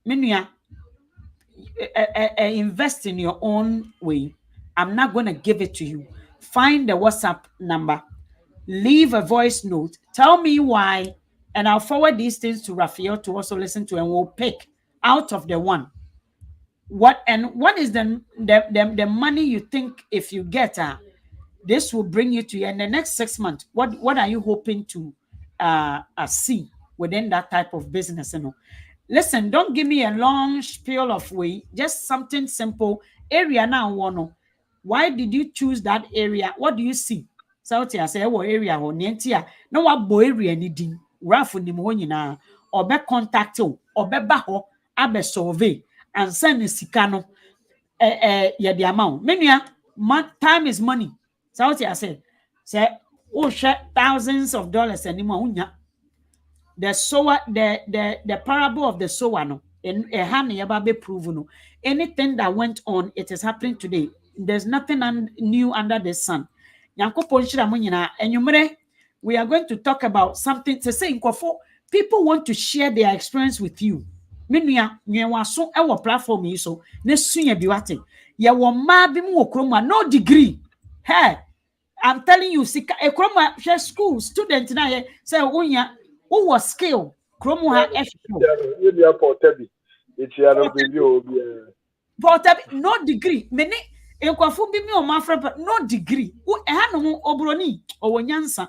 Minya, invest in your own way. I'm not going to give it to you. Find the WhatsApp number. Leave a voice note. Tell me why. And I'll forward these things to Raphael to also listen to. And we'll pick out of the one. What is the money you think if you get this will bring you to you in the next 6 months? What are you hoping to see within that type of business? You know? Listen, don't give me a long spiel of way, just something simple. Area now, one. Why did you choose that area? What do you see? South I say, what area or Nentia? No, what boy area needing Rafu Nimona or be contact or be baho, abe survey and send a sicano yeah, the amount. Many time is money. South I say, oh, share thousands of dollars anymore. The sower, the parable of the sower, no, and a hand be proven. No, anything that went on, it is happening today. There's nothing new under the sun. And we are going to talk about something to say. People want to share their experience with you. Our platform is so. No degree. Hey, I'm telling you, a school student now say, who was skill? Chromo no degree. Many no degree. Obroni or nyansa.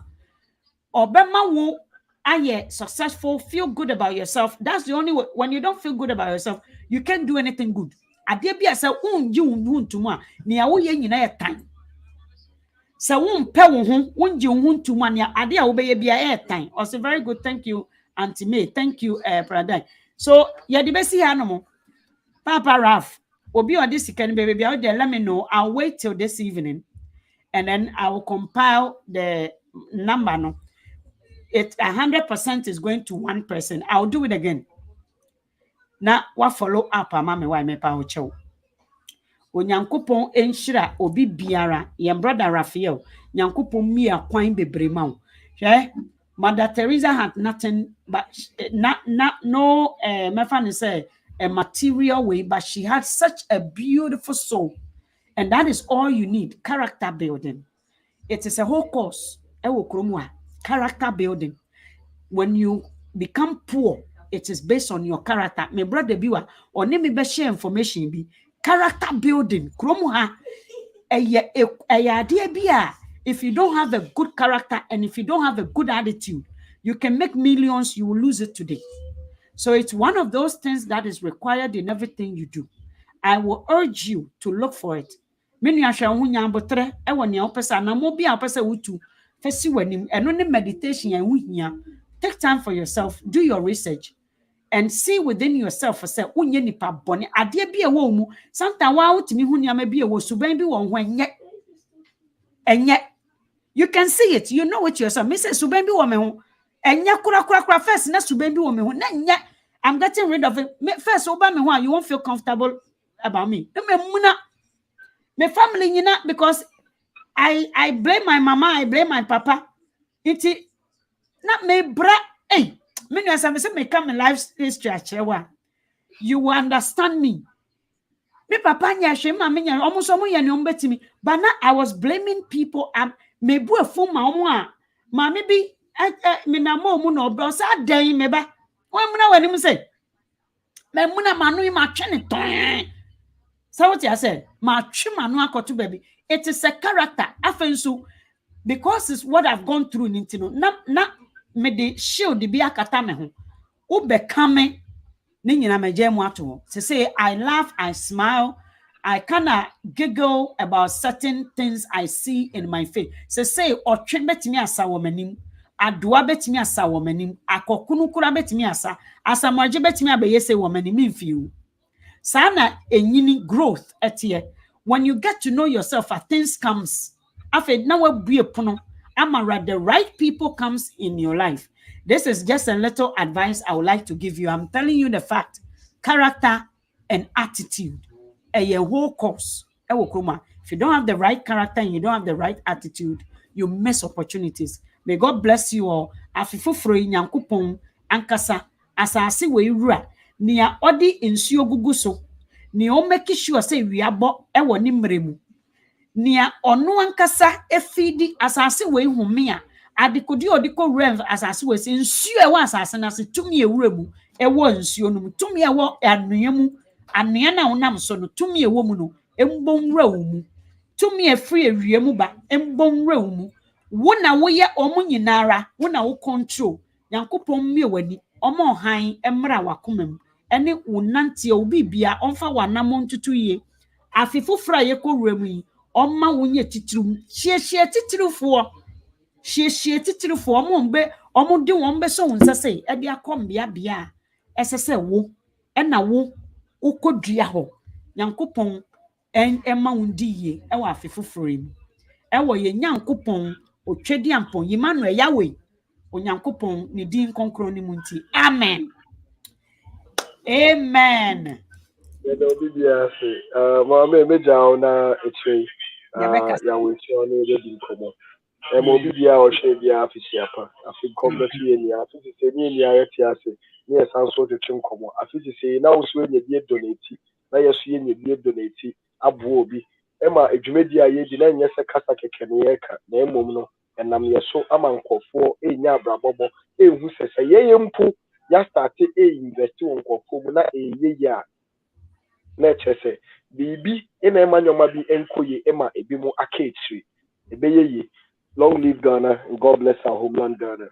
Obema wo aye successful, feel good about yourself. That's the only way. When you don't feel good about yourself, you can't do anything good. Ade bia se unji untu a ne ya wo ye nyina ye tan. Se won pe wo ho, unji untu a ne ade a wo be ye bia ye tan. Also very good. Thank you Auntie May. Thank you Pradai. So ye de be si ha no mo. Papa Ralph, obi on this can baby, let me know. I'll wait till this evening and then I will compile the number. No, it 100% is going to one person. I'll do it again. Now, what follow up? Mama, why me pa ocho? Onyankopon enshira obi biara, yem brother Raphael, Nyankopon mi akwan bebre ma wo. Mother Teresa had nothing but no my friend say a material way, but she had such a beautiful soul. And that is all you need, character building. It is a whole course. Character building. When you become poor, it is based on your character. My brother Biwa, or name me share information be character building. If you don't have a good character and if you don't have a good attitude, you can make millions, you will lose it today. So it's one of those things that is required in everything you do. I will urge you to look for it. Take time for yourself, do your research, and see within yourself for say sometimes and yet you can see it, you know it yourself. First, I'm getting rid of it. First, you won't feel comfortable about me. My family, because I blame my mama, I blame my papa. It not me bra. Hey, me come in life history. You will understand me. Me papa almost but now I was blaming people. Me bu a phone ma mommy be me na mo no bro sa dan me ba. When him say me muna manu ma twene ton. So what I said, ma twi manu akoto baby. It is a character. Afensu because it's what I've gone through in Intino. Na me de shield be akata me ho. Wo become say I laugh, I smile, I kinda giggle about certain things I see in my face. Say otwe betimi asa wo manim, adoa betimi asa wo manim, akokunu kura betimi asa, asamwaje betimi abeye say wo manim mfiu. Sana enyini growth etie. When you get to know yourself, things comes. Afe na wabue pono, amara the right people comes in your life. This is just a little advice I would like to give you. I'm telling you the fact. Character and attitude. A whole course. If you don't have the right character and you don't have the right attitude, you miss opportunities. May God bless you all. Afifufro nyankopon ankasa asase we wura nia odi nsuo gugu so. Ni o make sure say we abo ewo ni mremu. Nia ono ankasa efidi asase we home a adikodi odiko rev asase we nsuo ewo asase na se tumi ewura mu ewo nsuo no tumi ewo anua mu anua na wonam so no tumi ewo mu no embonwura wo mu tumi efri ewie mu ba embonwura wo mu wo na wo ye omo nyinara wo na wo control yankopon mie wani omo han emra wakomam ene wo nante obi bia onfa wanam ntutu ye afifufra ye ko wura yi omma wonye titirum hie titirufo omombe omudi wombe so wonsa sei e dia kombia bia esese wo na wo ukodua ho yankopon emma wondiye e wa afifufro yi e wo ye yankopon otwedi ampon Emmanuel Yahweh onyankopon ne din konkro ni munti amen amen. Mama meja na eche ya wechi onu ebe nkomo obi bia o hwe bia afisiapa afi kombetu ye ni afi se ni ni ayeti ase ni esanso twetwe nkomo afi se na wo so ye bi donate na yeso ye ni bi donate abo obi ema edwumedi aye di na nyese kasa keke ne yeka na emom no enam yeso amankofo enya abrabobo ehu sese ye mpu ya start invest nkofo mu na eye ya na chese bibi ena ema nyoma bi enkoye ema ebi mu aketri ebeyeye Long live Ghana and God bless our homeland Ghana.